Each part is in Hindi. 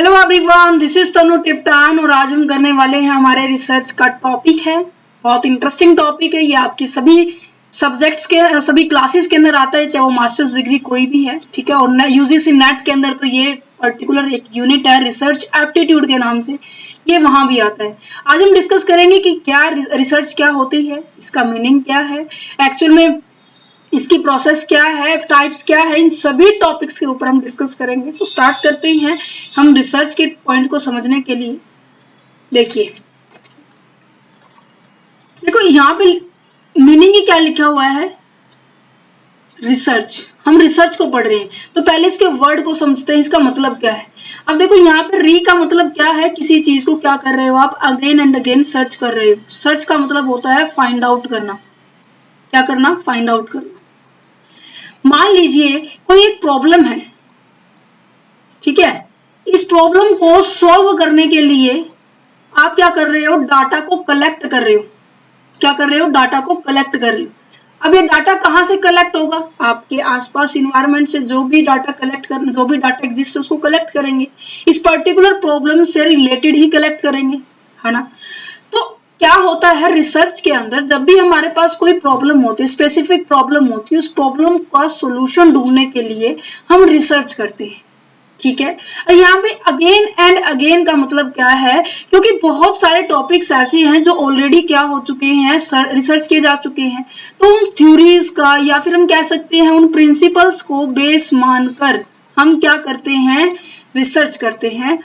हेलो एवरीवन, दिस इज तनु टिप्टान और आज हम करने वाले हैं हमारे रिसर्च का टॉपिक है। बहुत इंटरेस्टिंग टॉपिक है। ये आपकी सभी सब्जेक्ट्स के सभी क्लासेस के अंदर आता है, चाहे वो मास्टर्स डिग्री कोई भी है, ठीक है। और यूजीसी नेट के अंदर तो ये पर्टिकुलर एक यूनिट है रिसर्च एप्टीट्यूड के नाम से, ये वहां भी आता है। आज हम डिस्कस करेंगे कि क्या रिसर्च क्या होती है, इसका मीनिंग क्या है, एक्चुअल में इसकी प्रोसेस क्या है, टाइप्स क्या है, इन सभी टॉपिक्स के ऊपर हम डिस्कस करेंगे। तो स्टार्ट करते हैं हम रिसर्च के पॉइंट को समझने के लिए। देखिए, देखो यहाँ पे मीनिंग ही क्या लिखा हुआ है, रिसर्च। हम रिसर्च को पढ़ रहे हैं तो पहले इसके वर्ड को समझते हैं, इसका मतलब क्या है। अब देखो यहाँ पे री का मतलब क्या है, किसी चीज को क्या कर रहे हो आप, अगेन एंड अगेन सर्च कर रहे हो। सर्च का मतलब होता है फाइंड आउट करना। क्या करना? फाइंड आउट करना। मान लीजिए कोई एक प्रॉब्लम है, ठीक है। इस प्रॉब्लम को सॉल्व करने के लिए आप क्या कर रहे हो, डाटा को कलेक्ट कर रहे हो। क्या कर रहे हो? डाटा को कलेक्ट कर रहे हो। अब ये डाटा कहां से कलेक्ट होगा? आपके आसपास इन्वायरमेंट से जो भी डाटा कलेक्ट करना, जो भी डाटा एग्जिस्ट है उसको कलेक्ट करेंगे। इस पर्टिकुलर प्रॉब्लम से रिलेटेड ही कलेक्ट करेंगे, है ना। तो क्या होता है रिसर्च के अंदर, जब भी हमारे पास कोई प्रॉब्लम होती है, स्पेसिफिक प्रॉब्लम होती है, उस प्रॉब्लम का सॉल्यूशन ढूंढने के लिए हम रिसर्च करते हैं, ठीक है। और यहाँ पे अगेन एंड अगेन का मतलब क्या है, क्योंकि बहुत सारे टॉपिक्स ऐसे हैं जो ऑलरेडी क्या हो चुके हैं, रिसर्च किए जा चुके हैं। तो उन थ्योरीज का या फिर हम कह सकते हैं उन प्रिंसिपल्स को बेस मानकर हम क्या करते हैं, रिसर्च करते हैं।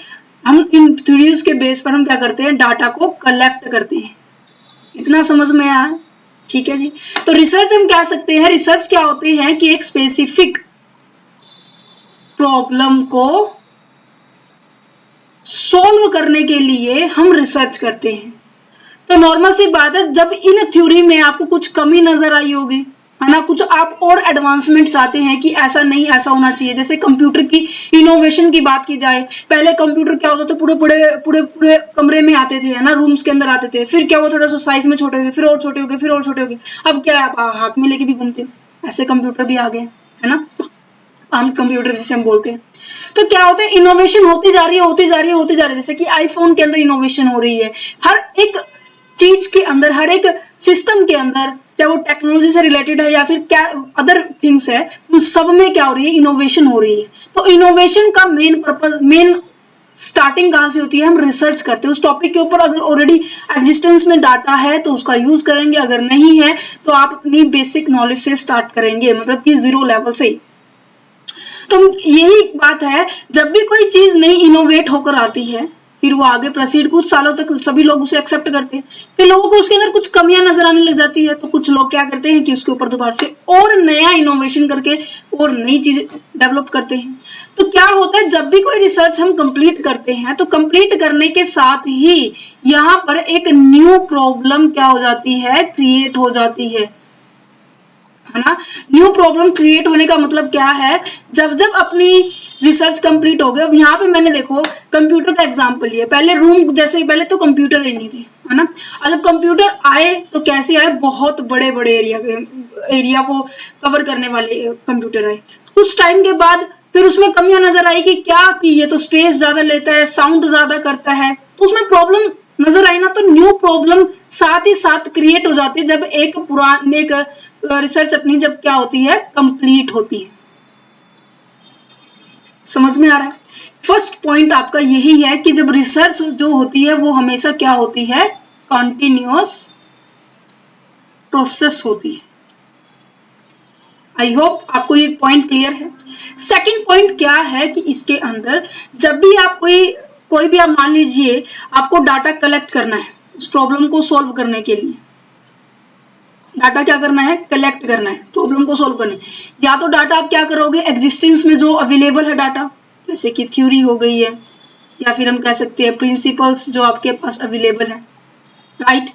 हम इन थ्योरीज के बेस पर हम क्या करते हैं, डाटा को कलेक्ट करते हैं। इतना समझ में आया? ठीक है जी। तो रिसर्च हम कह सकते हैं, रिसर्च क्या होते हैं कि एक स्पेसिफिक प्रॉब्लम को सॉल्व करने के लिए हम रिसर्च करते हैं। तो नॉर्मल सी बात है, जब इन थ्योरी में आपको कुछ कमी नजर आई होगी, है ना, कुछ आप और एडवांसमेंट चाहते हैं कि ऐसा नहीं, ऐसा होना चाहिए। जैसे कंप्यूटर की इनोवेशन की बात की जाए, पहले कंप्यूटर क्या होता था, पूरे पूरे पूरे पूरे कमरे में आते थे, है ना, रूम्स के अंदर आते थे। फिर क्या हुआ, थोड़ा सा साइज में छोटे हो गए, फिर और छोटे हो गए, फिर और छोटे हो गए। अब क्या है, आप हाथ में लेके भी घूमते हो, ऐसे कंप्यूटर भी आ गए, है ना, आम कंप्यूटर जिसे हम बोलते हैं। तो क्या होता है, इनोवेशन होती जा रही है, होती जा रही है, होती जा रही है। जैसे कि आईफोन के अंदर इनोवेशन हो रही है, हर एक चीज के अंदर, हर एक सिस्टम के अंदर, चाहे वो टेक्नोलॉजी से रिलेटेड है या फिर क्या अदर थिंग्स है, उन सब में क्या हो रही है, इनोवेशन हो रही है। तो इनोवेशन का मेन पर्पज, मेन स्टार्टिंग कहां से होती है, हम रिसर्च करते हैं उस टॉपिक के ऊपर। अगर ऑलरेडी एग्जिस्टेंस में डाटा है तो उसका यूज करेंगे, अगर नहीं है तो आप अपनी बेसिक नॉलेज से स्टार्ट करेंगे, मतलब कि जीरो लेवल से। तो यही बात है, जब भी कोई चीज नई इनोवेट होकर आती है, फिर वो आगे प्रोसीड, कुछ सालों तक सभी लोग उसे एक्सेप्ट करते हैं। फिर लोगों को उसके अंदर कुछ कमियां नजर आने लग जाती है, तो कुछ लोग क्या करते हैं कि उसके ऊपर दोबारा से और नया इनोवेशन करके और नई चीज डेवलप करते हैं। तो क्या होता है, जब भी कोई रिसर्च हम कंप्लीट करते हैं तो कंप्लीट करने के साथ ही यहाँ पर एक न्यू प्रॉब्लम क्या हो जाती है, क्रिएट हो जाती है ना। न्यू प्रॉब्लम क्रिएट होने का मतलब क्या है, जब जब अपनी रिसर्च कंप्लीट हो गई। अब यहाँ पे मैंने देखो कंप्यूटर का एग्जांपल लिया, पहले रूम जैसे पहले तो कंप्यूटर ही नहीं थे, है ना। और जब कंप्यूटर आए तो कैसे आए, बहुत बड़े बड़े एरिया को कवर करने वाले कंप्यूटर आए। उस टाइम के बाद फिर उसमें कमियां नजर आई कि क्या, कि ये तो स्पेस ज्यादा लेता है, साउंड ज्यादा करता है, तो उसमें प्रॉब्लम नजर आई ना। तो न्यू प्रॉब्लम साथ ही साथ क्रिएट हो जाती है जब एक पुराने रिसर्च अपनी जब क्या होती है, कंप्लीट होती है। समझ में आ रहा है? फर्स्ट पॉइंट आपका यही है कि जब रिसर्च जो होती है वो हमेशा क्या होती है, कॉन्टिन्यूअस प्रोसेस होती है। आई होप आपको ये पॉइंट क्लियर है। सेकंड पॉइंट क्या है कि इसके अंदर जब भी आप कोई भी आप मान लीजिए आपको डाटा कलेक्ट करना है उस प्रॉब्लम को सॉल्व करने के लिए। डाटा क्या करना है, कलेक्ट करना है प्रॉब्लम को सॉल्व करने। या तो डाटा आप क्या करोगे, एग्जिस्टेंस में जो अवेलेबल है डाटा, जैसे कि थ्योरी हो गई है, या फिर हम कह सकते हैं प्रिंसिपल्स जो आपके पास अवेलेबल है, राइट।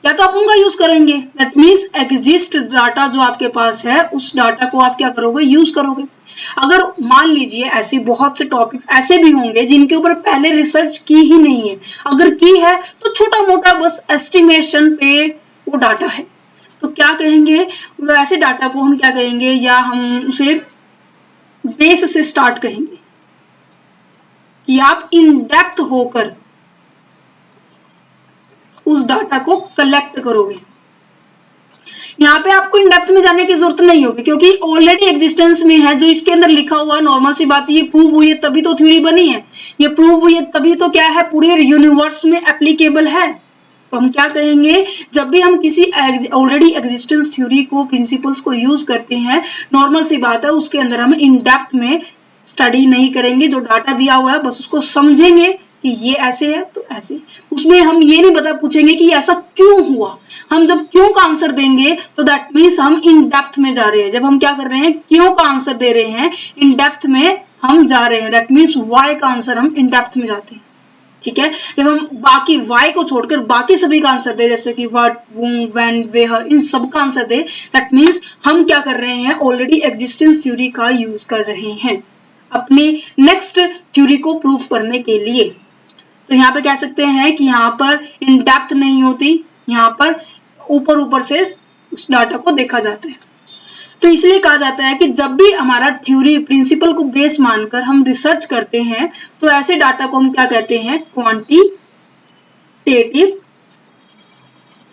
या तो आप उनका यूज करेंगे, दैट मीन्स एग्जिस्ट डाटा जो आपके पास है उस डाटा को आप क्या करोगे, यूज करोगे। अगर मान लीजिए ऐसे बहुत से टॉपिक ऐसे भी होंगे जिनके ऊपर पहले रिसर्च की ही नहीं है, अगर की है तो छोटा मोटा बस एस्टिमेशन पे वो डाटा है, तो क्या कहेंगे, ऐसे डाटा को हम क्या कहेंगे, या हम उसे बेस से स्टार्ट कहेंगे। कि आप इन डेप्थ होकर उस डाटा को कलेक्ट करोगे। यहाँ पे आपको इन डेप्थ में जाने की जरूरत नहीं होगी क्योंकि ऑलरेडी एग्जिस्टेंस में है जो इसके अंदर लिखा हुआ। नॉर्मल सी बात, ये प्रूव हुई है तभी तो थ्योरी बनी है, ये प्रूव हुई है तभी तो क्या है, पूरे यूनिवर्स में एप्लीकेबल है। तो हम क्या कहेंगे, जब भी हम किसी ऑलरेडी एग्जिस्टेंस थ्योरी को, प्रिंसिपल्स को यूज करते हैं, नॉर्मल सी बात है उसके अंदर हम इन डेप्थ में स्टडी नहीं करेंगे। जो डाटा दिया हुआ है बस उसको समझेंगे कि ये ऐसे है तो ऐसे। उसमें हम ये नहीं पूछेंगे कि ऐसा क्यों हुआ। हम जब क्यों का आंसर देंगे तो दैट मीन्स हम इन डेप्थ में जा रहे हैं। जब हम क्या कर रहे हैं, क्यों का आंसर दे रहे हैं, इन डेप्थ में हम जा रहे हैं, दैट मीन्स वाई का आंसर हम इन डेप्थ में जाते हैं। ठीक है, जब हम बाकी वाई को छोड़कर बाकी सभी का आंसर दे, जैसे कि व्हाट, व्हेन, वेयर, इन सब का आंसर दे, दैट मीन्स हम क्या कर रहे हैं, ऑलरेडी एग्जिस्टेंस थ्योरी का यूज कर रहे हैं अपनी नेक्स्ट थ्योरी को प्रूव करने के लिए। तो यहाँ पे कह सकते हैं कि यहाँ पर इन डेप्थ नहीं होती, यहाँ पर ऊपर ऊपर से उस डाटा को देखा जाता है। तो इसलिए कहा जाता है कि जब भी हमारा थ्योरी प्रिंसिपल को बेस मानकर हम रिसर्च करते हैं तो ऐसे डाटा को हम क्या कहते हैं, क्वांटिटेटिव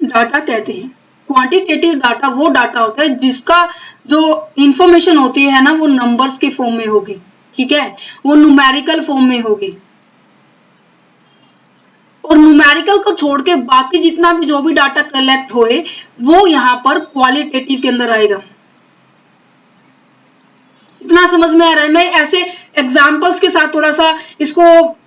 डाटा कहते हैं। क्वांटिटेटिव डाटा वो डाटा होता है जिसका जो इंफॉर्मेशन होती है ना वो नंबर्स के फॉर्म में होगी। ठीक है, वो न्यूमेरिकल फॉर्म में होगी। और न्यूमेरिकल को छोड़ के बाकी जितना भी जो भी डाटा कलेक्ट होए वो यहाँ पर क्वालिटेटिव के अंदर आएगा। इतना समझ में आ रहा है? मैं ऐसे एग्जांपल्स के साथ थोड़ा सा इसको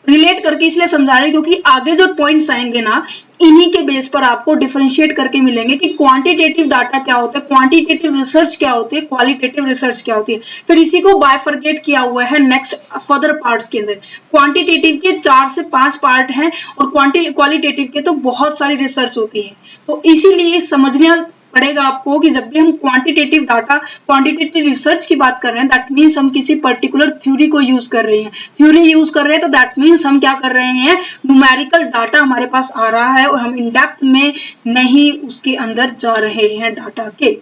रिलेट करके इसलिए समझा रही हूँ क्योंकि आगे जो पॉइंट्स आएंगे ना इन्हीं के बेस पर आपको डिफरेंशिएट करके मिलेंगे कि क्वांटिटेटिव डाटा क्या होता है, क्वांटिटेटिव रिसर्च क्या होती है, क्वालिटेटिव रिसर्च क्या होती है। फिर इसी को बाइफरकेट किया हुआ है नेक्स्ट फर्दर पार्ट्स के अंदर। क्वांटिटेटिव के 4 से 5 पार्ट हैं और क्वालिटेटिव के तो बहुत सारी रिसर्च होती है। तो इसीलिए समझना पड़ेगा आपको कि जब भी हम क्वांटिटेटिव डाटा, क्वांटिटेटिव रिसर्च की बात कर रहे हैं दैट मीन्स हम किसी पर्टिकुलर थ्योरी को यूज कर रहे हैं। थ्योरी यूज कर रहे हैं तो दैट मीन्स हम क्या कर रहे हैं, न्यूमेरिकल डाटा हमारे पास आ रहा है और हम इन डेप्थ में नहीं उसके अंदर जा रहे हैं डाटा के।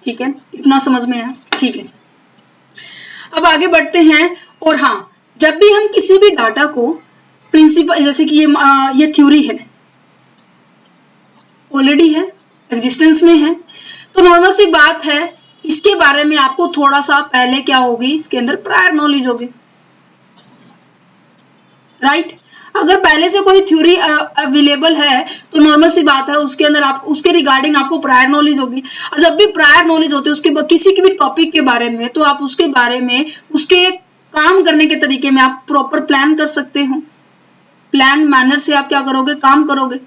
ठीक है, इतना समझ में है? ठीक है, अब आगे बढ़ते हैं। और हाँ, जब भी हम किसी भी डाटा को प्रिंसिपल, जैसे कि ये थ्योरी है, ऑलरेडी है, एग्जिस्टेंस में है, तो नॉर्मल सी बात है इसके बारे में आपको थोड़ा सा पहले क्या होगी, इसके अंदर प्रायर नॉलेज होगी। राइट, अगर पहले से कोई थ्योरी अवेलेबल है तो नॉर्मल सी बात है उसके अंदर आप उसके रिगार्डिंग आपको प्रायर नॉलेज होगी। और जब भी प्रायर नॉलेज होती है उसके किसी के भी टॉपिक के बारे में तो आप उसके बारे में, उसके काम करने के तरीके में आप प्रॉपर प्लान कर सकते हो। प्लान मैनर से आप क्या करोगे, काम करोगे।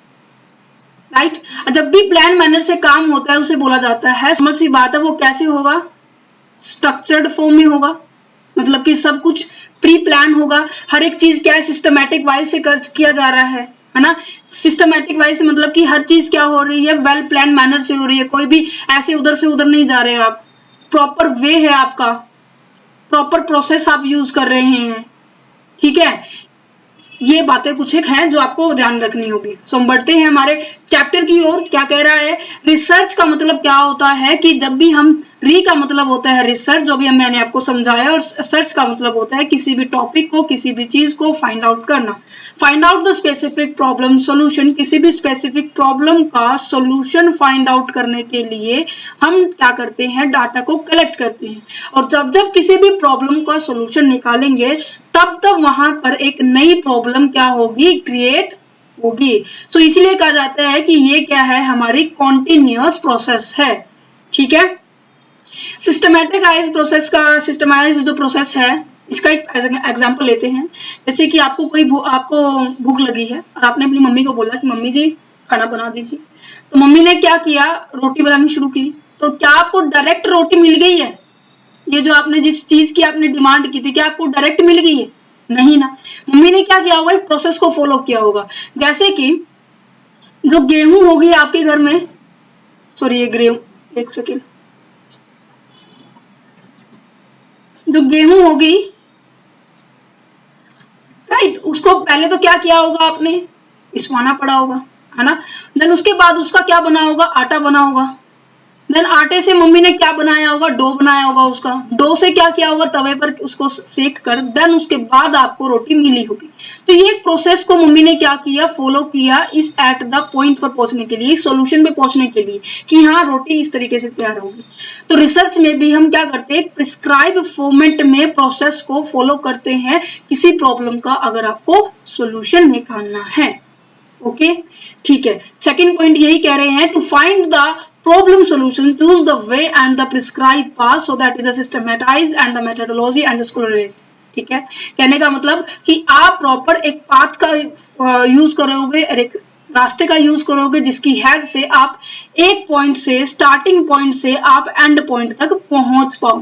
राइट, जब भी प्लान मैनर से काम होता है उसे बोला जाता है, समझ सी बात है वो कैसे होगा, स्ट्रक्चर्ड फॉर्म में होगा। मतलब कि सब कुछ प्री प्लान होगा, हर एक चीज क्या है सिस्टमैटिक वाइज से किया जा रहा है ना। सिस्टमैटिक वाइज से मतलब कि हर चीज क्या हो रही है, वेल प्लान मैनर से हो रही है। कोई भी ऐसे उधर से उधर नहीं जा रहे हो आप, प्रॉपर वे है आपका, प्रॉपर प्रोसेस आप यूज कर रहे हैं। ठीक है, ये बातें कुछ एक हैं जो आपको ध्यान रखनी होगी। सो हम बढ़ते हैं हमारे चैप्टर की ओर। क्या कह रहा है, रिसर्च का मतलब क्या होता है कि जब भी हम, री का मतलब होता है रिसर्च, जो भी मैंने आपको समझाया, और सर्च का मतलब होता है किसी भी टॉपिक को, किसी भी चीज को फाइंड आउट करना। Find out the specific problem solution, किसी भी स्पेसिफिक प्रॉब्लम का सॉल्यूशन फाइंड आउट करने के लिए हम क्या करते हैं, डाटा को कलेक्ट करते हैं। और जब जब किसी भी प्रॉब्लम का सॉल्यूशन निकालेंगे तब तब वहां पर एक नई प्रॉब्लम क्या होगी, क्रिएट होगी। सो इसलिए कहा जाता है कि ये क्या है, हमारी कॉन्टिन्यूअस प्रोसेस है। ठीक है, सिस्टमैटिकाइज प्रोसेस का, सिस्टमाइज जो प्रोसेस है इसका एक एग्जांपल लेते हैं। जैसे कि आपको आपको भूख लगी है और आपने अपनी मम्मी को बोला कि मम्मी जी खाना बना दीजिए। तो मम्मी ने क्या किया, रोटी बनानी शुरू की। तो क्या आपको डायरेक्ट रोटी मिल गई है? ये जो आपने जिस चीज की आपने डिमांड की थी क्या आपको डायरेक्ट मिल गई है? नहीं ना। मम्मी ने क्या किया होगा, एक प्रोसेस को फॉलो किया होगा। जैसे कि जो गेहूं होगी आपके घर में, सॉरी ये गेहूं, एक सेकेंड, जो गेहूं होगी, राइट, उसको पहले तो क्या किया होगा आपने, पिसवाना पड़ा होगा, है ना। देन उसके बाद उसका क्या बना होगा, आटा बना होगा। देन आटे से मम्मी ने क्या बनाया होगा, डो बनाया होगा, उसका डो से क्या किया होगा, तवे पर उसको सेक कर देन उसके बाद आपको रोटी मिली होगी। तो ये प्रोसेस को मम्मी ने क्या किया, फॉलो किया इस एट द पॉइंट पर पहुंचने के लिए, सोल्यूशन पे पहुंचने के लिए कि हाँ रोटी इस तरीके से तैयार होगी। तो रिसर्च में भी हम क्या करते हैं, प्रिस्क्राइब फॉर्मेट में प्रोसेस को फॉलो करते हैं किसी प्रॉब्लम का अगर आपको सोल्यूशन निकालना है। ओके ठीक है, सेकंड पॉइंट यही कह रहे हैं, to find the problem solution choose the way and the prescribed path so that is a systematized and the methodology and the scholarly। ठीक है, कहने का मतलब कि आप प्रॉपर एक पाथ का यूज करोगे, एक रास्ते का यूज करोगे जिसकी हेल्प से आप एक पॉइंट से, स्टार्टिंग पॉइंट से आप एंड पॉइंट तक पहुंच पाओ।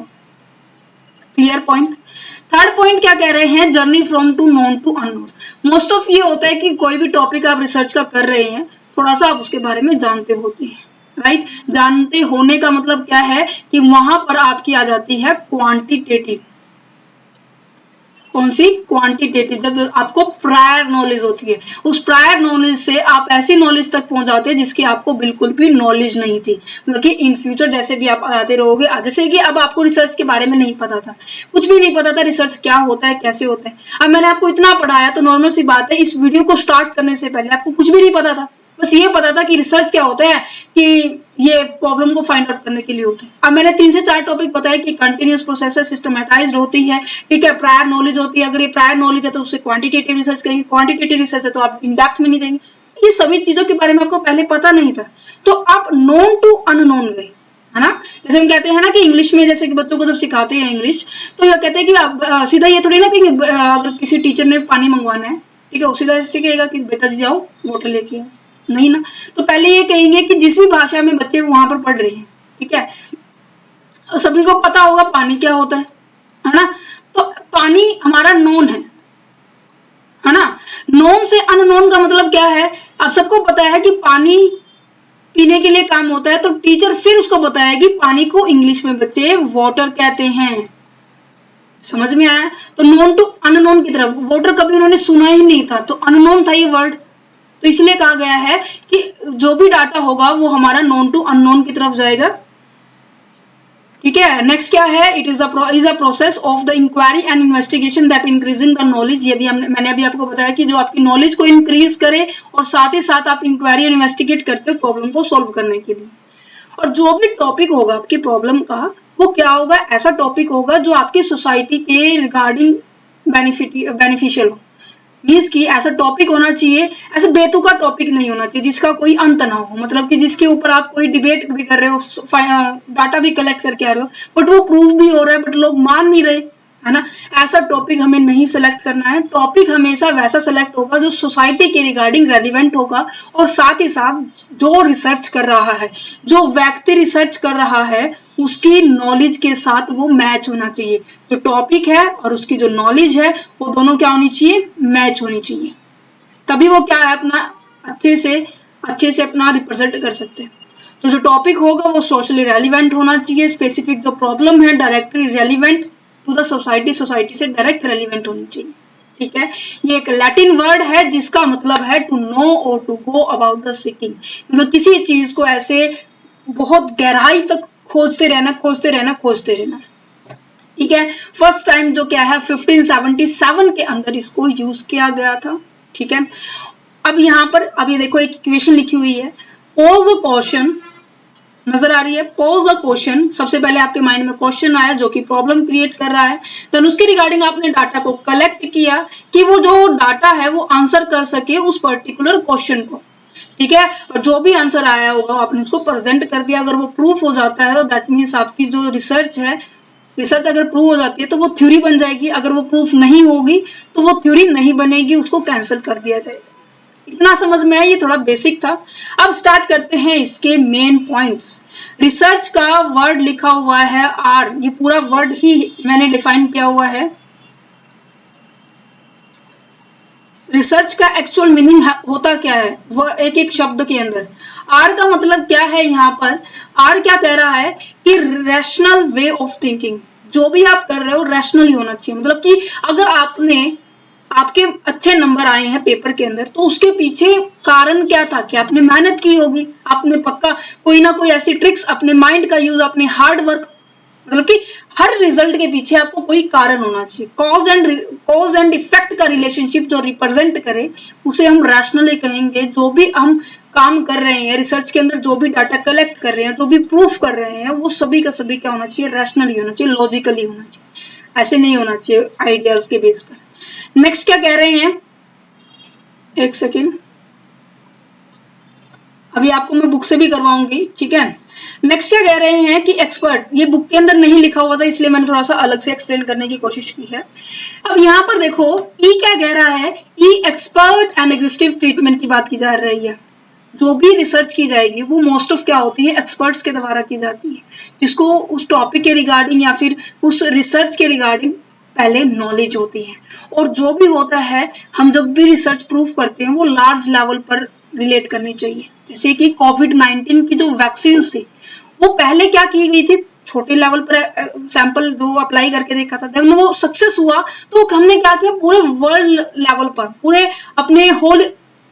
Clear point. थर्ड पॉइंट क्या कह रहे हैं, journey from to known to unknown. Most of ये होता है कि कोई भी टॉपिक आप रिसर्च का कर रहे हैं, थोड़ा सा आप उसके बारे में जानते होते हैं, राइट। जानते होने का मतलब क्या है कि वहां पर आपकी आ जाती है क्वांटिटेटिव, कौन सी, क्वांटिटेटिव। जब आपको प्रायर नॉलेज होती है, उस प्रायर नॉलेज से आप ऐसी नॉलेज तक पहुंच जाते हैं जिसकी आपको बिल्कुल भी नॉलेज नहीं थी, मतलब कि इन फ्यूचर जैसे भी आप आते रहोगे, जैसे कि अब आपको रिसर्च के बारे में नहीं पता था, कुछ भी नहीं पता था रिसर्च क्या होता है, कैसे होता है। अब मैंने आपको इतना पढ़ाया तो नॉर्मल सी बात है, इस वीडियो को स्टार्ट करने से पहले आपको कुछ भी नहीं पता था, बस ये पता था कि रिसर्च क्या होता है, कि ये प्रॉब्लम को फाइंड आउट करने के लिए होती है। अब मैंने 3 से 4 टॉपिक बताया कि कंटिन्यूअस प्रोसेस है, सिस्टमैटाइज्ड होती है, ठीक है, प्रायर नॉलेज होती है। अगर ये प्रायर नॉलेज है तो उससे क्वांटिटेटिव रिसर्च करेंगे, क्वांटिटेटिव रिसर्च है तो आप इन डेप्थ में नहीं जाएंगे। ये सभी चीजों के बारे में आपको पहले पता नहीं था, तो आप नोन टू अननोन गए, है ना। जैसे हम कहते हैं ना कि इंग्लिश में जैसे कि बच्चों को जब सिखाते हैं इंग्लिश, तो ये कहते हैं कि आप सीधा ये थोड़ी ना कि अगर किसी टीचर ने पानी मंगवाना है, ठीक है, उसी तरह से कहेगा कि बेटा जी जाओ बोतल लेके आओ, नहीं ना। तो पहले ये कहेंगे कि जिस भी भाषा में बच्चे वहां पर पढ़ रहे हैं, ठीक है, सभी को पता होगा पानी क्या होता है ना। तो पानी हमारा नोन है ना। नोन से अननोन का मतलब क्या है, आप सबको पता है कि पानी पीने के लिए काम होता है, तो टीचर फिर उसको बताया कि पानी को इंग्लिश में बच्चे वाटर कहते हैं। समझ में आया। तो नोन टू अननोन की तरफ, वाटर कभी उन्होंने सुना ही नहीं था, तो अननोन था ये वर्ड, तो इसलिए कहा गया है कि जो भी डाटा होगा वो हमारा नोन टू अननोन की तरफ जाएगा। ठीक है, नेक्स्ट क्या है, it is a process of the inquiry and investigation that increasing the knowledge. ये भी मैंने अभी आपको बताया कि जो आपकी नॉलेज को इंक्रीज करे और साथ ही साथ आप इंक्वायरी और इन्वेस्टिगेट करते हो प्रॉब्लम को सॉल्व करने के लिए। और जो भी टॉपिक होगा आपकी प्रॉब्लम का, वो क्या होगा, ऐसा टॉपिक होगा जो आपकी सोसाइटी के रिगार्डिंग बेनिफिशियल हो। मीन्स कि ऐसा टॉपिक होना चाहिए, ऐसा बेतुका टॉपिक नहीं होना चाहिए जिसका कोई अंत ना हो, मतलब कि जिसके ऊपर आप कोई डिबेट भी कर रहे हो, डाटा भी कलेक्ट करके आ रहे हो, बट वो प्रूफ भी हो रहा है बट लोग मान नहीं रहे, है ना। ऐसा टॉपिक हमें नहीं सिलेक्ट करना है। टॉपिक हमेशा वैसा सिलेक्ट होगा जो सोसाइटी के रिगार्डिंग रेलिवेंट होगा, और साथ ही साथ जो रिसर्च कर रहा है, जो व्यक्ति रिसर्च कर रहा है, उसकी नॉलेज के साथ वो मैच होना चाहिए। जो टॉपिक है और उसकी जो नॉलेज है वो दोनों क्या होनी चाहिए, मैच होनी चाहिए, तभी वो क्या है अपना अच्छे से अपना रिप्रेजेंट कर सकते हैं। तो जो टॉपिक होगा वो सोशली रेलिवेंट होना चाहिए, स्पेसिफिक जो प्रॉब्लम है directly relevant to the society से डायरेक्ट रेलिवेंट होनी चाहिए। ठीक है, ये एक लैटिन वर्ड है जिसका मतलब है टू नो और to go about the seeking, मतलब किसी चीज को ऐसे बहुत गहराई तक खोजते रहना। ठीक है, फर्स्ट टाइम जो क्या है 1577 के अंदर इसको यूज किया गया था। ठीक है, अब यहाँ पर अब ये देखो एक इक्वेशन लिखी हुई है, पोज अ क्वेश्चन, नजर आ रही है, पोज अ क्वेश्चन। सबसे पहले आपके माइंड में क्वेश्चन आया जो कि प्रॉब्लम क्रिएट कर रहा है, देन उसके रिगार्डिंग आपने डाटा को कलेक्ट किया कि वो जो डाटा है वो आंसर कर सके उस पर्टिकुलर क्वेश्चन को। ठीक है, और जो भी आंसर आया होगा आपने उसको प्रेजेंट कर दिया। अगर वो प्रूफ हो जाता है तो दैट मीन्स आपकी जो रिसर्च है, रिसर्च अगर प्रूव हो जाती है तो वो थ्योरी बन जाएगी। अगर वो प्रूफ नहीं होगी तो वो थ्योरी नहीं बनेगी, उसको कैंसिल कर दिया जाएगा। इतना समझ में आया, ये थोड़ा बेसिक था। अब स्टार्ट करते हैं इसके मेन पॉइंट्स। रिसर्च का वर्ड लिखा हुआ है आर, ये पूरा वर्ड ही मैंने डिफाइन किया हुआ है। रिसर्च का एक्चुअल मीनिंग होता क्या है, वो एक एक शब्द के अंदर। आर का मतलब क्या है, यहाँ पर आर क्या कह रहा है कि रैशनल वे ऑफ थिंकिंग। जो भी आप कर रहे हो रैशनली होना चाहिए, मतलब कि अगर आपने आपके अच्छे नंबर आए हैं पेपर के अंदर, तो उसके पीछे कारण क्या था कि आपने मेहनत की होगी, आपने पक्का कोई ना कोई ऐसी ट्रिक्स, अपने माइंड का यूज, अपने हार्ड वर्क, मतलब कि हर रिजल्ट के पीछे आपको कोई कारण होना चाहिए। कॉज एंड इफेक्ट का रिलेशनशिप जो रिप्रेजेंट करे उसे हम रैशनली कहेंगे। जो भी हम काम कर रहे हैं रिसर्च के अंदर, जो भी डाटा कलेक्ट कर रहे हैं, जो भी प्रूफ कर रहे हैं, वो सभी का सभी क्या होना चाहिए, रैशनली होना चाहिए, लॉजिकली होना चाहिए, ऐसे नहीं होना चाहिए आइडियाज के बेस पर। नेक्स्ट क्या कह रहे हैं, एक सेकेंड, अभी आपको मैं बुक से भी करवाऊंगी, ठीक है। नेक्स्ट क्या कह रहे हैं कि एक्सपर्ट, ये बुक के अंदर नहीं लिखा हुआ था इसलिए मैंने थोड़ा सा अलग से एक्सप्लेन करने की कोशिश की है। अब यहाँ पर देखो ई क्या कह रहा है, ई एक्सपर्ट एंड एग्जिस्टिव ट्रीटमेंट की बात की जा रही है। जो भी रिसर्च की जाएगी वो मोस्ट ऑफ क्या होती है, एक्सपर्ट्स के द्वारा की जाती है, जिसको उस टॉपिक के रिगार्डिंग या फिर उस रिसर्च के रिगार्डिंग पहले नॉलेज होती है। और जो भी होता है, हम जब भी रिसर्च प्रूफ करते हैं वो लार्ज लेवल पर रिलेट करनी चाहिए। जैसे कि कोविड-19 की जो वैक्सीन थी वो पहले क्या की गई थी, छोटे लेवल पर सैंपल जो अप्लाई करके देखा था, जब वो सक्सेस हुआ तो हमने क्या किया, पूरे वर्ल्ड लेवल पर, पूरे अपने होल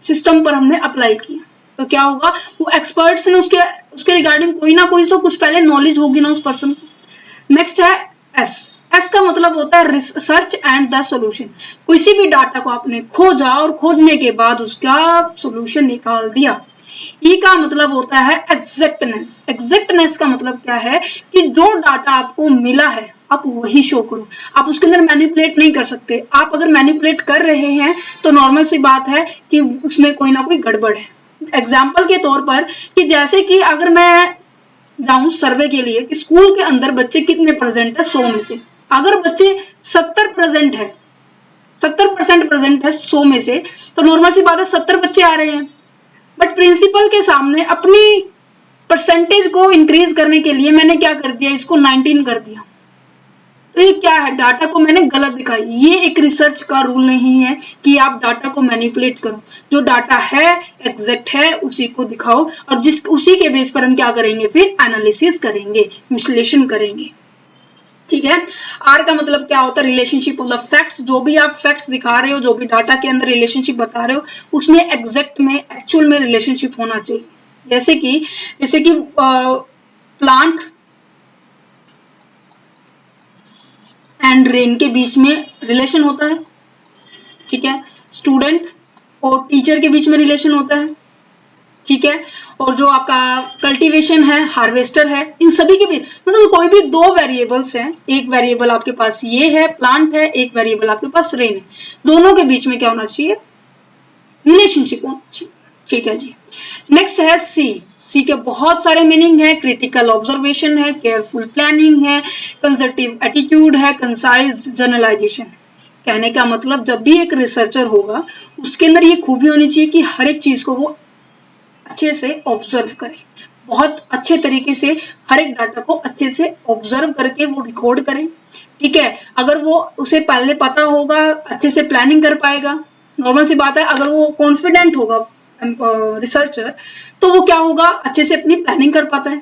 सिस्टम पर हमने अप्लाई किया। तो क्या होगा, वो एक्सपर्ट्स ने उसके रिगार्डिंग कोई ना कोई तो कुछ पहले नॉलेज होगी ना उस पर्सन को। नेक्स्ट है एस का मतलब होता है रिसर्च एंड द सॉल्यूशन। किसी भी डाटा को आपने खोजा और खोजने के बाद उसका सॉल्यूशन निकाल दिया। ई का मतलब होता है एग्जैक्टनेस। एग्जैक्टनेस का मतलब क्या है कि जो डाटा आपको मिला है आप वही शो करो, आप उसके अंदर मैनिपुलेट नहीं कर सकते। आप अगर मैनिपुलेट कर रहे हैं तो नॉर्मल सी बात है कि उसमें कोई ना कोई गड़बड़ है। एग्जाम्पल के तौर पर कि जैसे कि अगर मैं जाऊं सर्वे के लिए कि स्कूल के अंदर बच्चे कितने प्रेजेंट है 100 में से, अगर बच्चे 70% है, 70% प्रेजेंट है 100 में से, तो नॉर्मल सी बात है 70 बच्चे आ रहे हैं। बट प्रिंसिपल के सामने अपनी परसेंटेज को इंक्रीज करने के लिए मैंने क्या कर दिया, इसको 19 कर दिया। तो ये क्या है, डाटा को मैंने गलत दिखाई। ये एक रिसर्च का रूल नहीं है कि आप डाटा को मैनिपुलेट करो। जो डाटा है एग्जैक्ट है उसी को दिखाओ, और उसी के बेस पर हम क्या करेंगे, फिर एनालिसिस करेंगे, विश्लेषण करेंगे, ठीक है। आर का मतलब क्या होता है, रिलेशनशिप ऑफ द फैक्ट्स। जो भी आप फैक्ट्स दिखा रहे हो, जो भी डाटा के अंदर रिलेशनशिप बता रहे हो, उसमें एग्जैक्ट में, एक्चुअल में रिलेशनशिप होना चाहिए। जैसे कि प्लांट एंड रेन के बीच में रिलेशन होता है, ठीक है। स्टूडेंट और टीचर के बीच में रिलेशन होता है, ठीक है। और जो आपका कल्टीवेशन है, हार्वेस्टर है, इन सभी के बीच मतलब कोई भी दो वेरिएबल्स हैं, एक वेरिएबल आपके पास ये है प्लांट है, एक वेरिएबल आपके पास रेन है, दोनों के बीच में क्या होना चाहिए, रिलेशनशिप होना चाहिए, ठीक है जी। नेक्स्ट है सी के बहुत सारे मीनिंग है। क्रिटिकल ऑब्जर्वेशन है, केयरफुल प्लानिंग है, कंजर्वेटिव एटीट्यूड है, कंसाइज जनरलाइजेशन। कहने का मतलब जब भी एक रिसर्चर होगा उसके अंदर ये खूबी होनी चाहिए कि हर एक चीज को वो अच्छे से ऑब्जर्व करे, बहुत अच्छे तरीके से हर एक डाटा को अच्छे से ऑब्जर्व करके वो रिकॉर्ड करे, ठीक है। अगर वो उसे पहले पता होगा, अच्छे से प्लानिंग कर पाएगा। नॉर्मल सी बात है, अगर वो कॉन्फिडेंट होगा रिसर्चर तो वो क्या होगा, अच्छे से अपनी प्लानिंग कर पाता है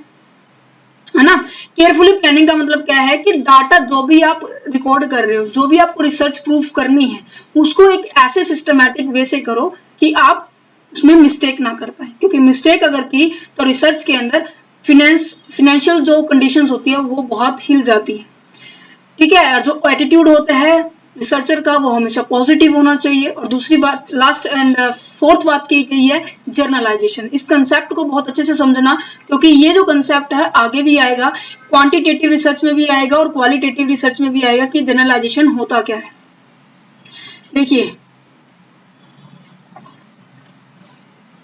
ना। केयरफुली प्लानिंग का मतलब क्या है कि डाटा जो भी आप रिकॉर्ड कर रहे हो, जो भी आपको रिसर्च प्रूफ करनी है, उसको एक ऐसे सिस्टमैटिक वे से करो कि आप उसमें मिस्टेक ना कर पाए, क्योंकि मिस्टेक अगर की तो रिसर्च के अंदर फिनेंशियल जो कंडीशंस होती है वो बहुत हिल जाती है, ठीक है। और जो एटीट्यूड होता है रिसर्चर का वो हमेशा पॉजिटिव होना चाहिए। और दूसरी बात, लास्ट एंड फोर्थ बात की गई है जर्नलाइजेशन। इस कंसेप्ट को बहुत अच्छे से समझना, क्योंकि ये जो कंसेप्ट है आगे भी आएगा, क्वांटिटेटिव रिसर्च में भी आएगा और क्वालिटेटिव रिसर्च में भी आएगा कि जर्नलाइजेशन होता क्या है। देखिए,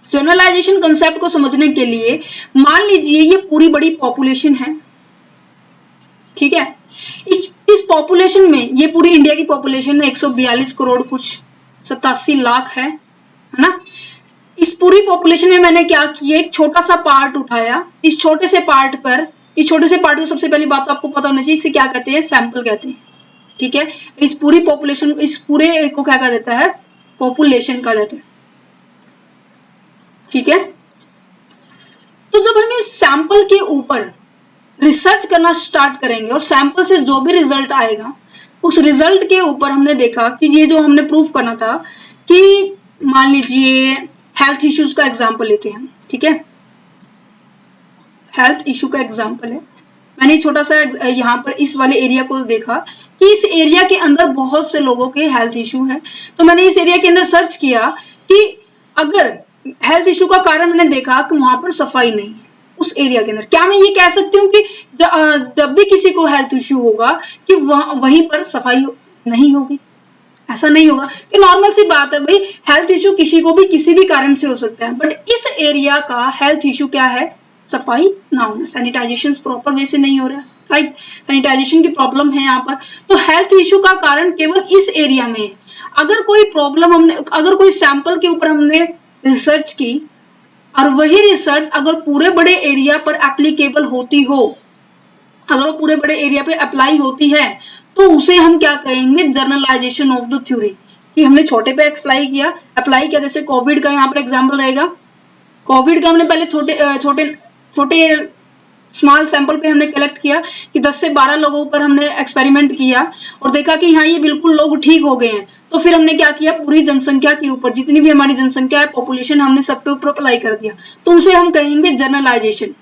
जर्नलाइजेशन कंसेप्ट को समझने के लिए मान लीजिए ये पूरी बड़ी पॉपुलेशन है, ठीक है। इस पॉपुलेशन में, ये पूरी इंडिया की पॉपुलेशन है 142 करोड़ कुछ 87 लाख है ना। इस पूरी पॉपुलेशन में मैंने क्या किया, एक छोटा सा पार्ट उठाया। इस छोटे से पार्ट को सबसे पहली बात तो आपको पता होना चाहिए, इसे क्या कहते हैं, सैंपल कहते हैं, ठीक है। इस पूरी पॉपुलेशन, इस पूरे को क्या कहा जाता है, पॉपुलेशन कहा जाता है, ठीक है। तो जब हम इस सैंपल के ऊपर रिसर्च करना स्टार्ट करेंगे और सैंपल से जो भी रिजल्ट आएगा उस रिजल्ट के ऊपर हमने देखा कि ये जो हमने प्रूफ करना था कि मान लीजिए हेल्थ इश्यूज का एग्जांपल लेते हैं, ठीक है, हेल्थ इशू का एग्जांपल है। मैंने छोटा सा यहाँ पर इस वाले एरिया को देखा कि इस एरिया के अंदर बहुत से लोगों के हेल्थ इशू है, तो मैंने इस एरिया के अंदर सर्च किया कि अगर हेल्थ इशू का कारण मैंने देखा कि वहां पर सफाई नहीं है उस एरिया के अंदर, क्या मैं ये कह सकती हूँ कि जब भी किसी को हेल्थ इशू होगा कि वहीं पर सफाई नहीं होगी? ऐसा नहीं होगा कि नॉर्मल सी बात है भाई, हेल्थ इशू किसी को भी किसी भी कारण से हो सकता है, बट इस एरिया का हेल्थ इशू क्या है? सफाई ना होना, सैनिटाइजेशन प्रॉपर वे से नहीं हो रहा, राइट, सैनिटाइजेशन की प्रॉब्लम है यहाँ पर। तो हेल्थ इशू का कारण केवल इस एरिया में है। अगर कोई प्रॉब्लम हमने, अगर कोई सैंपल के ऊपर हमने रिसर्च की और वही रिसर्च अगर पूरे बड़े एरिया पर एप्लीकेबल होती हो, अगर वो पूरे बड़े एरिया पे अप्लाई होती है, तो उसे हम क्या कहेंगे? जनरलाइजेशन ऑफ द थ्योरी, कि हमने छोटे पे अप्लाई किया। जैसे कोविड का यहाँ पर एग्जाम्पल रहेगा। कोविड का हमने पहले छोटे स्मॉल सैंपल पे हमने कलेक्ट किया कि 10 से 12 लोगों पर हमने एक्सपेरिमेंट किया और देखा कि हाँ ये बिल्कुल लोग ठीक हो गए हैं। तो फिर हमने क्या किया, पूरी जनसंख्या के ऊपर, जितनी भी हमारी जनसंख्या है, पॉपुलेशन, हमने सबके ऊपर अप्लाई कर दिया, तो उसे हम कहेंगे जनरलाइजेशन,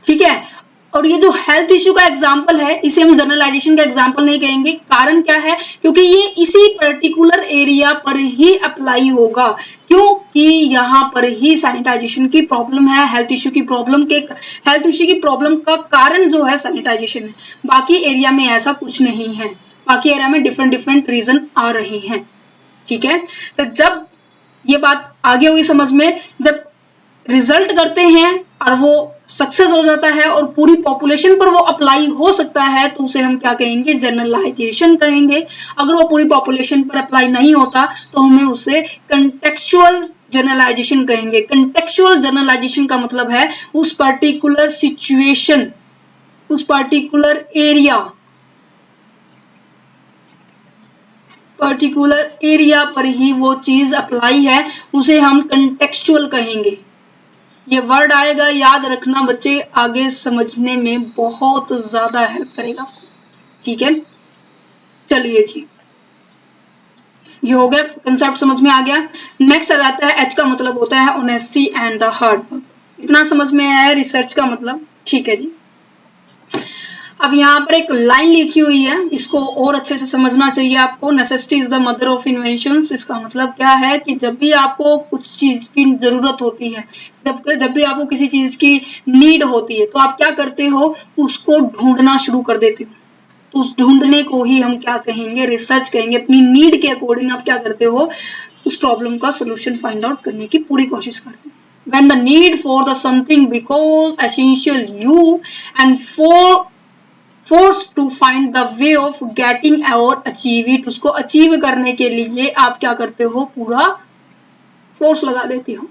ठीक है। और ये जो हेल्थ इश्यू का एग्जाम्पल है, इसे हम जनरलाइजेशन का एग्जाम्पल नहीं कहेंगे। कारण क्या है? क्योंकि ये इसी पर्टिकुलर एरिया पर ही अप्लाई होगा, क्योंकि यहाँ पर ही सैनिटाइजेशन की प्रॉब्लम है। हेल्थ इश्यू की प्रॉब्लम का कारण जो है सैनिटाइजेशन है। बाकी एरिया में ऐसा कुछ नहीं है, बाकी एरिया में डिफरेंट रीजन आ रहे हैं, ठीक है। तो जब ये बात आगे हुई समझ में, जब रिजल्ट करते हैं और वो सक्सेस हो जाता है और पूरी पॉपुलेशन पर वो अप्लाई हो सकता है, तो उसे हम क्या कहेंगे? जनरलाइजेशन कहेंगे। अगर वो पूरी पॉपुलेशन पर अप्लाई नहीं होता तो हमें उसे कंटेक्चुअल जनरलाइजेशन कहेंगे। कंटेक्चुअल जनरलाइजेशन का मतलब है उस पर्टिकुलर सिचुएशन, उस पर्टिकुलर एरिया पर ही वो चीज अप्लाई है, उसे हम कंटेक्चुअल कहेंगे। ये वर्ड आएगा, याद रखना बच्चे, आगे समझने में बहुत ज्यादा हेल्प करेगा, ठीक है। चलिए जी, ये हो गया, कंसेप्ट समझ में आ गया। नेक्स्ट आ जाता है एच का मतलब होता है honesty and the hard work. इतना समझ में आया रिसर्च का मतलब, ठीक है जी। अब यहाँ पर एक लाइन लिखी हुई है, इसको और अच्छे से समझना चाहिए आपको। Necessity is the mother of inventions. इसका मतलब क्या है कि जब भी आपको कुछ चीज की जरूरत होती है, जब भी आपको किसी चीज की नीड होती है, तो आप क्या करते हो? उसको ढूंढना शुरू कर देते हो। तो उस ढूंढने को ही हम क्या कहेंगे? रिसर्च कहेंगे। अपनी नीड के अकॉर्डिंग आप क्या करते हो? उस प्रॉब्लम का सोल्यूशन फाइंड आउट करने की पूरी कोशिश करते हो। When the need for the something becomes essential, you and forced to find the way of getting or achieve it। उसको अचीव करने के लिए आप क्या करते हो? पूरा फोर्स लगा देते हो,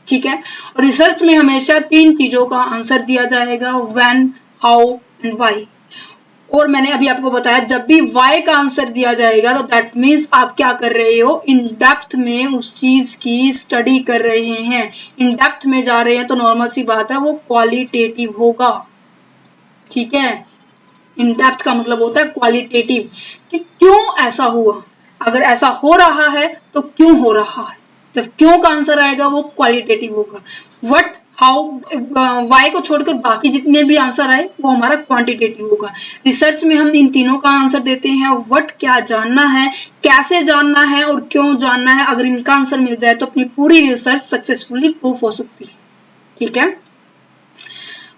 ठीक है। और रिसर्च में हमेशा 3 चीजों का आंसर दिया जाएगा, व्हेन, हाउ एंड व्हाई। और मैंने अभी आपको बताया, जब भी व्हाई का आंसर दिया जाएगा तो दैट मीन्स आप क्या कर रहे हो? इन डेप्थ में उस चीज की स्टडी कर रहे हैं। इन डेप्थ में जा रहे हैं तो नॉर्मल सी बात है, वो क्वालिटेटिव होगा, ठीक है। इन डेप्थ का मतलब होता है क्वालिटेटिव, कि क्यों ऐसा हुआ, अगर ऐसा हो रहा है तो क्यों हो रहा है। जब क्यों का आंसर आएगा वो क्वालिटेटिव होगा। व्हाट, हाउ, वाई को छोड़कर बाकी जितने भी आंसर आए वो हमारा क्वांटिटेटिव होगा। रिसर्च में हम इन तीनों का आंसर देते हैं। व्हाट क्या जानना है, कैसे जानना है और क्यों जानना है। अगर इनका आंसर मिल जाए तो अपनी पूरी रिसर्च सक्सेसफुली प्रूफ हो सकती है, ठीक है।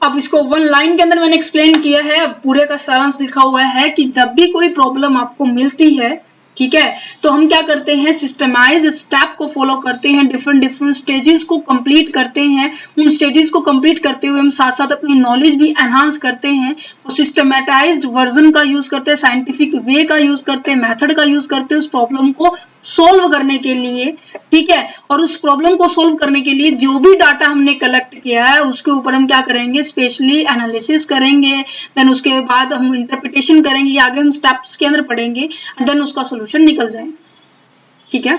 अब इसको 1 लाइन के अंदर मैंने एक्सप्लेन किया है। अब पूरे का सारांश लिखा हुआ है कि जब भी कोई प्रॉब्लम आपको मिलती है, ठीक है, तो हम क्या करते हैं? सिस्टमाइज स्टेप को फॉलो करते हैं, डिफरेंट स्टेजेस को कंप्लीट करते हैं। उन स्टेजेस को कंप्लीट करते हुए हम साथ साथ अपनी नॉलेज भी एनहांस करते हैं और सिस्टमेटाइज्ड वर्जन का यूज करते हैं, साइंटिफिक वे का यूज करते हैं, मेथड का यूज करते हैं उस प्रॉब्लम को सोल्व करने के लिए, ठीक है। और उस प्रॉब्लम को सोल्व करने के लिए जो भी डाटा हमने कलेक्ट किया है उसके ऊपर हम क्या करेंगे? स्पेशली एनालिसिस करेंगे। देन उसके बाद हम इंटरप्रिटेशन करेंगे, आगे हम स्टेप्स के अंदर पढ़ेंगे, देन उसका सोल्यूशन निकल जाए, ठीक है।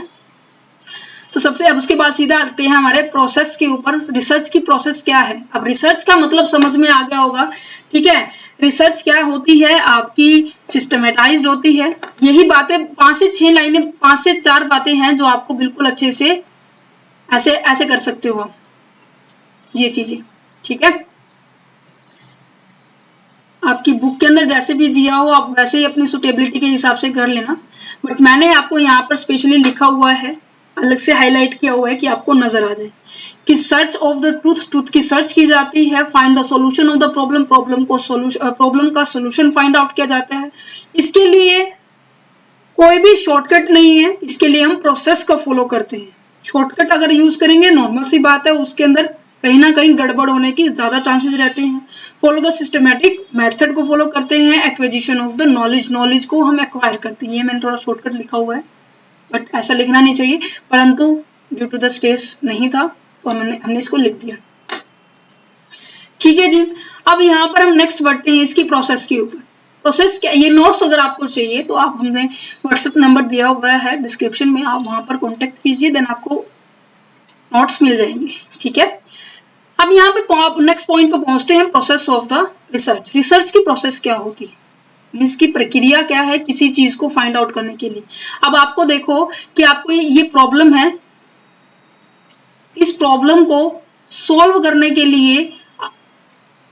तो सबसे अब उसके बाद सीधा आते हैं हमारे प्रोसेस के ऊपर। रिसर्च की प्रोसेस क्या है? अब रिसर्च का मतलब समझ में आ गया होगा, ठीक है। रिसर्च क्या होती है? आपकी सिस्टमेटाइज्ड होती है। यही बातें 5 से 6 लाइनें, 5 से 4 बातें हैं जो आपको बिल्कुल अच्छे से ऐसे ऐसे कर सकते हो आप ये चीजें, ठीक है। आपकी बुक के अंदर जैसे भी दिया हो आप वैसे ही अपनी सुटेबिलिटी के हिसाब से कर लेना, बट मैंने आपको यहाँ पर स्पेशली लिखा हुआ है, अलग से हाईलाइट किया हुआ है कि आपको नजर आ जाए कि search of the truth, truth की सर्च की जाती है। Find the solution of the problem, problem का सॉल्यूशन फाइंड आउट किया जाता है। इसके लिए कोई भी शॉर्टकट नहीं है, इसके लिए हम प्रोसेस को फॉलो करते हैं। शॉर्टकट अगर यूज करेंगे नॉर्मल सी बात है, उसके अंदर कहीं ना कहीं गड़बड़ होने की ज्यादा चांसेस रहते हैं। फॉलो द सिस्टमेटिक मेथड को फॉलो करते हैं। Acquisition of the knowledge, knowledge को हम एक्वायर करते हैं। ये मैंने थोड़ा शॉर्टकट लिखा हुआ है, बट ऐसा लिखना नहीं चाहिए, परंतु ड्यू टू द स्पेस नहीं था तो हमने इसको लिख दिया, ठीक है जी। अब यहाँ पर हम नेक्स्ट बढ़ते हैं इसकी प्रोसेस के ऊपर। प्रोसेस क्या, ये नोट्स अगर आपको चाहिए तो आप हमने व्हाट्सएप नंबर दिया हुआ है डिस्क्रिप्शन में, आप वहां पर कॉन्टेक्ट कीजिए, देन आपको नोट्स मिल जाएंगे, ठीक है। अब यहाँ पे नेक्स्ट पॉइंट पे पहुंचते हैं, process of the research. Research की प्रोसेस क्या होती है, इसकी प्रक्रिया क्या है किसी चीज को फाइंड आउट करने के लिए। अब आपको देखो कि आपको ये प्रॉब्लम है, इस प्रॉब्लम को सॉल्व करने के लिए,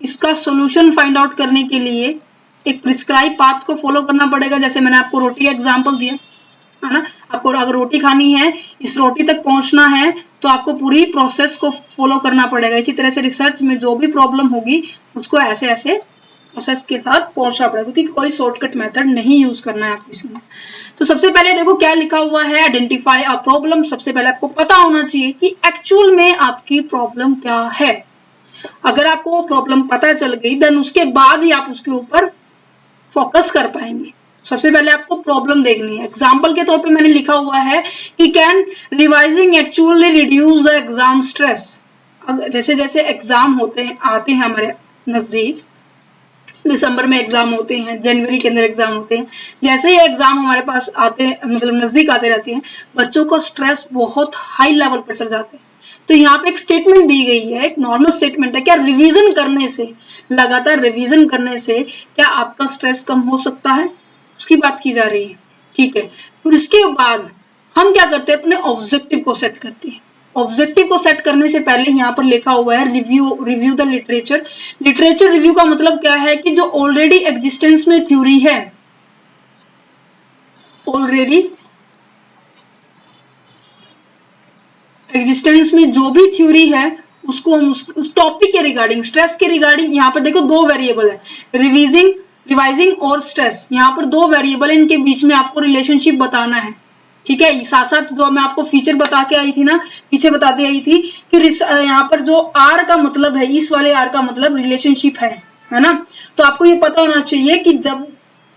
इसका सॉल्यूशन फाइंड आउट करने के लिए एक प्रिस्क्राइब पाथ को फॉलो करना पड़ेगा। जैसे मैंने आपको रोटी का एग्जांपल दिया है ना, आपको अगर रोटी खानी है, इस रोटी तक पहुंचना है तो आपको पूरी प्रोसेस को फॉलो करना पड़ेगा। इसी तरह से रिसर्च में जो भी प्रॉब्लम होगी उसको ऐसे ऐसे प्रोसेस के साथ पहुंचना पड़ेगा, क्योंकि कोई शॉर्टकट मेथड नहीं यूज करना है आपको इसमें। तो सबसे पहले देखो क्या लिखा हुआ है, आइडेंटिफाई अ प्रॉब्लम। सबसे पहले आपको पता होना चाहिए कि एक्चुअल में आपकी प्रॉब्लम क्या है। अगर आपको वो प्रॉब्लम पता चल गई देन उसके बाद ही आप उसके ऊपर फोकस कर पाएंगे। सबसे पहले आपको प्रॉब्लम देखनी है। एग्जाम्पल के तौर पे मैंने लिखा हुआ है कि can revising actually reduce the exam stress. जैसे जैसे एग्जाम होते हैं, आते हैं हमारे नजदीक, दिसंबर में एग्जाम होते हैं, जनवरी के अंदर एग्जाम होते हैं, जैसे ही एग्जाम हमारे पास आते हैं, मतलब नजदीक आते रहते हैं, बच्चों का स्ट्रेस बहुत हाई लेवल पर चल जाते हैं। तो यहाँ पे एक स्टेटमेंट दी गई है, एक नॉर्मल स्टेटमेंट है, क्या रिवीजन करने से, लगातार रिवीजन करने से क्या आपका स्ट्रेस कम हो सकता है, उसकी बात की जा रही है, ठीक है। फिर इसके बाद हम क्या करते हैं, अपने ऑब्जेक्टिव को सेट करते हैं। ऑब्जेक्टिव को सेट करने से पहले यहाँ पर लिखा हुआ है review the literature. Literature review का मतलब क्या है कि जो ऑलरेडी एग्जिस्टेंस में थ्योरी है, ऑलरेडी एग्जिस्टेंस में जो भी थ्योरी है उसको हम उस टॉपिक के रिगार्डिंग, स्ट्रेस के रिगार्डिंग, यहाँ पर देखो 2 वेरिएबल है, रिवाइजिंग और स्ट्रेस। यहाँ पर 2 वेरिएबल, इनके बीच में आपको रिलेशनशिप बताना है, ठीक है। साथ साथ जो मैं आपको फीचर बता के आई थी ना, पीछे बताती आई थी कि यहाँ पर जो आर का मतलब है, इस वाले आर का मतलब रिलेशनशिप है ना। तो आपको ये पता होना चाहिए कि जब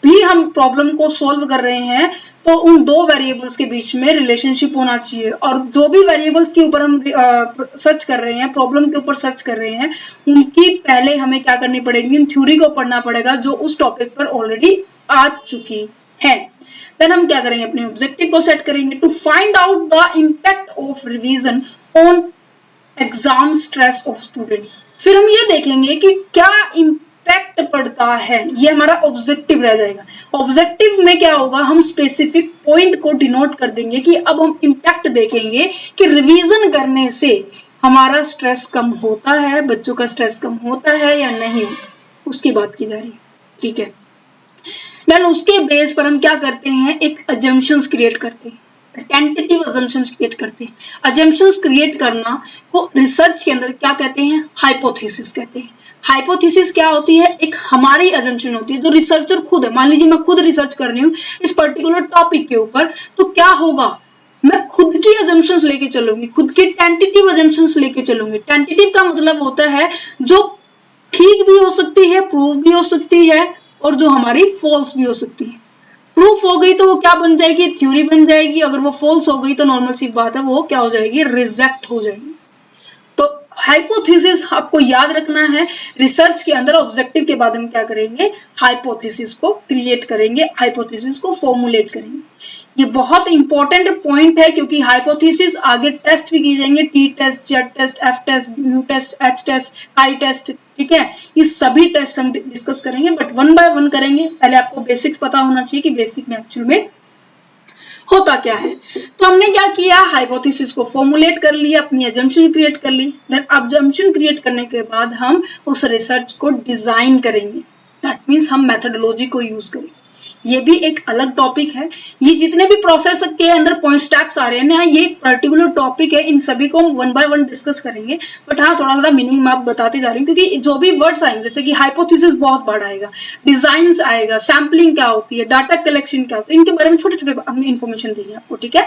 भी हम प्रॉब्लम को सॉल्व कर रहे हैं तो उन 2 वेरिएबल्स के बीच में रिलेशनशिप होना चाहिए। और जो भी वेरिएबल्स के ऊपर हम सर्च कर रहे हैं, प्रॉब्लम के ऊपर सर्च कर रहे हैं, उनकी पहले हमें क्या करनी पड़ेगी, उन थ्योरी को पढ़ना पड़ेगा जो उस टॉपिक पर ऑलरेडी आ चुकी है। देन हम क्या करेंगे, अपने ऑब्जेक्टिव को सेट करेंगे। To find out the impact of revision on exam stress of students. फिर हम ये देखेंगे कि क्या इम्पैक्ट पड़ता है, ये हमारा ऑब्जेक्टिव रह जाएगा। ऑब्जेक्टिव में क्या होगा, हम स्पेसिफिक पॉइंट को डिनोट कर देंगे कि अब हम इम्पैक्ट देखेंगे कि रिवीजन करने से हमारा स्ट्रेस कम होता है, बच्चों का स्ट्रेस कम होता है या नहीं होता, उसकी बात की जा रही है, ठीक है। देन उसके बेस पर हम क्या करते हैं, एक अजम्पशंस क्रिएट करते हैं, टेंटेटिव अजम्पशंस क्रिएट करते हैं। अजम्पशंस क्रिएट करना को रिसर्च के अंदर क्या कहते हैं, हाइपोथेसिस कहते हैं। हाइपोथेसिस क्या होती है, एक हमारी अजम्पशन होती है जो रिसर्चर खुद है। मान लीजिए मैं खुद रिसर्च कर रही हूँ इस पर्टिकुलर टॉपिक के ऊपर, तो क्या होगा, मैं खुद की अजम्पशंस लेके चलूंगी, खुद की टेंटेटिव अजम्पशंस लेके चलूंगी। टेंटेटिव का मतलब होता है जो ठीक भी हो सकती है, प्रूव भी हो सकती है, और जो हमारी फॉल्स भी हो सकती है। प्रूफ हो गई तो वो क्या बन जाएगी, थ्योरी बन जाएगी। अगर वो फॉल्स हो गई तो नॉर्मल सी बात है, वो क्या हो जाएगी, रिजेक्ट हो जाएगी। तो हाइपोथेसिस आपको याद रखना है, रिसर्च के अंदर ऑब्जेक्टिव के बाद हम क्या करेंगे, हाइपोथेसिस को क्रिएट करेंगे, हाइपोथेसिस को फॉर्मुलेट करेंगे। ये बहुत इंपॉर्टेंट पॉइंट है क्योंकि हाइपोथेसिस आगे टेस्ट भी की जाएंगे, T test, Z test, F test, U test, H test, I test, ठीक है, ये सभी टेस्ट हम डिस्कस करेंगे, बट वन बाय वन करेंगे। पहले आपको बेसिक्स पता होना चाहिए कि बेसिक में एक्चुअल में होता क्या है। तो हमने क्या किया, हाइपोथेसिस को फॉर्मुलेट कर लिया, अपनी अजम्पशन क्रिएट कर ली, देन अजम्पशन क्रिएट करने के बाद हम उस रिसर्च को डिजाइन करेंगे, दैट मीन्स हम मेथोडोलॉजी को यूज करेंगे। ये भी एक अलग टॉपिक है, ये जितने भी प्रोसेस के अंदर पॉइंट स्टेप्स आ रहे हैं ना, ये पर्टिकुलर टॉपिक है, इन सभी को हम वन बाय वन डिस्कस करेंगे, बट हाँ थोड़ा थोड़ा मीनिंग मैं आप बताते जा रही हूँ, क्योंकि जो भी वर्ड्स आएंगे, जैसे कि हाइपोथेसिस बहुत बड़ा आएगा, डिजाइन आएगा, सैम्पलिंग क्या होती है, डाटा कलेक्शन क्या होता है, इनके बारे में छोटे छोटे हमने इन्फॉर्मेशन दी है आपको, ठीक है।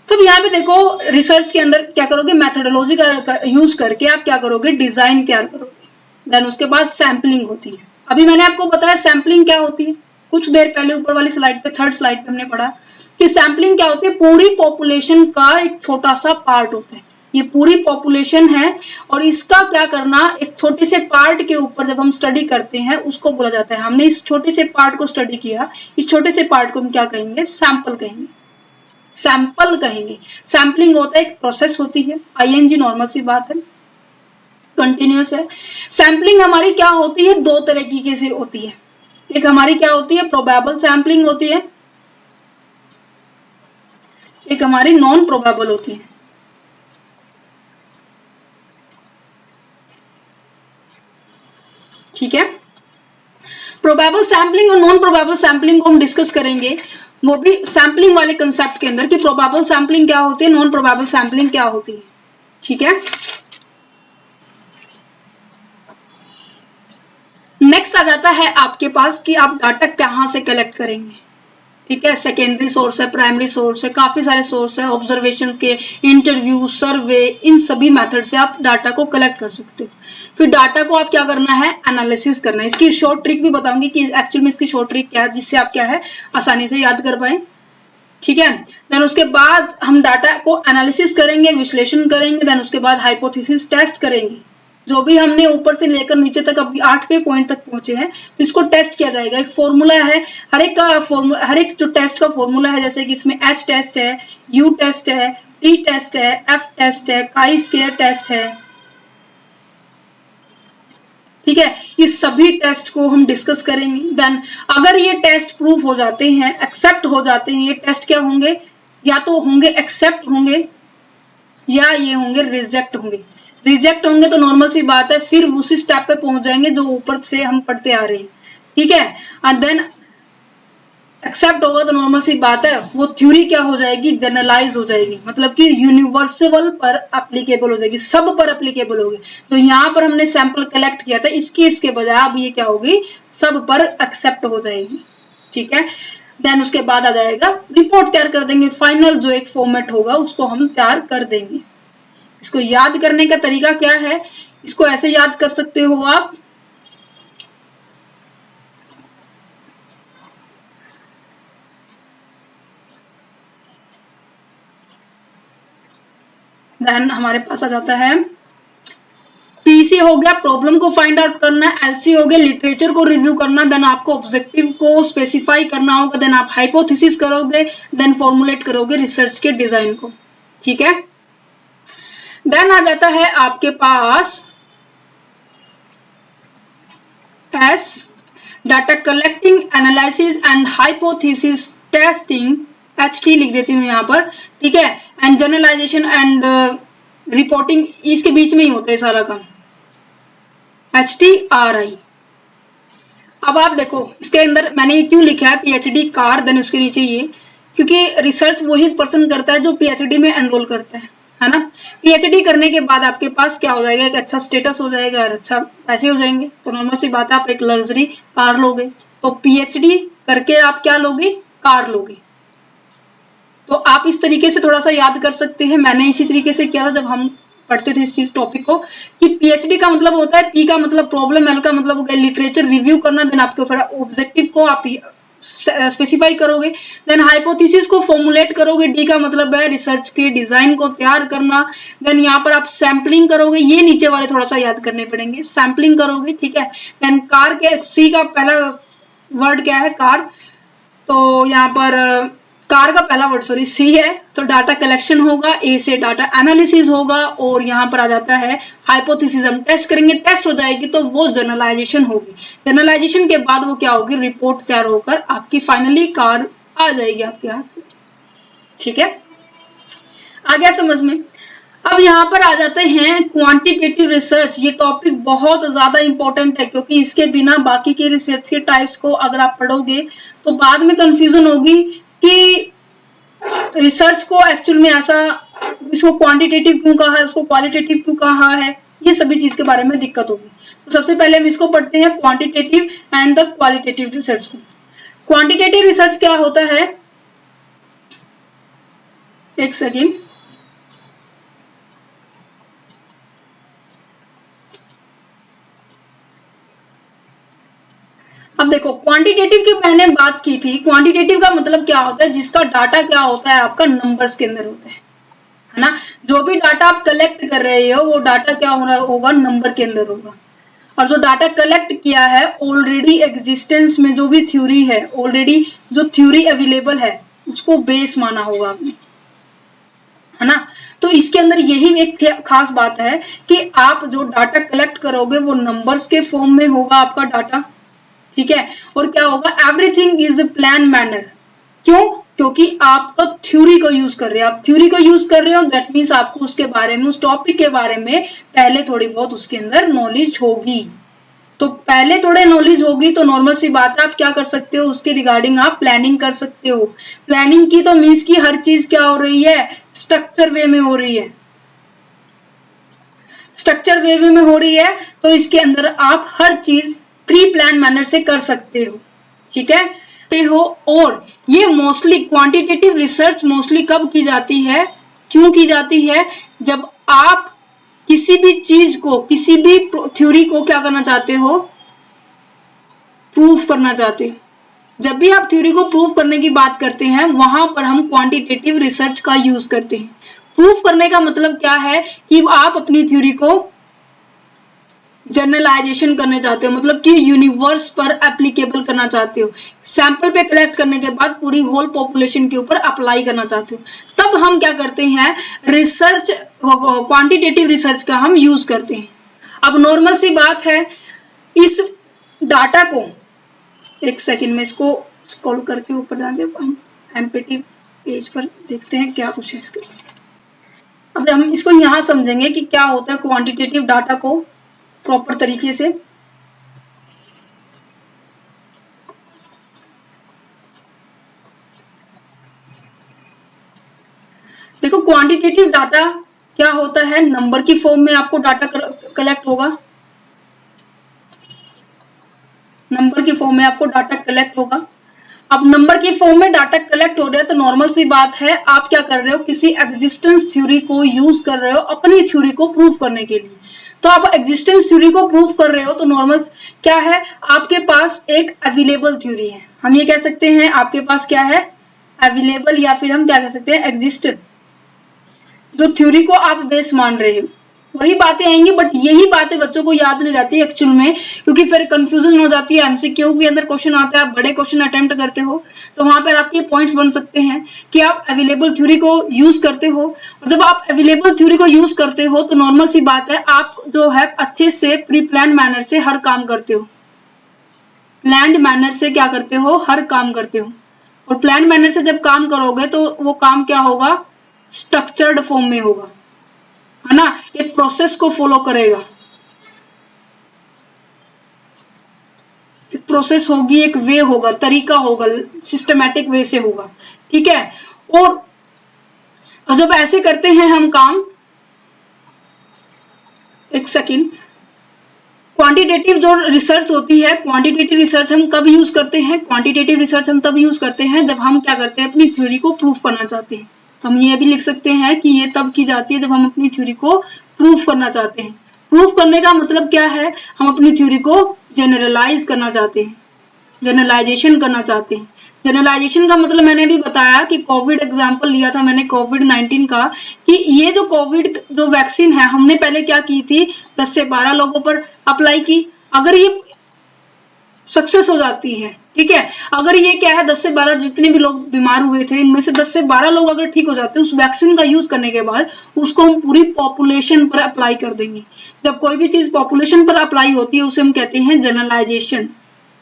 तो यहाँ पे देखो, रिसर्च के अंदर क्या करोगे, मैथोडोलॉजी का यूज करके आप क्या करोगे, डिजाइन तैयार करोगे, देन उसके बाद सैम्पलिंग होती है। अभी मैंने आपको बताया सैम्पलिंग क्या होती है, कुछ देर पहले ऊपर वाली स्लाइड पे, थर्ड स्लाइड पे हमने पढ़ा कि सैम्पलिंग क्या होती है, पूरी पॉपुलेशन का एक छोटा सा पार्ट होता है, ये पूरी पॉपुलेशन है और इसका क्या करना, एक छोटे से पार्ट के ऊपर जब हम स्टडी करते हैं उसको बोला जाता है, हमने इस छोटे से पार्ट को स्टडी किया, इस छोटे से पार्ट को हम क्या कहेंगे, सैंपल कहेंगे, सैंपल कहेंगे। सैम्पलिंग होता है, एक प्रोसेस होती है, आईएनजी नॉर्मल सी बात है, कंटिन्यूअस है। सैम्पलिंग हमारी क्या होती है, दो तरीके से होती है, एक हमारी क्या होती है, प्रोबेबल सैम्पलिंग होती है, एक हमारी नॉन प्रोबेबल होती है, ठीक है। प्रोबेबल सैम्पलिंग और नॉन प्रोबेबल सैम्पलिंग को हम डिस्कस करेंगे, वो भी सैम्पलिंग वाले कंसेप्ट के अंदर कि प्रोबेबल सैम्पलिंग क्या होती है, नॉन प्रोबेबल सैम्पलिंग क्या होती है, ठीक है। नेक्स्ट आ जाता है आपके पास कि आप डाटा कहां से कलेक्ट करेंगे, ठीक है। सेकेंडरी सोर्स है, प्राइमरी सोर्स है, काफी सारे सोर्स है, ऑब्जर्वेशंस के, इंटरव्यू, सर्वे, इन सभी मेथड से आप डाटा को कलेक्ट कर सकते हो। फिर डाटा को आप क्या करना है, एनालिसिस करना है। इसकी शॉर्ट ट्रिक भी बताऊंगी कि एक्चुअल में इसकी शॉर्ट ट्रिक क्या है, जिससे आप क्या है आसानी से याद कर पाए, ठीक है। देन उसके बाद हम डाटा को एनालिसिस करेंगे, विश्लेषण करेंगे, देन उसके बाद हाइपोथेसिस टेस्ट करेंगे। जो भी हमने ऊपर से लेकर नीचे तक अभी 8वें पॉइंट तक पहुंचे हैं, तो इसको टेस्ट किया जाएगा। एक फॉर्मूला है, हर एक जो टेस्ट का फॉर्मूला है, जैसे कि इसमें एच टेस्ट है, यू टेस्ट है, टी टेस्ट है, एफ टेस्ट है, काई स्क्वायर टेस्ट है, ठीक है। ये सभी टेस्ट को हम डिस्कस करेंगे। देन अगर ये टेस्ट प्रूफ हो जाते हैं, एक्सेप्ट हो जाते हैं, ये टेस्ट क्या होंगे, या तो होंगे एक्सेप्ट होंगे या ये होंगे रिजेक्ट होंगे। रिजेक्ट होंगे तो नॉर्मल सी बात है, फिर उसी स्टेप पे पहुंच जाएंगे जो ऊपर से हम पढ़ते आ रहे हैं, ठीक है। और देन एक्सेप्ट होगा तो नॉर्मल सी बात है, वो थ्योरी क्या हो जाएगी, जनरलाइज हो जाएगी, मतलब कि यूनिवर्सल पर एप्लीकेबल हो जाएगी, सब पर एप्लीकेबल होगी। तो यहाँ पर हमने सैंपल कलेक्ट किया था, इसके बजाय अब ये क्या होगी, सब पर एक्सेप्ट हो जाएगी, ठीक है। देन उसके बाद आ जाएगा रिपोर्ट तैयार कर देंगे, फाइनल जो एक फॉर्मेट होगा उसको हम तैयार कर देंगे। इसको याद करने का तरीका क्या है, इसको ऐसे याद कर सकते हो आप, देन हमारे पास आ जाता है पीसी हो गया, प्रॉब्लम को फाइंड आउट करना, एलसी हो गया, लिटरेचर को रिव्यू करना, देन आपको ऑब्जेक्टिव को स्पेसिफाई करना होगा, देन आप हाइपोथेसिस करोगे, देन फॉर्मुलेट करोगे रिसर्च के डिजाइन को, ठीक है। देन आ जाता है आपके पास S, data collecting, analysis and hypothesis testing, HT लिख देती हूँ यहाँ पर, ठीक है, एंड जनरलाइजेशन एंड रिपोर्टिंग, इसके बीच में ही होता है सारा काम, HTRI। अब आप देखो इसके अंदर मैंने क्यों लिखा है PhD कार, देन उसके नीचे ये, क्योंकि रिसर्च वही पर्सन करता है जो PhD में एनरोल करता है ना। PhD करने के बाद आपके पास क्या हो जाएगा, एक अच्छा स्टेटस हो जाएगा और अच्छा पैसे हो जाएंगे, तो नॉर्मल सी बात है आप एक लग्जरी कार लोगे। तो PhD करके आप क्या लोगे, कार लोगे। तो आप इस तरीके से थोड़ा सा याद कर सकते हैं, मैंने इसी तरीके से किया था जब हम पढ़ते थे इस चीज टॉपिक को, कि PhD का मतलब होता है, P का मतलब प्रॉब्लम, L का मतलब हो गया लिटरेचर रिव्यू करना, देन आपके फिर ऑब्जेक्टिव को आप स्पेसिफाई करोगे। देन हाइपोथेसिस को फॉर्मुलेट करोगे, डी का मतलब है रिसर्च के डिजाइन को तैयार करना। देन यहाँ पर आप सैम्पलिंग करोगे, ये नीचे वाले थोड़ा सा याद करने पड़ेंगे, सैम्पलिंग करोगे, ठीक है। देन कार के सी का पहला वर्ड क्या है, कार, तो यहाँ पर कार का पहला वर्ड सॉरी सी है, तो डाटा कलेक्शन होगा, ए से डाटा एनालिसिस होगा, और यहाँ पर आ जाता है हाइपोथेसिस, हम टेस्ट करेंगे, टेस्ट हो जाएगी तो वो जनरलाइजेशन होगी, जनरलाइजेशन के बाद वो क्या होगी, रिपोर्ट तैयार होकर आपकी फाइनली कार आ जाएगी आपके हाथ में, ठीक है। आ गया समझ में। अब यहाँ पर आ जाते हैं क्वांटिटेटिव रिसर्च। ये टॉपिक बहुत ज्यादा इंपॉर्टेंट है, क्योंकि इसके बिना बाकी के रिसर्च के टाइप्स को अगर आप पढ़ोगे तो बाद में कंफ्यूजन होगी कि रिसर्च को एक्चुअल में ऐसा, इसको क्वांटिटेटिव क्यों कहा है, उसको क्वालिटेटिव क्यों कहा है, ये सभी चीज के बारे में दिक्कत होगी। तो सबसे पहले हम इसको पढ़ते हैं, quantitative and the qualitative research को। क्वांटिटेटिव रिसर्च क्या होता है, एक सेकेंड, अब देखो क्वांटिटेटिव की मैंने बात की थी। क्वांटिटेटिव का मतलब क्या होता है, जिसका डाटा क्या होता है, आपका नंबर्स के अंदर होता है ना। जो भी डाटा आप कलेक्ट कर रहे हो वो डाटा क्या होगा, नंबर के अंदर होगा। और जो डाटा कलेक्ट किया है ऑलरेडी एग्जिस्टेंस में जो भी थ्योरी है, ऑलरेडी जो थ्योरी अवेलेबल है उसको बेस माना होगा आपने, है ना। तो इसके अंदर यही एक खास बात है कि आप जो डाटा कलेक्ट करोगे वो नंबर्स के फॉर्म में होगा आपका डाटा, ठीक है। और क्या होगा, एवरीथिंग इज प्लान मैनर। क्यों, क्योंकि आप तो थ्योरी को यूज कर रहे हो, आप थ्योरी को यूज कर रहे हो, दैट मीन्स आपको उसके बारे में, उस टॉपिक के बारे में पहले थोड़ी बहुत उसके अंदर नॉलेज होगी। तो पहले थोड़े नॉलेज होगी तो नॉर्मल सी बात है, आप क्या कर सकते हो, उसके रिगार्डिंग आप प्लानिंग कर सकते हो। प्लानिंग की तो मीन्स की हर चीज क्या हो रही है, स्ट्रक्चर वे में हो रही है, स्ट्रक्चर वे में हो रही है, तो इसके अंदर आप हर चीज प्री प्लान मैनर से कर सकते हो, ठीक है हो। और ये मोस्टली क्वांटिटेटिव रिसर्च मोस्टली कब की जाती है, क्यों की जाती है, जब आप किसी भी चीज को, किसी भी थ्योरी को क्या करना चाहते हो, प्रूफ करना चाहते हो। जब भी आप थ्योरी को प्रूफ करने की बात करते हैं वहां पर हम क्वांटिटेटिव रिसर्च का यूज करते हैं। प्रूफ करने का मतलब क्या है कि आप अपनी थ्योरी को जनरलाइजेशन करने चाहते हो, मतलब कि यूनिवर्स पर एप्लीकेबल करना चाहते हो। सैंपल पे कलेक्ट करने के बाद पूरी होल पॉपुलेशन के ऊपर अप्लाई करना चाहते हो, तब हम क्या करते हैं, रिसर्च, क्वांटिटेटिव रिसर्च का हम यूज करते हैं। अब नॉर्मल सी बात है, इस डाटा को, एक सेकंड में इसको स्क्रॉल करके ऊपर जाके हम एमपीटी पेज पर देखते हैं क्या कुछ है इसके। अब हम इसको यहाँ समझेंगे कि क्या होता है क्वांटिटेटिव डाटा को प्रॉपर तरीके से। देखो क्वांटिटेटिव डाटा क्या होता है, नंबर की फॉर्म में आपको डाटा कलेक्ट होगा, नंबर की फॉर्म में आपको डाटा कलेक्ट होगा। अब नंबर की फॉर्म में डाटा कलेक्ट हो रहा है तो नॉर्मल सी बात है, आप क्या कर रहे हो, किसी एग्जिस्टेंस थ्योरी को यूज कर रहे हो अपनी थ्योरी को प्रूव करने के लिए। तो आप एग्जिस्टेंस थ्योरी को प्रूव कर रहे हो तो नॉर्मल क्या है, आपके पास एक अवेलेबल थ्योरी है, हम ये कह सकते हैं आपके पास क्या है, अवेलेबल, या फिर हम क्या कह सकते हैं एग्जिस्टेंट, जो थ्योरी को आप बेस मान रहे हो। वही बातें आएंगी, बट यही बातें बच्चों को याद नहीं रहती एक्चुअल में, क्योंकि फिर कंफ्यूजन हो जाती है। एमसीक्यू के अंदर क्वेश्चन आता है, आप बड़े क्वेश्चन अटेम्प्ट करते हो तो वहां पर आपके पॉइंट्स बन सकते हैं कि आप अवेलेबल थ्योरी को यूज करते हो। और जब आप अवेलेबल थ्योरी को यूज करते हो तो नॉर्मल सी बात है, आप जो है अच्छे से प्री प्लान मैनर से हर काम करते हो, प्लान्ड मैनर से क्या करते हो, हर काम करते हो। और प्लान मैनर से जब काम करोगे तो वो काम क्या होगा, स्ट्रक्चर्ड फॉर्म में होगा, है ना, एक प्रोसेस को फॉलो करेगा, एक प्रोसेस होगी, एक वे होगा, तरीका होगा, सिस्टमैटिक वे से होगा, ठीक है। और जब ऐसे करते हैं हम काम, एक सेकंड, क्वांटिटेटिव जो रिसर्च होती है, क्वांटिटेटिव रिसर्च हम कब यूज करते हैं, क्वांटिटेटिव रिसर्च हम तब यूज करते हैं जब हम क्या करते हैं, अपनी थ्योरी को प्रूफ करना चाहते हैं। तो हम ये भी लिख सकते हैं कि ये तब की जाती है जब हम अपनी थ्योरी को प्रूफ करना चाहते हैं। प्रूफ करने का मतलब क्या है, हम अपनी थ्योरी को जनरलाइज करना चाहते हैं, जनरलाइजेशन करना चाहते हैं। जनरलाइजेशन का मतलब मैंने अभी बताया कि कोविड एग्जांपल लिया था मैंने कोविड-19 का, कि ये जो कोविड जो वैक्सीन है हमने पहले क्या की थी, 10 से 12 लोगों पर अप्लाई की। अगर ये सक्सेस हो जाती है, ठीक है, अगर ये क्या है 10 से 12 जितने भी लोग बीमार हुए थे इनमें से 10 से 12 लोग अगर ठीक हो जाते हैं उस वैक्सीन का यूज करने के बाद, उसको हम पूरी पॉपुलेशन पर अप्लाई कर देंगे। जब कोई भी चीज पॉपुलेशन पर अप्लाई होती है उसे हम कहते हैं जनरलाइजेशन,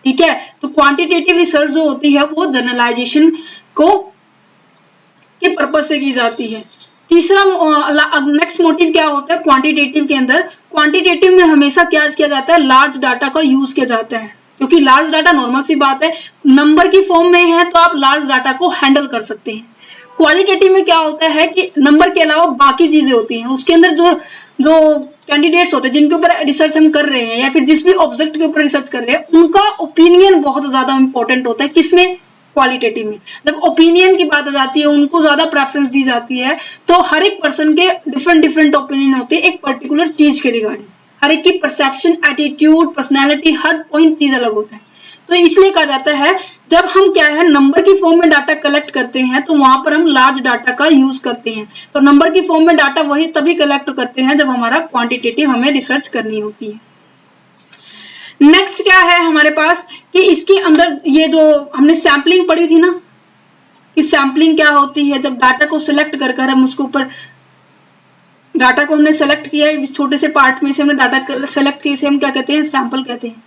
ठीक है। तो क्वांटिटेटिव रिसर्च जो होती है वो जनरलाइजेशन को के पर्पज से की जाती है। तीसरा नेक्स्ट मोटिव क्या होता है क्वांटिटेटिव के अंदर, क्वांटिटेटिव में हमेशा क्या किया जाता है, लार्ज डाटा का यूज किया जाता है, क्योंकि लार्ज डाटा नॉर्मल सी बात है, नंबर की फॉर्म में है तो आप लार्ज डाटा को हैंडल कर सकते हैं। क्वालिटेटिव में क्या होता है कि नंबर के अलावा बाकी चीजें होती हैं, उसके अंदर जो जो कैंडिडेट्स होते हैं जिनके ऊपर रिसर्च हम कर रहे हैं या फिर जिस भी ऑब्जेक्ट के ऊपर रिसर्च कर रहे हैं उनका ओपिनियन बहुत ज्यादा इंपॉर्टेंट होता है। किसमें, क्वालिटेटिव में। जब ओपिनियन की बात आ जाती है, उनको ज्यादा प्रेफरेंस दी जाती है, तो हर एक पर्सन के डिफरेंट डिफरेंट ओपिनियन होते हैं एक पर्टिकुलर चीज के रिगार्डिंग। हर एक की परसेप्शन, एटीट्यूड, पर्सनैलिटी, हर पॉइंट चीज अलग होता है। तो इसलिए कहा जाता है जब हम क्या है नंबर की फॉर्म में डाटा कलेक्ट करते हैं तो वहां पर हम लार्ज डाटा का यूज करते हैं। तो नंबर की फॉर्म में डाटा वही तभी कलेक्ट करते हैं जब हमारा क्वांटिटेटिव हमें रिसर्च करनी होती है। नेक्स्ट क्या है हमारे पास कि इसके अंदर ये जो हमने सैम्पलिंग पढ़ी थी ना, कि सैम्पलिंग क्या होती है, जब डाटा को सिलेक्ट कर हम उसके ऊपर डाटा को हमने सेलेक्ट किया, इस छोटे से पार्ट में से हमने डाटा सेलेक्ट किया, इसे हम क्या कहते हैं, सैंपल कहते हैं।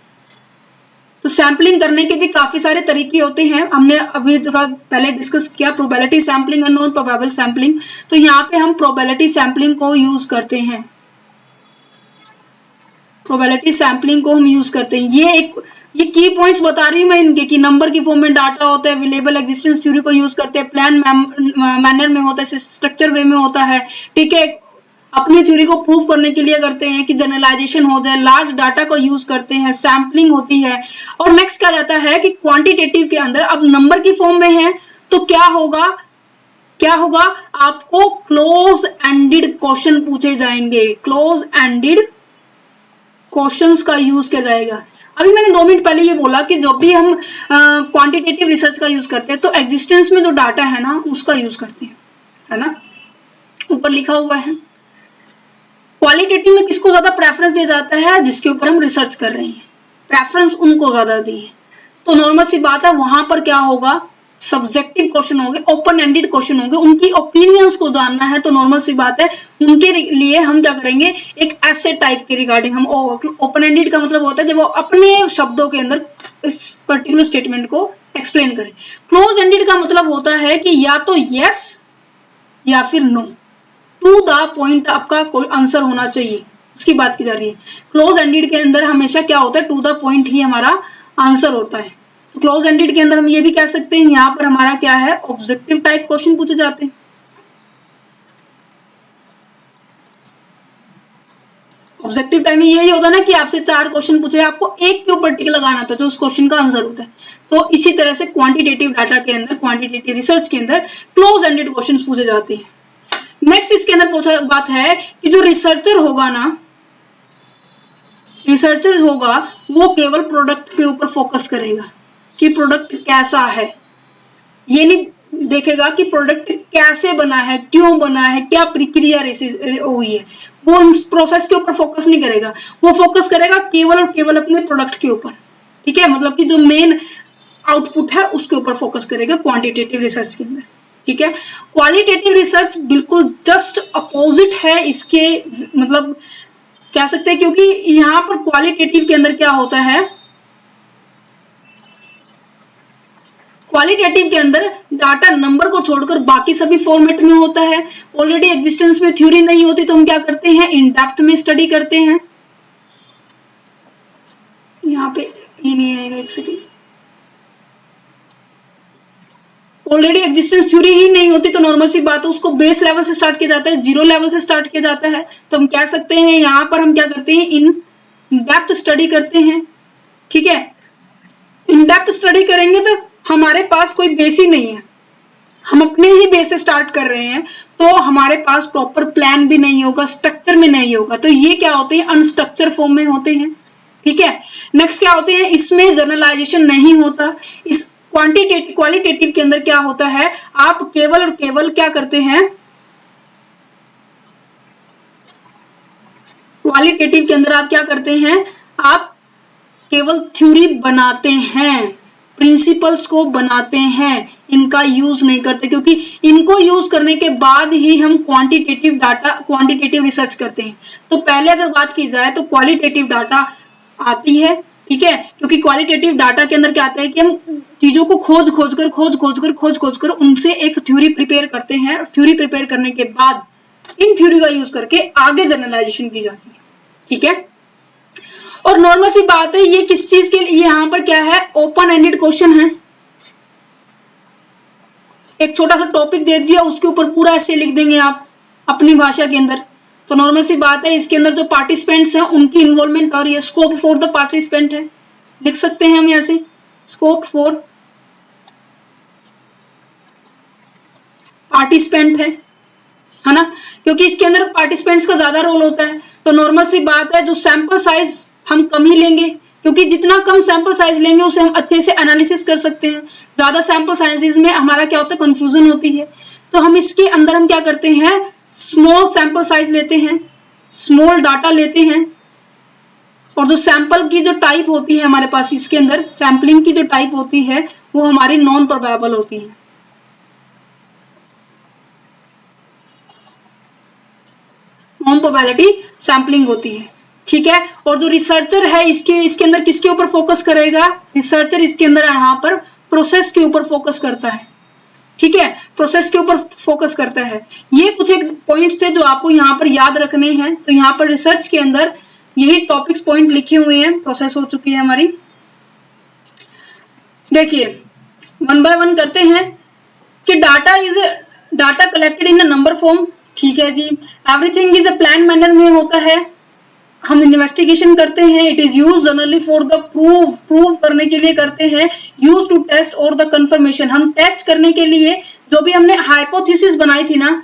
तो सैम्पलिंग करने के भी काफी सारे तरीके होते हैं, हमने अभी थोड़ा पहले डिस्कस किया प्रोबेबिलिटी सैम्पलिंग और नॉन प्रोबेबल सैम्पलिंग। तो यहाँ पे हम प्रोबेबिलिटी सैम्पलिंग को यूज करते हैं, प्रोबेबिलिटी सैम्पलिंग को हम यूज करते हैं। ये की पॉइंट्स बता रही हूँ मैं इनके, कि नंबर की फॉर्म में डाटा होता है, अवेलेबल एग्जिस्टेंस थ्योरी को यूज करते हैं, प्लान मैनर में होता है, स्ट्रक्चर वे में होता है, ठीक है। अपनी थ्योरी को प्रूव करने के लिए करते हैं कि जनरलाइजेशन हो जाए, लार्ज डाटा को यूज करते हैं, सैम्पलिंग होती है। और नेक्स्ट क्या जाता है कि क्वांटिटेटिव के अंदर अब नंबर की फॉर्म में है तो क्या होगा, आपको क्लोज एंडेड क्वेश्चन पूछे जाएंगे, क्लोज एंडेड क्वेश्चंस का यूज किया जाएगा। अभी मैंने 2 मिनट पहले ये बोला कि जब भी हम क्वांटिटेटिव रिसर्च का यूज करते हैं तो एग्जिस्टेंस में जो डाटा है ना उसका यूज करते हैं, है ना, ऊपर लिखा हुआ है। क्वालिटेटिव में किसको ज्यादा प्रेफरेंस दिया जाता है, जिसके ऊपर हम रिसर्च कर रहे हैं, प्रेफरेंस उनको ज्यादा दी है। तो नॉर्मल सी बात है वहां पर क्या होगा, सब्जेक्टिव क्वेश्चन होंगे, ओपन एंडेड क्वेश्चन होंगे, उनकी ओपिनियंस को जानना है। तो नॉर्मल सी बात है उनके लिए हम क्या करेंगे, एक ऐसे टाइप के रिगार्डिंग हम ओपन एंडेड का मतलब होता है जब वो अपने शब्दों के अंदर इस पर्टिकुलर स्टेटमेंट को एक्सप्लेन करें। क्लोज एंडेड का मतलब होता है कि या तो यस या फिर नो, टू द पॉइंट आपका कोई आंसर होना चाहिए, उसकी बात की जा रही है। क्लोज एंडेड के अंदर हमेशा क्या होता है, टू द पॉइंट ही हमारा आंसर होता है। तो क्लोज एंडेड के अंदर हम ये भी कह सकते हैं यहाँ पर हमारा क्या है, ऑब्जेक्टिव टाइप क्वेश्चन पूछे जाते हैं। ऑब्जेक्टिव टाइप में यही होता है ना कि आपसे 4 क्वेश्चन पूछे, आपको एक के ऊपर टिक लगाना था जो उस क्वेश्चन का आंसर होता है। तो इसी तरह से क्वांटिटेटिव डाटा के अंदर, क्वांटिटेटिव रिसर्च के अंदर क्लोज एंडेड क्वेश्चन पूछे जाते हैं। नेक्स्ट इसके अंदर पूछा बात है कि जो रिसर्चर होगा ना, रिसर्चर होगा वो केवल प्रोडक्ट के ऊपर फोकस करेगा कि प्रोडक्ट कैसा है, ये नहीं देखेगा कि प्रोडक्ट कैसे बना है, क्यों बना है, क्या प्रक्रिया हुई है, वो इस प्रोसेस के ऊपर फोकस नहीं करेगा, वो फोकस करेगा केवल और केवल अपने प्रोडक्ट के ऊपर, ठीक है। मतलब कि जो मेन आउटपुट है उसके ऊपर फोकस करेगा क्वांटिटेटिव रिसर्च के अंदर, ठीक है। क्वालिटेटिव रिसर्च बिल्कुल जस्ट अपोजिट है इसके, मतलब कह सकते हैं, क्योंकि यहाँ पर क्वालिटेटिव के अंदर क्या होता है, क्वालिटेटिव के अंदर डाटा नंबर को छोड़कर बाकी सभी फॉर्मेट में होता है। ऑलरेडी एग्जिस्टेंस में थ्योरी नहीं होती तो हम क्या करते हैं, इन डेप्थ में स्टडी करते हैं। यहाँ पे ये नहीं आएगा, एक सेकेंड, ऑलरेडी एग्जिस्टेंस थ्योरी ही नहीं होती तो नॉर्मल सी बात है उसको बेस लेवल से स्टार्ट किया जाता है, 0 लेवल से स्टार्ट किया जाता है। तो हम कह सकते हैं यहाँ पर हम क्या करते हैं, इन डेप्थ स्टडी करते हैं, ठीक है। इन डेप्थ स्टडी करेंगे तो हमारे पास कोई बेस ही नहीं है, हम अपने ही बेस से स्टार्ट कर रहे हैं, तो हमारे पास प्रॉपर प्लान भी नहीं होगा, स्ट्रक्चर में नहीं होगा। तो ये क्या होते हैं, अनस्ट्रक्चर फॉर्म में होते हैं, ठीक है। नेक्स्ट क्या होते हैं, इसमें जनरलाइजेशन नहीं होता। इस क्वालिटेटिव के अंदर क्या होता है, आप केवल और केवल क्या करते हैं, क्वालिटेटिव के अंदर आप क्या करते हैं, आप केवल थ्योरी बनाते हैं, प्रिंसिपल्स को बनाते हैं, इनका यूज नहीं करते, क्योंकि इनको यूज करने के बाद ही हम क्वांटिटेटिव रिसर्च करते हैं। तो पहले अगर बात की जाए तो क्वालिटेटिव डाटा आती है, ठीक है, क्योंकि क्वालिटेटिव डाटा के अंदर क्या आता है कि हम चीजों को खोज कर उनसे एक थ्योरी प्रिपेयर करते हैं। थ्योरी प्रिपेयर करने के बाद इन थ्योरी का यूज करके आगे जनरलाइजेशन की जाती है, ठीक है। और नॉर्मल सी बात है, ये किस चीज के लिए, यहाँ पर क्या है, ओपन एंडेड क्वेश्चन है। एक छोटा सा टॉपिक दे दिया, उसके ऊपर पूरा ऐसे लिख देंगे आप अपनी भाषा के अंदर। तो नॉर्मल सी बात है, इसके अंदर जो पार्टिसिपेंट्स हैं उनकी इन्वॉल्वमेंट और ये स्कोप फॉर द पार्टिसिपेंट है, लिख सकते हैं हम यहाँ से स्कोप फॉर पार्टिसिपेंट है ना, क्योंकि इसके अंदर पार्टिसिपेंट्स का ज्यादा रोल होता है। तो नॉर्मल सी बात है, जो सैंपल साइज हम कम ही लेंगे, क्योंकि जितना कम सैंपल साइज लेंगे उसे हम अच्छे से एनालिसिस कर सकते हैं। ज्यादा सैंपल साइजेस में हमारा क्या होता है, कंफ्यूजन होती है। तो हम इसके अंदर हम क्या करते हैं, स्मॉल सैंपल साइज लेते हैं, स्मॉल डाटा लेते हैं, और जो सैंपल की जो टाइप होती है हमारे पास, इसके अंदर सैंपलिंग की जो टाइप होती है वो हमारी नॉन प्रोबेबल होती है, नॉन प्रोबेबिलिटी सैंपलिंग होती है, ठीक है। और जो रिसर्चर है इसके अंदर किसके ऊपर फोकस करेगा, रिसर्चर इसके अंदर यहाँ पर प्रोसेस के ऊपर फोकस करता है, ठीक है, प्रोसेस के ऊपर फोकस करता है। ये कुछ एक पॉइंट्स थे जो आपको यहाँ पर याद रखने हैं। तो यहाँ पर रिसर्च के अंदर यही टॉपिक्स पॉइंट लिखे हुए हैं, प्रोसेस हो चुकी है हमारी। देखिए वन बाय वन करते हैं कि data collected in a number form, ठीक है जी। Everything is a plan manner में होता है, हम इन्वेस्टिगेशन करते हैं। It is use generally for the prove करने के लिए करते हैं, यूज टू टेस्ट और द कंफर्मेशन, हम टेस्ट करने के लिए जो भी हमने हाइपोथेसिस बनाई थी ना,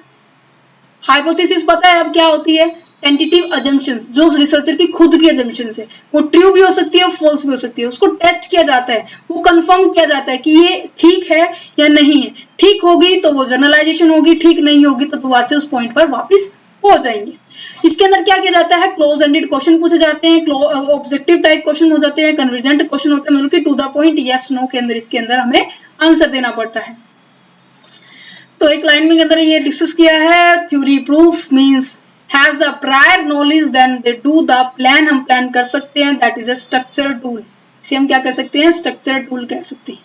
हाइपोथेसिस पता है अब क्या होती है, टेंटेटिव अजम्पशंस, जो रिसर्चर की खुद की अजम्पशंस है, वो ट्रू भी हो सकती है और फॉल्स भी हो सकती है। उसको टेस्ट किया जाता है, वो कंफर्म किया जाता है कि ये ठीक है या नहीं है। ठीक होगी तो वो जनरलाइजेशन होगी, ठीक नहीं होगी तो दोबारा से उस पॉइंट पर वापस हो जाएंगे। इसके अंदर क्या किया जाता है, क्लोज एंडेड क्वेश्चन पूछे जाते हैं, ऑब्जेक्टिव टाइप क्वेश्चन हो जाते हैं, कन्वर्जेंट क्वेश्चन होते हैं, मतलब कि to the point yes no के अंदर इसके अंदर हमें आंसर देना पड़ता है। तो एक लाइन में के अंदर ये डिस्कस किया है, theory proof means has a prior knowledge then they do the plan, हम प्लान कर सकते हैं, that is a structure tool, इसे हम क्या कह सकते हैं, स्ट्रक्चर टूल कह सकते हैं,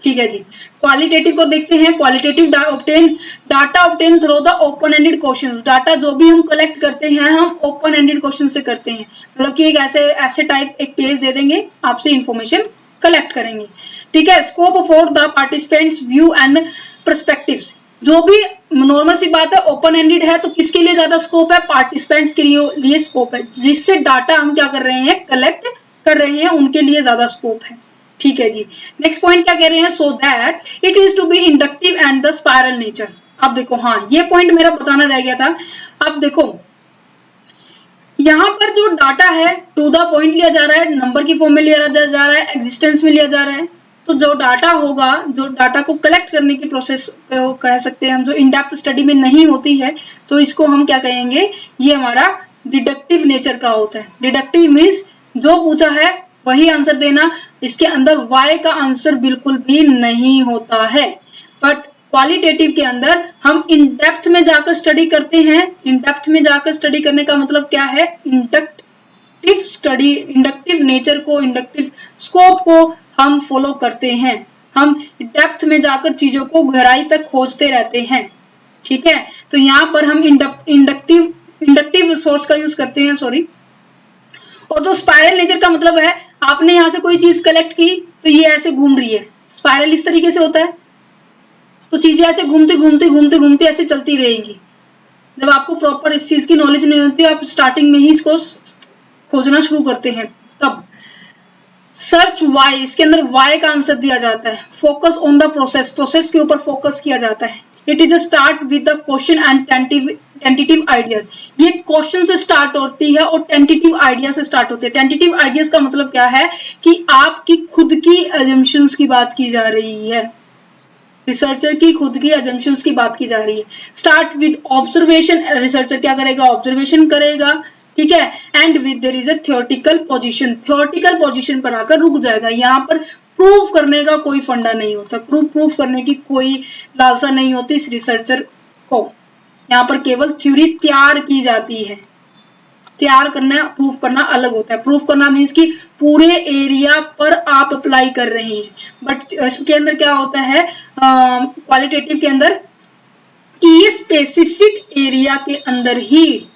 ठीक है जी। क्वालिटेटिव को देखते हैं, qualitative data obtain through the open ended questions, data जो भी हम कलेक्ट करते हैं हम ओपन एंडेड क्वेश्चन से करते हैं, मतलब कि एक ऐसे टाइप एक पेज दे देंगे, आपसे इंफॉर्मेशन कलेक्ट करेंगे, ठीक है। Scope for the participants view and perspectives, जो भी नॉर्मल सी बात है, ओपन एंडेड है तो किसके लिए ज्यादा स्कोप है, पार्टिसिपेंट्स के लिए स्कोप है, जिससे डाटा हम क्या कर रहे हैं, कलेक्ट कर रहे हैं, उनके लिए ज्यादा स्कोप है, ठीक है जी। नेक्स्ट पॉइंट क्या कह रहे हैं, so that it is to be inductive and the spiral nature. अब देखो, हाँ ये पॉइंट मेरा बताना रह गया था। अब देखो यहाँ पर जो डाटा है टू द पॉइंट लिया जा रहा है, नंबर की फॉर्म में लिया जा रहा है, एग्जिस्टेंस में लिया जा रहा है। तो जो डाटा होगा, जो डाटा को कलेक्ट करने की प्रोसेस कह सकते हैं हम, जो इन डेप्थ स्टडी में नहीं होती है, तो इसको हम क्या कहेंगे, ये हमारा डिडक्टिव नेचर का होता है। डिडक्टिव मीन्स जो पूछा है वही आंसर देना, इसके अंदर वाई का आंसर बिल्कुल भी नहीं होता है। बट क्वालिटेटिव के अंदर हम इन डेप्थ में जाकर स्टडी करते हैं। इन डेप्थ में जाकर स्टडी करने का मतलब क्या है, इंडक्टिव स्टडी, इंडक्टिव नेचर को, इंडक्टिव स्कोप को हम फॉलो करते हैं। हम डेप्थ में जाकर चीजों को गहराई तक खोजते रहते हैं, ठीक है। तो यहाँ पर हम इंडक्टिव सोर्स का यूज करते हैं, सॉरी। और जो स्पाइरल नेचर का मतलब है, आपने यहाँ से कोई चीज कलेक्ट की तो ये ऐसे घूम रही है, स्पाइरल इस तरीके से होता है, तो चीजें ऐसे घूमते घूमते घूमते घूमते ऐसे चलती रहेंगी। जब आपको प्रॉपर इस चीज की नॉलेज नहीं होती, आप स्टार्टिंग में ही इसको खोजना शुरू करते हैं, तब सर्च वाई, इसके अंदर वाई का आंसर दिया जाता है। Focus on the process, process के ऊपर फोकस किया जाता है। It is a start with the question and tentative ideas, ये क्वेश्चन से स्टार्ट होती है और टेंटेटिव आइडिया से स्टार्ट होती है। टेंटेटिव आइडियाज का मतलब क्या है कि आपकी खुद की अजम्पशंस की बात की जा रही है, रिसर्चर की खुद की अजम्पशंस की बात की जा रही है। स्टार्ट विद ऑब्जर्वेशन, रिसर्चर क्या करेगा, ऑब्जर्वेशन करेगा, ठीक है। And with their is a theoretical position, theoretical position पर आकर रुक जाएगा। यहाँ पर प्रूफ करने का कोई फंडा नहीं होता, प्रूफ करने की कोई लालसा नहीं होती इस रिसर्चर को। यहाँ पर केवल थ्योरी तैयार की जाती है, तैयार करना प्रूफ करना अलग होता है। प्रूफ करना मीन्स कि पूरे एरिया पर आप अप्लाई कर रहे हैं, बट इसके अंदर क्या होता है क्वालिटेटिव के अंदर कि स्पेसिफिक एरिया के अंदर ही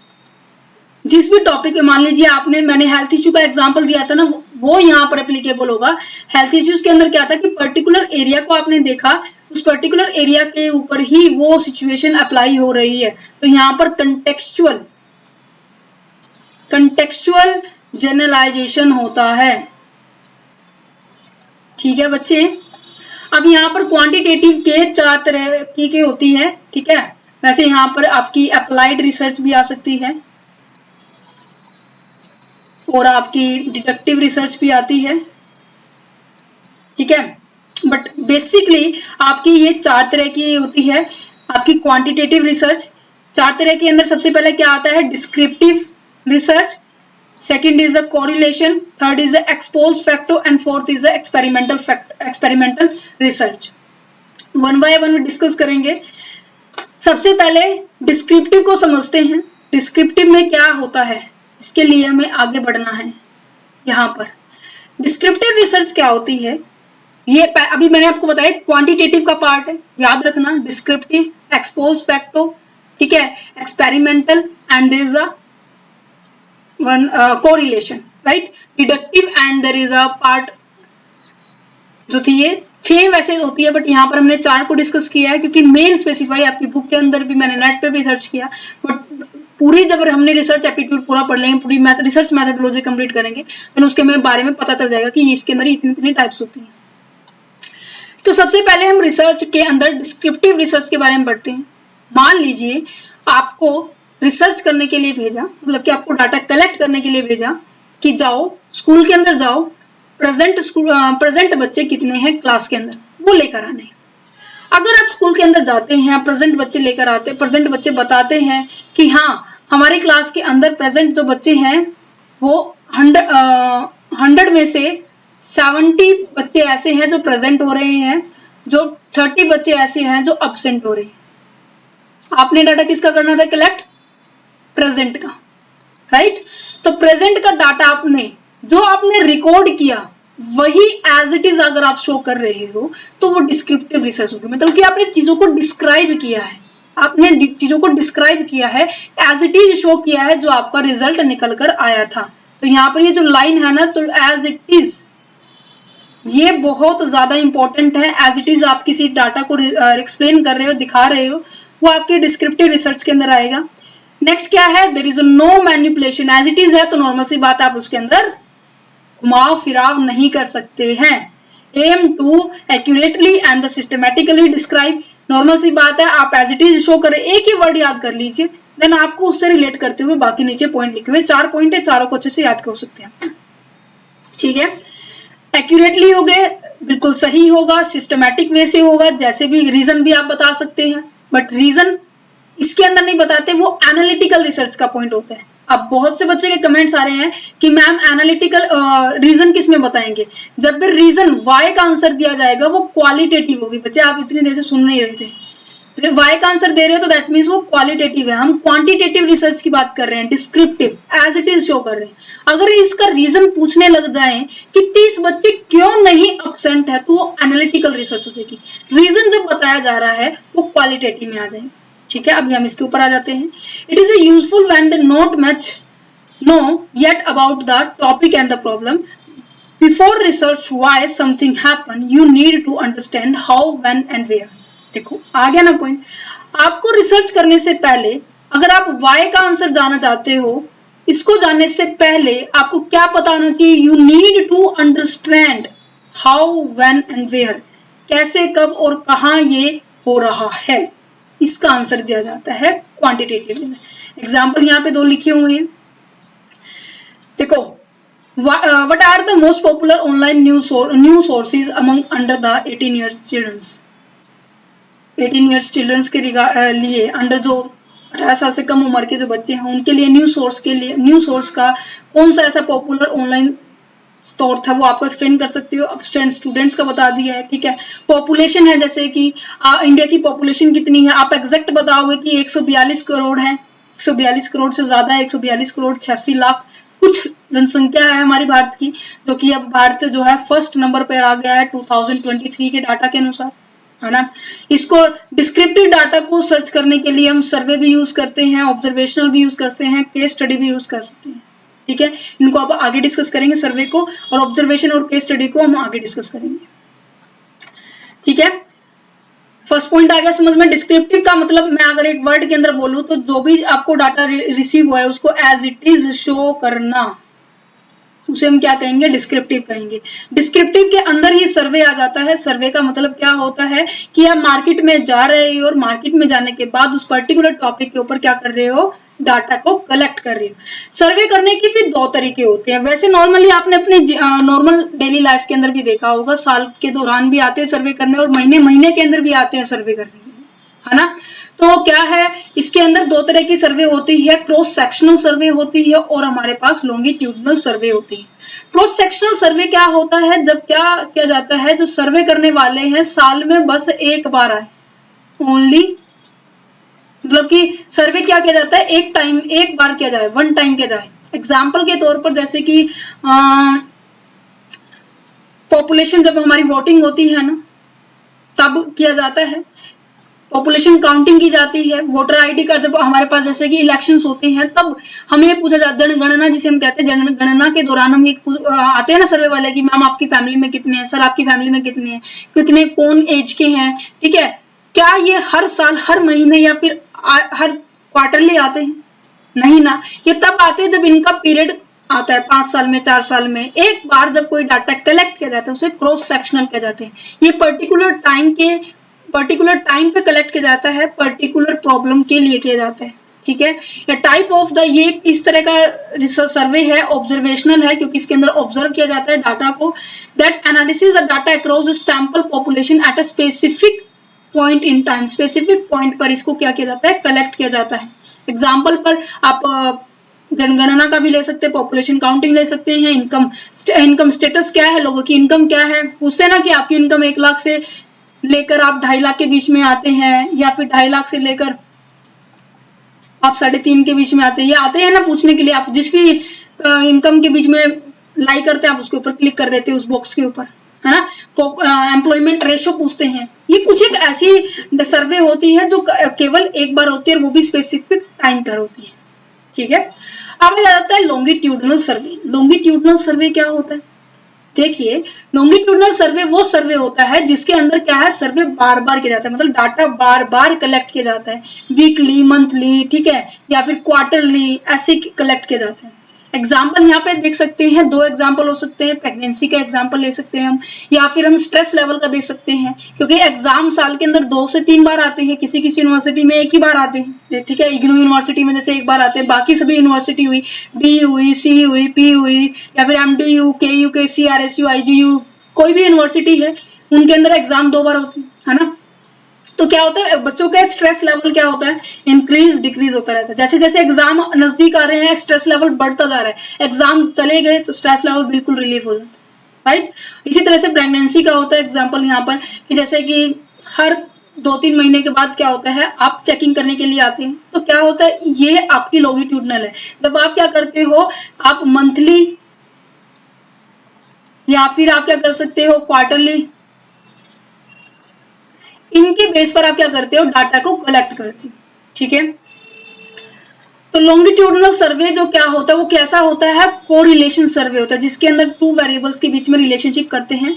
जिस भी टॉपिक में, मान लीजिए मैंने हेल्थ इश्यू का एग्जांपल दिया था ना, वो यहाँ पर एप्लीकेबल होगा। हेल्थ इश्यूज के अंदर क्या था कि पर्टिकुलर एरिया को आपने देखा, उस पर्टिकुलर एरिया के ऊपर ही वो सिचुएशन अप्लाई हो रही है, तो यहाँ पर कंटेक्चुअल जनरलाइजेशन होता है, ठीक है बच्चे। अब यहाँ पर क्वांटिटेटिव के 4 तरह की होती है, ठीक है। वैसे यहाँ पर आपकी अप्लाइड रिसर्च भी आ सकती है और आपकी डिडक्टिव रिसर्च भी आती है, ठीक है। बट बेसिकली आपकी ये 4 तरह की होती है। आपकी क्वांटिटेटिव रिसर्च 4 तरह के अंदर सबसे पहले क्या आता है, descriptive research, second is the correlation, third is the ex post facto and fourth is the experimental research. One by one discuss करेंगे। सबसे पहले डिस्क्रिप्टिव को समझते हैं। डिस्क्रिप्टिव में क्या होता है, इसके लिए हमें आगे बढ़ना है। यहाँ पर डिस्क्रिप्टिव रिसर्च क्या होती है, ये अभी मैंने आपको बताया क्वांटिटेटिव का पार्ट है, याद रखना। डिस्क्रिप्टिव, एक्सपोज फैक्टो, ठीक है, experimental and there is a one correlation, right. Deductive and there is a part जो थी ये 6 वैसे होती है, बट यहाँ पर हमने 4 को डिस्कस किया है क्योंकि मेन स्पेसिफाई आपकी बुक के अंदर भी, मैंने नेट पे भी सर्च किया, बट पूरी जब हमने रिसर्च एप्टीट्यूड पूरा पढ़ लेंगे, पूरी रिसर्च मैथडोलॉजी कंप्लीट करेंगे, तो उसके बारे में पता चल जाएगा कि इसके अंदर इतनी टाइप्स होती हैं। तो सबसे पहले हम रिसर्च के अंदर डिस्क्रिप्टिव रिसर्च के बारे में पढ़ते हैं। मान लीजिए आपको रिसर्च करने के लिए भेजा, मतलब कि आपको डाटा कलेक्ट करने के लिए भेजा कि जाओ स्कूल के अंदर जाओ, प्रेजेंट बच्चे कितने हैं क्लास के अंदर, वो लेकर आने। अगर आप स्कूल के अंदर जाते हैं, प्रेजेंट बच्चे लेकर आते, प्रेजेंट बच्चे बताते हैं कि हाँ हमारी क्लास के अंदर प्रेजेंट जो बच्चे हैं वो 100 में से 70 बच्चे ऐसे हैं जो प्रेजेंट हो रहे हैं, जो 30 बच्चे ऐसे हैं जो अब्सेंट हो रहे हैं। आपने डाटा किसका करना था कलेक्ट, प्रेजेंट का, राइट। तो प्रेजेंट का डाटा जो आपने रिकॉर्ड किया वही एज इट इज अगर आप शो कर रहे हो तो वो डिस्क्रिप्टिव रिसर्च होगी। मतलब कि आपने चीजों को डिस्क्राइब किया है, आपने चीजों को डिस्क्राइब किया है, एज इट इज शो किया है, जो आपका रिजल्ट निकल कर आया था। तो यहाँ पर ये जो लाइन है ना, तो एज इट इज, ये बहुत ज्यादा इंपॉर्टेंट है। एज इट इज आप किसी डाटा को एक्सप्लेन कर रहे हो, दिखा रहे हो, वो आपके डिस्क्रिप्टिव रिसर्च के अंदर आएगा। नेक्स्ट क्या है, there is no manipulation. As it is है तो नॉर्मल सी बात, आप उसके अंदर घुमाव फिराव नहीं कर सकते हैं। Aim to accurately and systematically describe, normal सी बात है, आप एज इट इज शो करें, एक ही वर्ड याद कर लीजिए, देन आपको उससे रिलेट करते हुए बाकी नीचे पॉइंट लिखे हुए 4 पॉइंट है, चारों को अच्छे से याद कर सकते हैं, ठीक है। एक्यूरेटली हो गए, बिल्कुल सही होगा, सिस्टमैटिक वे से होगा, जैसे भी रीजन भी आप बता सकते हैं, बट रीजन इसके अंदर नहीं बताते, वो एनालिटिकल रिसर्च का पॉइंट होता है। अब बहुत से बच्चे के कमेंट्स आ रहे हैं कि मैम एनालिटिकल रीजन किस में बताएंगे, जब भी रीजन वाई का आंसर दिया जाएगा वो क्वालिटेटिव होगी। बच्चे आप इतनी देर से सुन नहीं रहे थे, वाई का आंसर दे रहे हो तो दैट मीन्स वो क्वालिटेटिव है। हम क्वांटिटेटिव रिसर्च की बात कर रहे हैं, descriptive as it is show कर रहे हैं। अगर इसका रीजन पूछने लग जाए कि 30 बच्चे क्यों नहीं एब्सेंट है, तो वो एनालिटिकल रिसर्च हो जाएगी। रीजन जब बताया जा रहा है वो क्वालिटेटिव में आ जाएंगे, ठीक है। अभी हम इसके ऊपर आ जाते हैं। It is a useful when they not much know yet about the topic and the problem before research why something happen, you need to understand how, when and where. देखो आ गया ना पॉइंट। आपको रिसर्च करने से पहले अगर आप वाई का आंसर जानना चाहते हो इसको जानने से पहले आपको क्या पता होना चाहिए? You need to understand how, when and where, कैसे, कब और कहां ये हो रहा है। इसका आंसर दिया जाता है क्वांटिटेटिवली में। एग्जाम्पल यहाँ पे 2 लिखे हुए हैं, देखो। What are the most popular online news sources among under the 18 years childrens? 18 years childrens के लिए अंडर जो 18 साल से कम उम्र के जो बच्चे हैं उनके लिए न्यूज सोर्स का कौन सा ऐसा पॉपुलर ऑनलाइन स्टोर था वो आपको एक्सप्लेन कर सकती हो। अब स्टूडेंट्स का बता दिया है, ठीक है। पॉपुलेशन है, जैसे कि इंडिया की पॉपुलेशन कितनी है, आप एग्जैक्ट बताओगे कि 142 करोड़ है, 142 करोड़ से ज्यादा है, 142 करोड़ 86 लाख कुछ जनसंख्या है हमारी भारत की, जो कि अब भारत जो है फर्स्ट नंबर पर आ गया है 2023 के डाटा के अनुसार, है ना। इसको डिस्क्रिप्टिव डाटा को सर्च करने के लिए हम सर्वे भी यूज करते हैं, ऑब्जर्वेशनल भी यूज करते हैं, केस स्टडी भी यूज कर सकते हैं, ठीक है। इनको आप आगे डिस्कस करेंगे, सर्वे को और ऑब्जर्वेशन और केस स्टडी को हम आगे डिस्कस करेंगे, ठीक है। फर्स्ट पॉइंट आ गया समझ में। डिस्क्रिप्टिव का मतलब मैं अगर एक वर्ड के अंदर बोलूं तो जो भी आपको डाटा रिसीव हुआ है उसको एज इट इज शो करना, उसे हम क्या कहेंगे? डिस्क्रिप्टिव कहेंगे। डिस्क्रिप्टिव के अंदर ही सर्वे आ जाता है। सर्वे का मतलब क्या होता है कि आप मार्केट में जा रहे हो और मार्केट में जाने के बाद उस पर्टिकुलर टॉपिक के ऊपर क्या कर रहे हो? डाटा को कलेक्ट कर रहे हो। सर्वे करने के भी 2 तरीके होते हैं। वैसे नॉर्मली आपने अपने नॉर्मल डेली लाइफ के अंदर भी देखा होगा, साल के दौरान भी आते हैं सर्वे करने और महीने के अंदर भी आते हैं सर्वे करने, है ना। तो क्या है, इसके अंदर 2 तरह की सर्वे होती है, क्रॉस सेक्शनल सर्वे होती है और हमारे पास लॉन्गिट्यूडनल सर्वे होती है। क्रॉस सेक्शनल सर्वे क्या होता है? जब क्या किया जाता है, जो सर्वे करने वाले हैं साल में बस एक बार आए, ओनली, मतलब कि सर्वे क्या किया जाता है? एक बार किया जाए, 1 टाइम किया जाए। एग्जाम्पल के तौर पर जैसे कि पॉपुलेशन जब हमारी वोटिंग होती है ना तब किया जाता है, पॉपुलेशन काउंटिंग की जाती है, वोटर आईडी कार्ड जब हमारे पास जैसे कि इलेक्शंस होते हैं तब हमें ये पूछा जाता है, जनगणना जिसे हम कहते हैं, जनगणना के दौरान हम ये आते हैं ना सर्वे वाले कि मैम आपकी फैमिली में कितने हैं, सर आपकी फैमिली में कितने हैं, कितने कौन एज के हैं, ठीक है। क्या ये हर साल, हर महीने या फिर हर क्वार्टरली आते हैं? नहीं ना, ये तब आते हैं जब इनका पीरियड आता है 5 साल में, 4 साल में एक बार जब कोई डाटा कलेक्ट किया जाता है उसे क्रॉस सेक्शनल कहा जाते हैं। ये पर्टिकुलर टाइम पे कलेक्ट किया जाता है, पर्टिकुलर प्रॉब्लम के लिए किया जाता है, ठीक है। या टाइप ऑफ द, ये इस तरह का रिसर्च सर्वे है, ऑब्जर्वेशनल है क्योंकि इसके अंदर ऑब्जर्व किया जाता है डाटा को। That analysis the data across the sample population at a specific point in time, specific point पर इसको क्या किया जाता है? कलेक्ट किया जाता है। एग्जाम्पल पर आप जनगणना का भी ले सकते हैं, पॉपुलेशन काउंटिंग ले सकते हैं, इनकम स्टेटस क्या है, लोगों की इनकम क्या है, पूछते ना कि आपकी इनकम 1 लाख से लेकर आप 2.5 लाख के बीच में आते हैं या फिर 2.5 लाख से लेकर आप 3.5 के बीच में आते हैं, ये आते हैं ना पूछने के लिए। आप जिस भी इनकम के बीच में लाई करते हैं आप उसके ऊपर क्लिक कर देते हैं, उस बॉक्स के ऊपर, है ना। एम्प्लॉयमेंट रेशो पूछते हैं। ये कुछ एक ऐसी सर्वे होती है जो केवल एक बार होती है और वो भी स्पेसिफिक टाइम पर होती है, ठीक है। अब आ जाता है लॉन्गिट्यूडनल सर्वे। लॉन्गिट्यूडनल सर्वे क्या होता है? देखिए, लॉन्गिट्यूडनल सर्वे वो सर्वे होता है जिसके अंदर क्या है, सर्वे बार बार किया जाता है, मतलब डाटा बार बार कलेक्ट किया जाता है, वीकली, मंथली, ठीक है, या फिर क्वार्टरली, ऐसे कलेक्ट किया जाता है। एग्जाम्पल यहाँ पे देख सकते हैं, 2 एग्जाम्पल हो सकते हैं, प्रेगनेंसी का एग्जाम्पल ले सकते हैं हम, या फिर हम स्ट्रेस लेवल का दे सकते हैं, क्योंकि एग्जाम साल के अंदर 2 से 3 बार आते हैं, किसी यूनिवर्सिटी में 1 ही बार आते हैं, ठीक है। इग्नू यूनिवर्सिटी में जैसे 1 बार आते हैं, बाकी सभी यूनिवर्सिटी हुई, डी हुई, सी हुई, पी हुई, या फिर MDU, KU, KC, RSU, IGU, कोई भी यूनिवर्सिटी है उनके अंदर एग्जाम 2 बार होते हैं, है ना। तो क्या होता है, बच्चों का स्ट्रेस लेवल क्या होता है, इंक्रीज डिक्रीज होता रहता है। जैसे जैसे एग्जाम नजदीक आ रहे हैं स्ट्रेस लेवल बढ़ता जा रहा है, एग्जाम चले गए तो स्ट्रेस लेवल बिल्कुल रिलीफ हो जाता है, राइट। इसी तरह से प्रेगनेंसी का होता है एग्जाम्पल यहाँ पर कि जैसे कि हर 2-3 महीने के बाद क्या होता है, आप चेकिंग करने के लिए आते हैं, तो क्या होता है, ये आपकी लॉन्गिट्यूडनल है। जब आप क्या करते हो, आप मंथली या फिर आप क्या कर सकते हो, क्वार्टरली, इनके बेस पर आप क्या करते हो, डाटा को कलेक्ट करते हो, ठीक है। तो लॉन्गिट्यूडनल सर्वे जो क्या होता है, वो कैसा होता है, कोरिलेशन सर्वे होता है, जिसके अंदर 2 वेरिएबल्स के बीच में रिलेशनशिप करते हैं,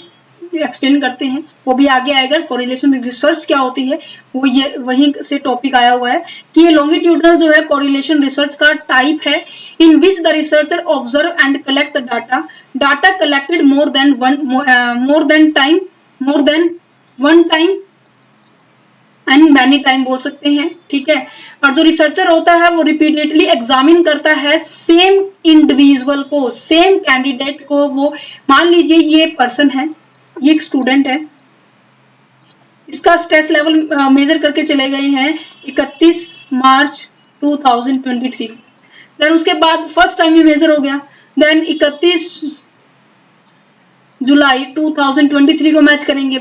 एक्सप्लेन करते हैं, वो भी आगे आएगा। कोरिलेशन रिसर्च क्या होती है वो ये वहीं से टॉपिक आया हुआ है कि ये लॉन्गिट्यूडनल जो है कोरिलेशन रिसर्च का टाइप है, in which the researcher observe and collect the data collected more than one time and many time बोल सकते हैं, ठीक है। और जो रिसर्चर होता है वो रिपीटेडली एग्जामिन करता है सेम इंडिविजुअल को, सेम कैंडिडेट को। वो मान लीजिए ये पर्सन है, ये एक स्टूडेंट है, इसका स्ट्रेस लेवल मेजर करके चले गए हैं 31 मार्च 2023। देन उसके बाद फर्स्ट टाइम ये मेजर हो गया, देन 31 जुलाई 2023 को मैच करेंगे,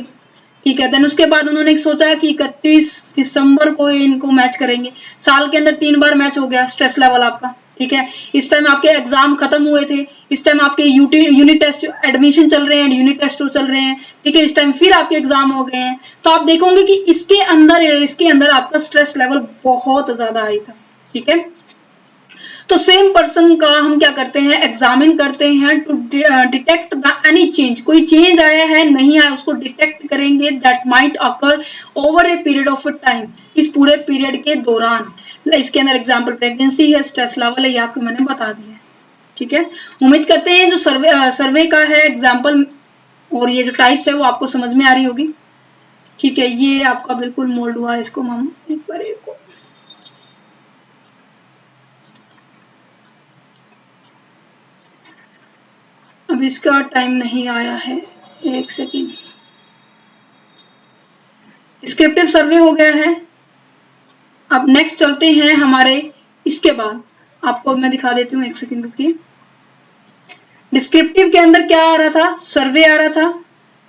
ठीक है। देन उसके बाद उन्होंने सोचा कि 31 दिसंबर को इनको मैच करेंगे। साल के अंदर 3 बार मैच हो गया स्ट्रेस लेवल आपका, ठीक है। इस टाइम आपके एग्जाम खत्म हुए थे, इस टाइम आपके यूनिट टेस्ट एडमिशन चल रहे हैं, यूनिट टेस्ट चल रहे हैं, ठीक है। इस टाइम फिर आपके एग्जाम हो गए हैं, तो आप देखोगे कि इसके अंदर आपका स्ट्रेस लेवल बहुत ज्यादा हाई था, ठीक है। तो सेम पर्सन का हम क्या करते हैं, एग्जामिन करते हैं to detect the any change, कोई चेंज आया है नहीं आया उसको डिटेक्ट करेंगे, that might occur over a period of time, इस पूरे पीरियड के दौरान। इसके अंदर एग्जाम्पल प्रेगनेंसी है, स्ट्रेस लेवल है, ये आपको मैंने बता दिया, ठीक है। उम्मीद करते हैं जो सर्वे का है एग्जाम्पल और ये जो टाइप्स है वो आपको समझ में आ रही होगी, ठीक है। ये आपका बिल्कुल मोल्ड हुआ है, इसको हम एक बार अब इसका टाइम नहीं आया है, एक सेकेंड। डिस्क्रिप्टिव सर्वे हो गया है। अब नेक्स्ट चलते हैं हमारे, इसके बाद आपको मैं दिखा देती हूँ, एक सेकेंड रुकिए। डिस्क्रिप्टिव के अंदर क्या आ रहा था, सर्वे आ रहा था,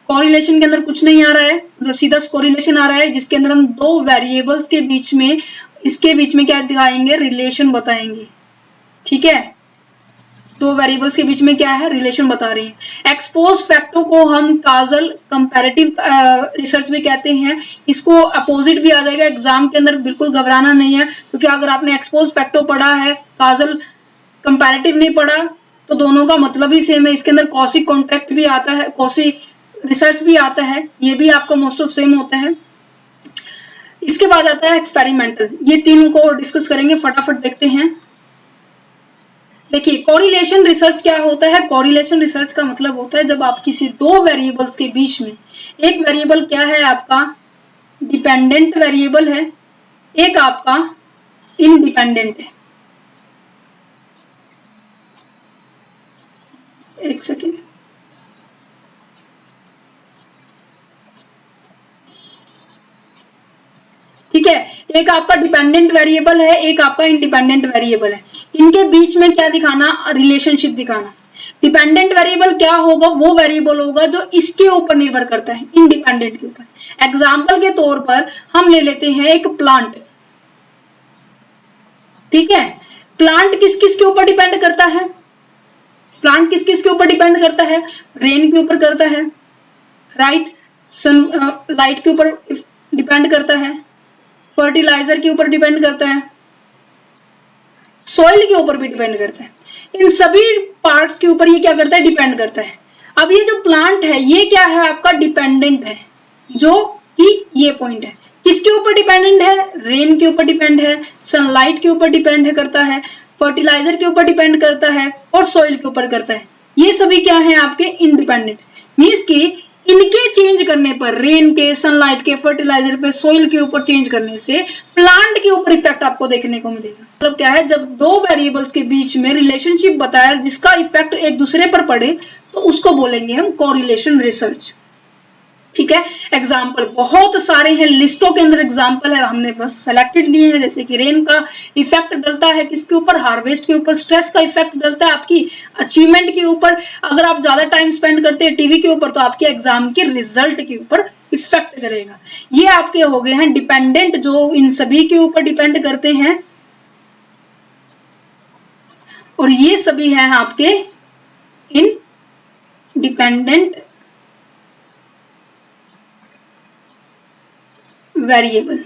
कोरिलेशन के अंदर कुछ नहीं आ रहा है, सीधा कोरिलेशन आ रहा है जिसके अंदर हम दो वेरिएबल्स के बीच में, इसके बीच में क्या दिखाएंगे, रिलेशन बताएंगे, ठीक है। दो वेरिएबल्स के बीच में क्या है, रिलेशन बता रहे हैं। एक्सपोज फैक्टो को हम काजल कंपैरेटिव रिसर्च में कहते हैं, इसको अपोजिट भी आ जाएगा एग्जाम के अंदर, बिल्कुल घबराना नहीं है, क्योंकि अगर आपने एक्सपोज फैक्टो पढ़ा है, काजल कंपैरेटिव नहीं पढ़ा, तो दोनों का मतलब ही सेम है। इसके अंदर कॉसिक कॉन्ट्रैक्ट भी आता है, कॉसिक रिसर्च भी आता है, ये भी आपका मोस्ट ऑफ सेम होता है। इसके बाद आता है एक्सपेरिमेंटल, ये तीनों को डिस्कस करेंगे, फटाफट देखते हैं। देखिए कोरिलेशन रिसर्च क्या होता है, कोरिलेशन रिसर्च का मतलब होता है जब आप किसी दो वेरिएबल्स के बीच में, एक वेरिएबल क्या है आपका डिपेंडेंट वेरिएबल है, एक आपका इंडिपेंडेंट है। एक सेकेंड, ठीक है। एक आपका डिपेंडेंट वेरिएबल है, एक आपका इंडिपेंडेंट वेरिएबल है, इनके बीच में क्या दिखाना, रिलेशनशिप दिखाना। डिपेंडेंट वेरिएबल क्या होगा, वो वेरिएबल होगा जो इसके ऊपर निर्भर करता है, इंडिपेंडेंट के ऊपर। एग्जाम्पल के तौर पर हम ले लेते हैं एक प्लांट, ठीक है। प्लांट किस किस के ऊपर डिपेंड करता है, प्लांट किस किस के ऊपर डिपेंड करता है, रेन के ऊपर करता है, राइट, सन लाइट के ऊपर डिपेंड करता है, फर्टिलाइजर के ऊपर डिपेंड करता है, सॉइल के ऊपर भी डिपेंड करता है। इन सभी पार्ट्स के ऊपर ये क्या करता है, डिपेंड करता है। अब ये जो प्लांट है ये क्या है आपका डिपेंडेंट है, जो कि ये पॉइंट है, किसके ऊपर डिपेंडेंट है, रेन के ऊपर डिपेंड है, सनलाइट के ऊपर डिपेंड करता है, फर्टिलाइजर के ऊपर डिपेंड करता है और सॉइल के ऊपर करता है। ये सभी क्या है आपके इंडिपेंडेंट, मींस कि इनके चेंज करने पर, रेन के, सनलाइट के, फर्टिलाइजर पे, सॉइल के ऊपर चेंज करने से प्लांट के ऊपर इफेक्ट आपको देखने को मिलेगा। मतलब क्या है, जब दो वेरिएबल्स के बीच में रिलेशनशिप बताया जिसका इफेक्ट एक दूसरे पर पड़े तो उसको बोलेंगे हम कोरिलेशन रिसर्च, ठीक है। एग्जाम्पल बहुत सारे हैं, लिस्टों के अंदर एग्जाम्पल है, हमने बस सेलेक्टेड लिए हैं। जैसे कि रेन का इफेक्ट डलता है किसके ऊपर, हार्वेस्ट के ऊपर। स्ट्रेस का इफेक्ट डलता है आपकी अचीवमेंट के ऊपर। अगर आप ज्यादा टाइम स्पेंड करते हैं टीवी के ऊपर तो आपके एग्जाम के रिजल्ट के ऊपर इफेक्ट करेगा। ये आपके हो गए हैं डिपेंडेंट, जो इन सभी के ऊपर डिपेंड करते हैं, और ये सभी हैं आपके इन डिपेंडेंट वेरिएबल।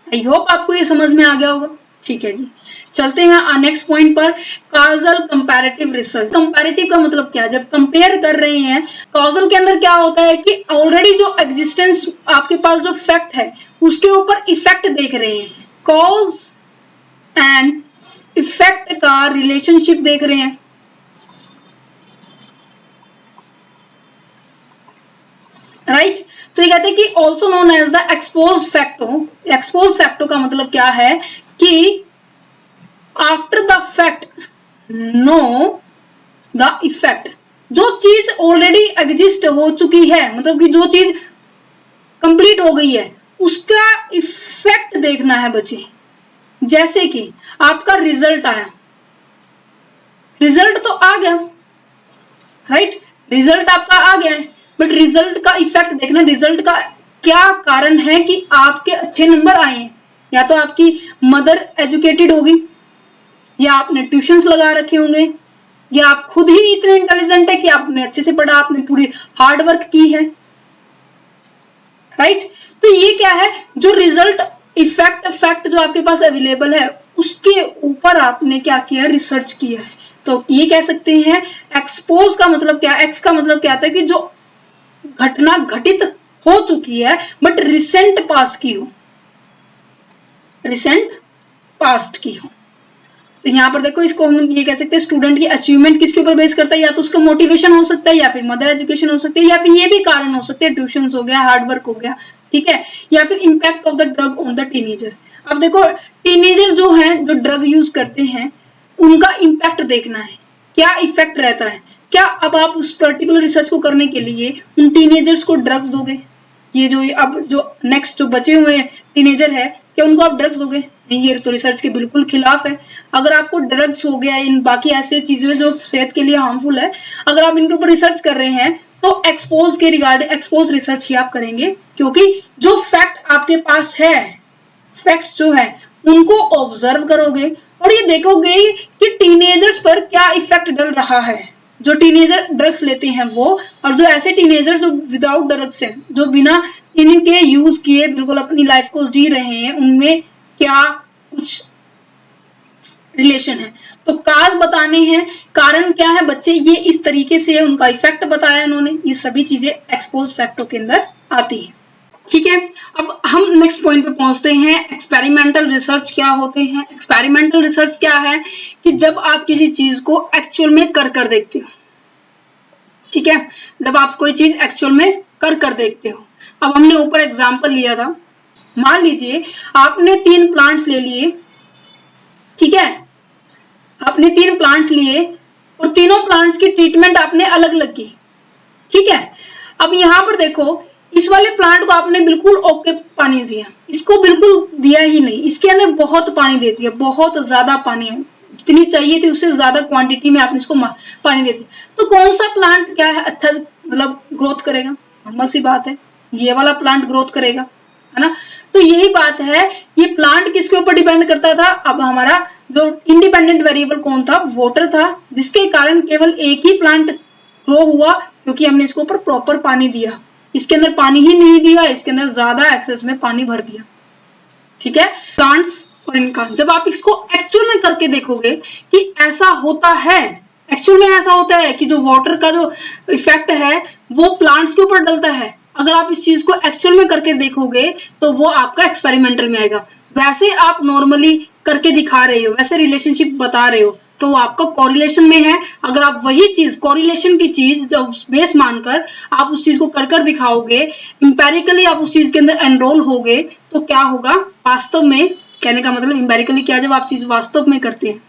आई होप आपको ये समझ में आ गया होगा। ठीक है जी, चलते हैं नेक्स्ट पॉइंट पर, कॉजल कंपैरेटिव रिसर्च। कंपैरेटिव का मतलब क्या है? जब कंपेयर कर रहे हैं, कॉजल के अंदर क्या होता है कि ऑलरेडी जो एग्जिस्टेंस आपके पास जो फैक्ट है उसके ऊपर इफेक्ट देख रहे हैं, कॉज एंड इफेक्ट का रिलेशनशिप देख रहे हैं। राइट तो ये कहते हैं कि also known as the ex post facto. Ex post facto का मतलब क्या है कि after the fact know the effect. जो चीज ऑलरेडी एग्जिस्ट हो चुकी है, मतलब कि जो चीज कंप्लीट हो गई है, उसका इफेक्ट देखना है बच्चे। जैसे कि आपका रिजल्ट आया, रिजल्ट तो आ गया, राइट, रिजल्ट आपका आ गया है, बट रिजल्ट का इफेक्ट देखना, रिजल्ट का क्या कारण है कि आपके अच्छे नंबर आए हैं। या तो आपकी मदर एजुकेटेड होगी, या आपने ट्यूशंस लगा रखे होंगे, या आप खुद ही इतने इंटेलिजेंट है कि आपने अच्छे से पढ़ा, आपने पूरी हार्ड वर्क की है। राइट तो ये क्या है, जो रिजल्ट इफेक्ट फैक्ट जो आपके पास अवेलेबल है उसके ऊपर आपने क्या किया, रिसर्च किया है। तो ये कह सकते हैं एक्सपोज का मतलब क्या, एक्स का मतलब क्या आता है कि जो घटना घटित हो चुकी है बट रिसेंट पास की हो, रिसेंट पास्ट की हो। तो यहाँ पर देखो, इसको हम ये कह सकते हैं स्टूडेंट की अचीवमेंट किसके ऊपर बेस करता है, या तो उसका मोटिवेशन हो सकता है, या फिर मदर एजुकेशन हो सकती है, या फिर ये भी कारण हो सकते हैं ट्यूशन हो गया, हार्ड वर्क हो गया, ठीक है, या फिर impact of the drug on the teenager. अब देखो टीनेजर जो है, जो ड्रग यूज करते हैं, उनका इम्पैक्ट देखना है, क्या इफेक्ट रहता है। क्या अब आप उस पर्टिकुलर रिसर्च को करने के लिए उन टीनेजर्स को ड्रग्स दोगे? ये जो अब जो नेक्स्ट जो बचे हुए टीनेजर है, क्या उनको आप ड्रग्स दोगे? नहीं, ये तो रिसर्च के बिल्कुल खिलाफ है। अगर आपको ड्रग्स हो गया, इन बाकी ऐसे चीजें जो सेहत के लिए हार्मफुल है, अगर आप इनके ऊपर रिसर्च कर रहे हैं तो एक्सपोज के रिगार्डिंग एक्सपोज रिसर्च ही आप करेंगे, क्योंकि जो फैक्ट आपके पास है, फैक्ट्स जो है उनको ऑब्जर्व करोगे और ये देखोगे कि टीनेजर्स पर क्या इफेक्ट डल रहा है। जो टीनेजर ड्रग्स लेते हैं वो, और जो ऐसे टीनेजर जो विदाउट ड्रग्स हैं, जो बिना इनके यूज किए बिल्कुल अपनी लाइफ को जी रहे हैं, उनमें क्या कुछ रिलेशन है। तो काज बताने हैं, कारण क्या है बच्चे, ये इस तरीके से है, उनका इफेक्ट बताया उन्होंने। ये सभी चीजें एक्सपोज फैक्टों के अंदर आती है। ठीक है, अब हम नेक्स्ट पॉइंट पे पहुंचते हैं, एक्सपेरिमेंटल रिसर्च क्या होते हैं। एक्सपेरिमेंटल रिसर्च क्या है कि जब आप किसी चीज को एक्चुअल में कर देखते हो, ठीक है, जब आप कोई चीज एक्चुअल में कर देखते हो। अब हमने ऊपर एग्जांपल लिया था, मान लीजिए आपने 3 प्लांट्स ले लिए, ठीक है, आपने 3 प्लांट्स लिए और तीनों प्लांट्स की ट्रीटमेंट आपने अलग अलग की, ठीक है। अब यहाँ पर देखो, इस वाले प्लांट को आपने बिल्कुल ओके पानी दिया, इसको बिल्कुल दिया ही नहीं, इसके अंदर बहुत पानी दे दिया, बहुत ज्यादा पानी है, जितनी चाहिए थी उससे ज्यादा क्वांटिटी में आपने इसको पानी दे दिया। तो कौन सा प्लांट क्या है अच्छा मतलब ग्रोथ करेगा? नॉर्मल सी बात है, ये वाला प्लांट ग्रोथ करेगा, है ना। तो यही बात है, ये प्लांट किसके ऊपर डिपेंड करता था। अब हमारा जो इंडिपेंडेंट वेरिएबल कौन था, वाटर था, जिसके कारण केवल एक ही प्लांट ग्रो हुआ, क्योंकि हमने इसके ऊपर प्रॉपर पानी दिया। इसके अंदर पानी ही नहीं दिया, इसके अंदर ज्यादा एक्सेस में पानी भर दिया, ठीक है। प्लांट्स और इनका जब आप इसको एक्चुअल में करके देखोगे कि ऐसा होता है, एक्चुअल में ऐसा होता है कि जो वाटर का जो इफेक्ट है वो प्लांट्स के ऊपर डलता है। अगर आप इस चीज को एक्चुअल में करके देखोगे तो वो आपका एक्सपेरिमेंटल में आएगा। वैसे आप नॉर्मली करके दिखा रहे हो, वैसे रिलेशनशिप बता रहे हो, तो वो आपका कोरिलेशन में है। अगर आप वही चीज, कोरिलेशन की चीज जब बेस मानकर आप उस चीज को कर दिखाओगे, इंपेरिकली आप उस चीज के अंदर एनरोल होगे, तो क्या होगा वास्तव में, कहने का मतलब इंपेरिकली क्या, जब आप चीज वास्तव में करते हैं,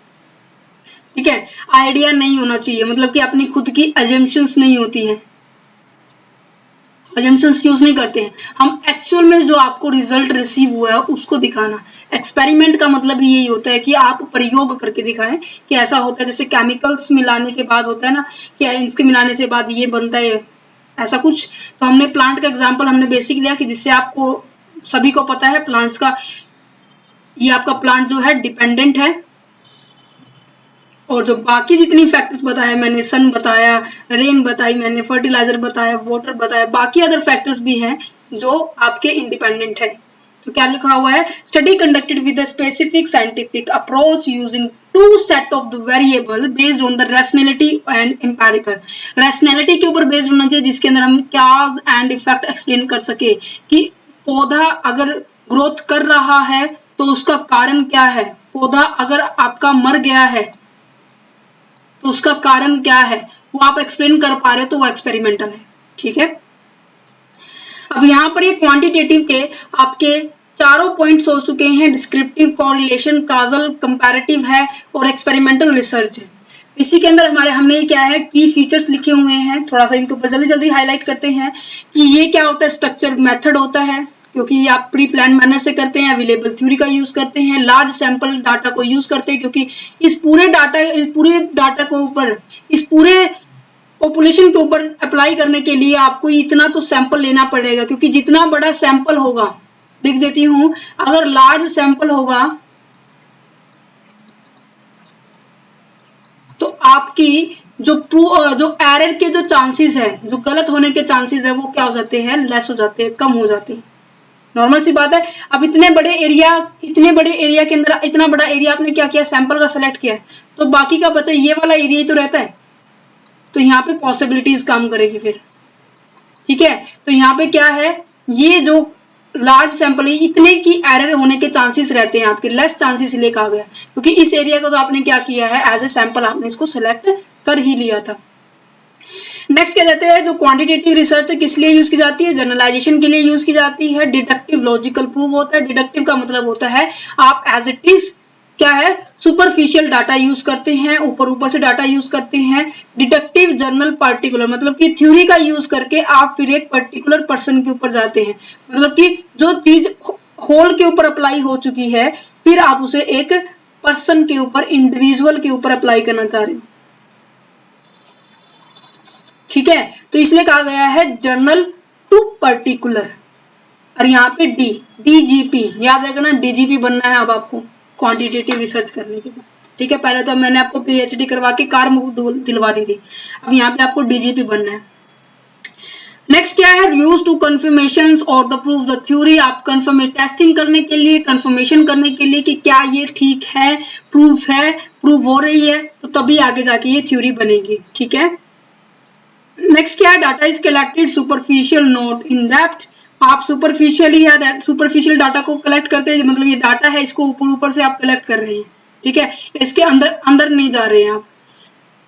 ठीक है, आइडिया नहीं होना चाहिए, मतलब कि अपनी खुद की अजम्पशंस नहीं होती हैं, अजम्पशंस यूज नहीं करते हैं हम, एक्चुअल में जो आपको रिजल्ट रिसीव हुआ है उसको दिखाना। एक्सपेरिमेंट का मतलब ही यही होता है कि आप प्रयोग करके दिखाएं कि ऐसा होता है, जैसे केमिकल्स मिलाने के बाद होता है ना कि इसके मिलाने से बाद ये बनता है, ऐसा कुछ। तो हमने प्लांट का एग्जांपल हमने बेसिक लिया कि जिससे आपको सभी को पता है प्लांट्स का, ये आपका प्लांट जो है डिपेंडेंट है, और जो बाकी जितनी फैक्टर्स बताया मैंने, सन बताया, रेन बताई मैंने, फर्टिलाइजर बताया, वाटर बताया, बाकी अदर फैक्टर्स भी हैं जो आपके इंडिपेंडेंट है, तो क्या लिखा हुआ है, study conducted with a specific scientific approach using two set of the variable based on the rationality and empirical. Rationality के ऊपर बेस्ड होना चाहिए, जिसके अंदर हम कॉज एंड इफेक्ट एक्सप्लेन कर सके कि पौधा अगर ग्रोथ कर रहा है तो उसका कारण क्या है, पौधा अगर आपका मर गया है तो उसका कारण क्या है, वो आप एक्सप्लेन कर पा रहे हो तो वो एक्सपेरिमेंटल है। ठीक है, अब यहाँ पर ये क्वांटिटेटिव के आपके चारों पॉइंट्स हो चुके हैं, डिस्क्रिप्टिव, कोरिलेशन, काजल, कंपैरेटिव है और एक्सपेरिमेंटल रिसर्च है। इसी के अंदर हमने क्या है की फीचर्स लिखे हुए हैं, थोड़ा सा इनके ऊपर जल्दी जल्दी हाईलाइट करते हैं कि ये क्या होता है, स्ट्रक्चर मेथड होता है क्योंकि आप प्री प्लान मैनर से करते हैं, अवेलेबल थ्योरी का यूज करते हैं, लार्ज सैंपल डाटा को यूज करते हैं क्योंकि इस पूरे डाटा को ऊपर, इस पूरे पॉपुलेशन के ऊपर अप्लाई करने के लिए आपको इतना तो सैंपल लेना पड़ेगा, क्योंकि जितना बड़ा सैंपल होगा, लिख देती हूं, अगर लार्ज सैंपल होगा तो आपकी जो एरर के जो चांसेस है, जो गलत होने के चांसेस है, वो क्या हो जाते हैं, लेस हो जाते हैं, कम हो जाते हैं। नॉर्मल सी बात है। अब इतने बड़े एरिया के अंदर इतना बड़ा एरिया आपने क्या किया, सैंपल का सेलेक्ट किया है, तो बाकी का बचा ये वाला एरिया ही तो रहता है, तो यहाँ पे पॉसिबिलिटीज काम करेगी फिर। ठीक है, तो यहाँ पे क्या है, ये जो लार्ज सैंपल है इतने की एरर होने के चांसेस रहते हैं, आपके लेस चांसेस इसलिए कहा गया क्योंकि इस एरिया को तो आपने क्या किया है, एज ए सैंपल आपने इसको सेलेक्ट कर ही लिया था। नेक्स्ट क्या कहते हैं, जो क्वांटिटेटिव रिसर्च किस लिए यूज की जाती है, जनरलाइजेशन के लिए यूज की जाती है। डिडक्टिव लॉजिकल प्रूव होता है, डिडक्टिव का मतलब होता है आप एज इट इज क्या है, सुपरफिशियल डाटा यूज करते हैं, ऊपर से डाटा यूज करते हैं। डिडक्टिव जर्नल पार्टिकुलर मतलब कि थ्योरी का यूज करके आप फिर एक पर्टिकुलर पर्सन के ऊपर जाते हैं, मतलब कि जो चीज होल के ऊपर अप्लाई हो चुकी है फिर आप उसे एक पर्सन के ऊपर, इंडिविजुअल के ऊपर अप्लाई करना चाह रहे हो। ठीक है, तो इसलिए कहा गया है जर्नल टू पर्टिकुलर। और यहाँ पे डीजीपी याद रखना, डीजीपी बनना है अब आपको क्वांटिटेटिव रिसर्च करने के बाद। ठीक है, पहले तो मैंने आपको पीएचडी करवा के कार दिलवा दी थी, अब यहाँ पे आपको डीजीपी बनना है। नेक्स्ट क्या है, यूज टू कंफर्मेशंस और द प्रूव द थ्योरी। आप टेस्टिंग करने के लिए, कंफर्मेशन करने के लिए कि क्या ये ठीक है, प्रूव हो रही है, तो तभी आगे जाके ये थ्योरी बनेगी। ठीक है, नेक्स्ट क्या है, data is collected superficial note in depth. आप सुपरफिशियल डाटा को कलेक्ट करते हैं, मतलब ये डाटा है इसको ऊपर से आप कलेक्ट कर रहे हैं। ठीक है, इसके अंदर नहीं जा रहे हैं आप।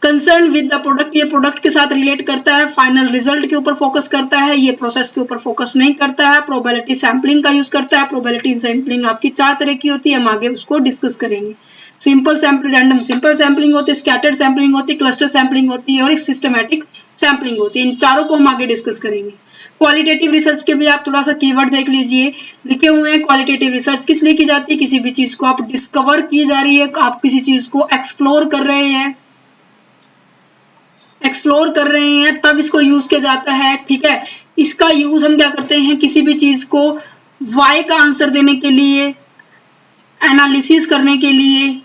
कंसर्न विद द प्रोडक्ट, ये प्रोडक्ट के साथ रिलेट करता है। फाइनल रिजल्ट के ऊपर फोकस करता है, ये प्रोसेस के ऊपर फोकस नहीं करता है। प्रोबेबिलिटी सैम्पलिंग का यूज करता है। प्रोबेबिलिटी सैम्पलिंग आपकी 4 तरह की होती है, हम आगे उसको डिस्कस करेंगे। Simple sampling, random simple sampling होती है, स्कैटर्ड सैम्पलिंग होती है, क्लस्टर सैम्पलिंग होती है और एक सिस्टमैटिक सैम्पलिंग होती है। इन चारों को हम आगे डिस्कस करेंगे। क्वालिटेटिव रिसर्च के भी आप थोड़ा सा कीवर्ड देख लीजिए, लिखे हुए हैं। क्वालिटेटिव रिसर्च किस लिए की जाती है, किसी भी चीज को आप डिस्कवर की जा रही है, आप किसी चीज को एक्सप्लोर कर रहे हैं, तब इसको यूज किया जाता है। ठीक है, इसका यूज हम क्या करते हैं, किसी भी चीज को वाई का आंसर देने के लिए, एनालिसिस करने के लिए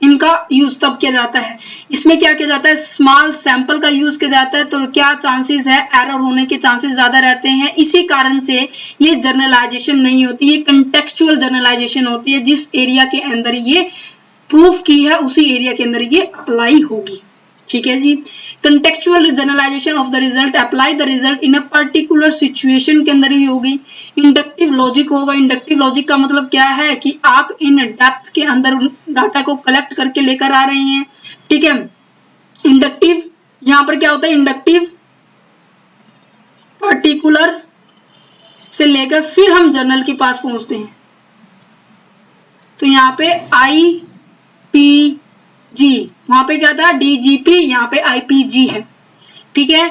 इनका यूज तब किया जाता है। इसमें क्या किया जाता है, स्मॉल सैंपल का यूज किया जाता है, तो क्या चांसेस है, एरर होने के चांसेस ज्यादा रहते हैं। इसी कारण से ये जर्नलाइजेशन नहीं होती, ये कंटेक्चुअल जर्नलाइजेशन होती है। जिस एरिया के अंदर ये प्रूफ की है उसी एरिया के अंदर ये अप्लाई होगी। ठीक है जी, contextual generalization of the result, apply the result in a particular situation के अंदर ही होगी। इंडक्टिव लॉजिक होगा। इंडक्टिव लॉजिक का मतलब क्या है कि आप इन डेप्थ के अंदर डाटा को कलेक्ट करके लेकर आ रहे हैं। ठीक है, इंडक्टिव यहां पर क्या होता है, इंडक्टिव पर्टिकुलर से लेकर फिर हम जर्नल के पास पहुंचते हैं। तो यहाँ पे IPG, वहां पे क्या था DGP, यहाँ पे IPG है। ठीक है,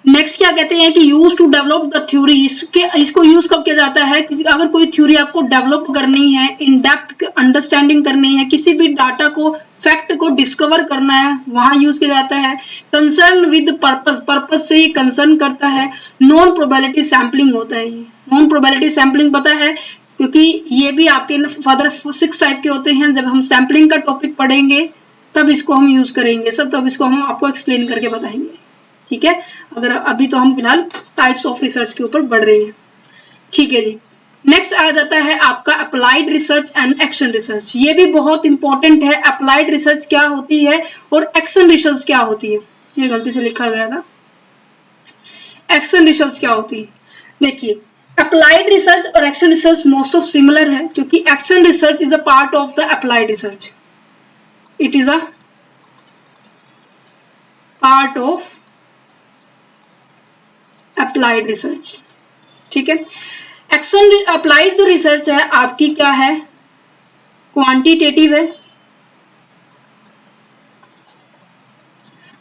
नेक्स्ट क्या कहते हैं कि use to develop the theory. इसको यूज कब किया जाता है, अगर कोई थ्योरी आपको डेवलप करनी है, इन डेप्थ अंडरस्टैंडिंग करनी है, किसी भी डाटा को, फैक्ट को डिस्कवर करना है, वहां यूज किया जाता है। कंसर्न विद पर्पस से ये कंसर्न करता है। नॉन प्रोबेबिलिटी सैम्पलिंग होता है। ये नॉन प्रोबेबिलिटी सैम्पलिंग पता है क्योंकि ये भी आपके फर्दर 6 टाइप के होते हैं। जब हम सैम्पलिंग का टॉपिक पढ़ेंगे तब इसको हम यूज करेंगे सब, तब इसको हम आपको एक्सप्लेन करके बताएंगे। ठीक है, अगर अभी तो हम फिलहाल टाइप्स ऑफ रिसर्च के ऊपर बढ़ रहे हैं। ठीक है जी, नेक्स्ट आ जाता है आपका applied research and action research. ये भी बहुत इंपॉर्टेंट है। अप्लाइड रिसर्च क्या होती है और एक्शन रिसर्च क्या होती है, ये गलती से लिखा गया था। एक्शन रिसर्च क्या होती है, देखिए अप्लाइड रिसर्च और action research most of similar है, क्योंकि action research is a part of the applied research, it is a part of applied research. ठीक है, एक्शन अप्लाइड जो रिसर्च है आपकी क्या है, क्वांटिटेटिव है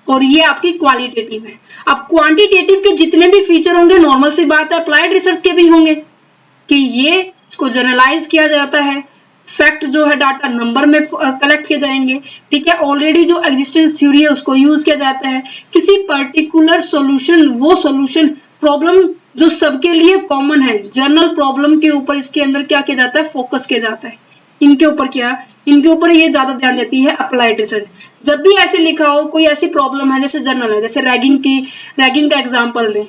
और ये आपकी क्वालिटेटिव है। अब क्वांटिटेटिव के जितने भी फीचर होंगे नॉर्मल सी बात है अप्लाइड रिसर्च के भी होंगे, कि ये इसको जनरलाइज किया जाता है, फैक्ट जो है डाटा नंबर में कलेक्ट किए जाएंगे। ठीक है, ऑलरेडी जो एग्जिस्टेंस थ्योरी है उसको यूज किया जाता है। किसी पर्टिकुलर सॉल्यूशन, वो सॉल्यूशन प्रॉब्लम जो सबके लिए कॉमन है, जनरल प्रॉब्लम के ऊपर इसके अंदर क्या किया जाता है, फोकस किया जाता है। इनके ऊपर क्या, इनके ऊपर ये ज्यादा ध्यान देती है अप्लाइड रिसर्च। जब भी ऐसे लिखा हो कोई ऐसी प्रॉब्लम है जैसे जनरल है, जैसे रैगिंग का एग्जांपल ले,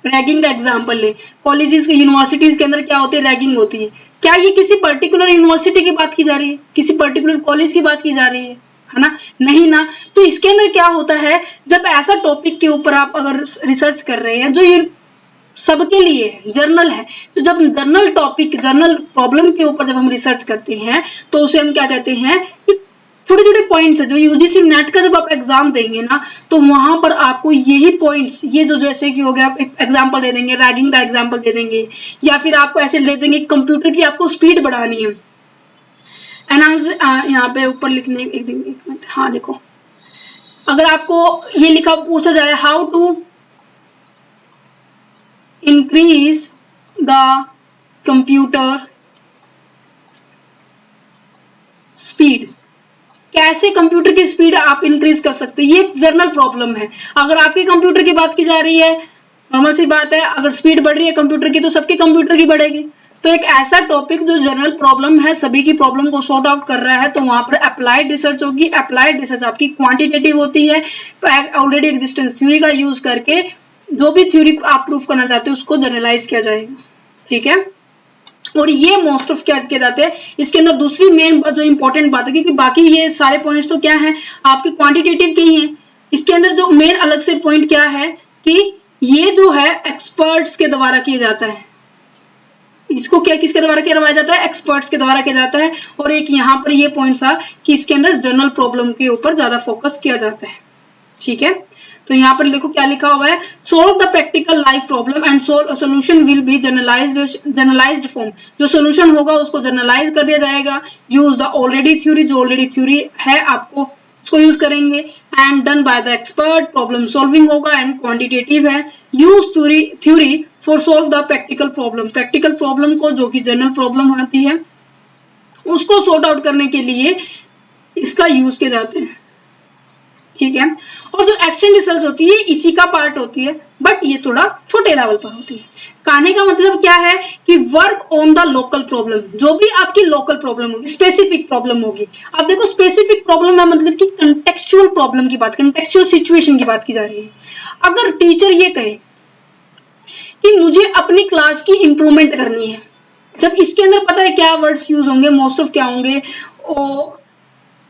रैगिंग का एग्जांपल ले, कॉलेजेस के यूनिवर्सिटीज के अंदर क्या होती है, रैगिंग होती है। क्या ये किसी पर्टिकुलर यूनिवर्सिटी की बात की जा रही है, किसी पर्टिकुलर कॉलेज की बात की जा रही है ना, नहीं ना। तो इसके अंदर क्या होता है, जब ऐसा टॉपिक के ऊपर आप अगर रिसर्च कर रहे हैं जो ये सबके लिए जर्नल है, तो जब जर्नल टॉपिक, जर्नल प्रॉब्लम के ऊपर जब हम रिसर्च करते हैं तो उसे हम क्या कहते हैं, कि छोटे छोटे पॉइंट्स है जो यूजीसी नेट का जब आप एग्जाम देंगे ना, तो वहां पर आपको यही पॉइंट्स, ये जो जैसे कि हो गया, आप एग्जांपल दे देंगे, रैगिंग का एग्जांपल दे देंगे, या फिर आपको ऐसे दे देंगे कंप्यूटर की आपको स्पीड बढ़ानी है। एनहांस, यहाँ पे ऊपर लिखने, एक मिनट, हाँ देखो, अगर आपको ये लिखा पूछा जाए how to increase the computer speed, कैसे कंप्यूटर की स्पीड आप इंक्रीज कर सकते हो, ये एक जर्नल प्रॉब्लम है। अगर आपके कंप्यूटर की बात की जा रही है, नॉर्मल सी बात है, अगर स्पीड बढ़ रही है कंप्यूटर की तो सबके कंप्यूटर की बढ़ेगी। तो एक ऐसा टॉपिक जो जनरल प्रॉब्लम है, सभी की प्रॉब्लम को सॉर्ट आउट कर रहा है, तो वहां पर अप्लाइड रिसर्च होगी। अप्लाइड रिसर्च आपकी क्वांटिटेटिव होती है, ऑलरेडी एग्जिस्टेंस थ्योरी का यूज करके जो भी थ्योरी आप प्रूफ करना चाहते हो उसको जनरलाइज किया जाएगा। ठीक है, और ये मोस्ट ऑफ क्या किया जाते हैं। इसके अंदर दूसरी मेन जो इंपॉर्टेंट बात है, क्योंकि बाकी ये सारे पॉइंट्स तो क्या है, आपके क्वांटिटेटिव के ही हैं। इसके अंदर जो मेन अलग से पॉइंट क्या है कि ये जो है एक्सपर्ट्स के द्वारा किया जाता है। इसको क्या किसके द्वारा करवाया जाता है, एक्सपर्ट्स के द्वारा किया जाता है। और एक यहाँ पर ये पॉइंट था कि इसके अंदर जनरल प्रॉब्लम के ऊपर ज्यादा फोकस किया जाता है। ठीक है, तो यहाँ पर देखो क्या लिखा हुआ है, solve the practical life problem and solution will be generalised form. जो सोल्यूशन होगा उसको जनरलाइज कर दिया जाएगा। यूज द ऑलरेडी थ्योरी, जो ऑलरेडी थ्योरी है आपको उसको यूज करेंगे। And done by the expert, problem solving होगा। एंड क्वांटिटेटिव है, use theory for solve the practical problem. Practical problem को, जो कि जनरल प्रॉब्लम होती है, उसको सॉर्ट आउट करने के लिए इसका यूज किए जाते हैं। ठीक है, और जो एक्शन रिसर्च होती है इसी का पार्ट होती है, बट ये थोड़ा छोटे लेवल पर होती है। कहने का मतलब क्या है कि work on the local problem, जो भी आपकी लोकल प्रॉब्लम होगी, स्पेसिफिक प्रॉब्लम होगी। अब देखो स्पेसिफिक प्रॉब्लम है मतलब कि कंटेक्चुअल प्रॉब्लम की बात, कंटेक्चुअल सिचुएशन की बात की जा रही है। अगर टीचर ये कहे कि मुझे अपनी क्लास की इंप्रूवमेंट करनी है, जब इसके अंदर पता है क्या वर्ड्स यूज होंगे, मोस्ट ऑफ क्या होंगे,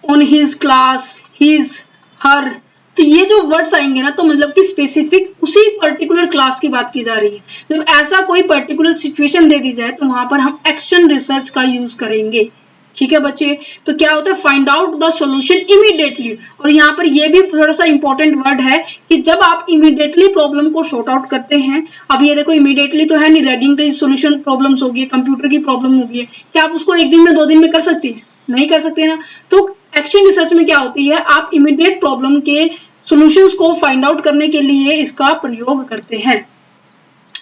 ऑन हिज क्लास, हिज, हर, तो ये जो वर्ड्स आएंगे ना, तो मतलब कि स्पेसिफिक उसी पर्टिकुलर क्लास की बात की जा रही है। जब ऐसा कोई पर्टिकुलर सिचुएशन दे दी जाए तो वहां पर हम एक्शन रिसर्च का यूज करेंगे। ठीक है बच्चे, तो क्या होता है, find out the solution immediately. और यहाँ पर ये भी थोड़ा सा इंपॉर्टेंट वर्ड है कि जब आप इमीडिएटली प्रॉब्लम को सॉर्ट आउट करते हैं, अब ये देखो इमीडिएटली तो है नहीं, रैगिंग की सोल्यूशन प्रॉब्लम्स होगी, कंप्यूटर की प्रॉब्लम होगी, क्या आप उसको एक दिन में 2 दिन में कर सकते हैं, नहीं कर सकते ना। तो एक्शन रिसर्च में क्या होती है, आप इमीडिएट प्रॉब्लम के सॉल्यूशंस को फाइंड आउट करने के लिए इसका प्रयोग करते हैं।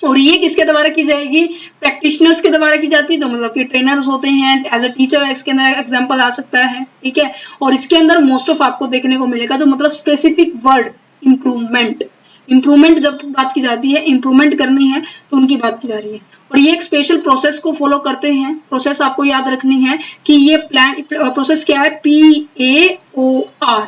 और ये किसके द्वारा की जाएगी, प्रैक्टिशनर्स के द्वारा की जाती है, जो मतलब कि ट्रेनर्स होते हैं। एज अ टीचर इसके अंदर एग्जांपल आ सकता है। ठीक है, और इसके अंदर मोस्ट ऑफ आपको देखने को मिलेगा जो मतलब स्पेसिफिक वर्ड, इम्प्रूवमेंट। इम्प्रूवमेंट जब बात की जाती है, इम्प्रूवमेंट करनी है तो उनकी बात की जा रही है। और ये एक स्पेशल प्रोसेस को फॉलो करते हैं। प्रोसेस आपको याद रखनी है कि ये प्रोसेस क्या है, PAOR।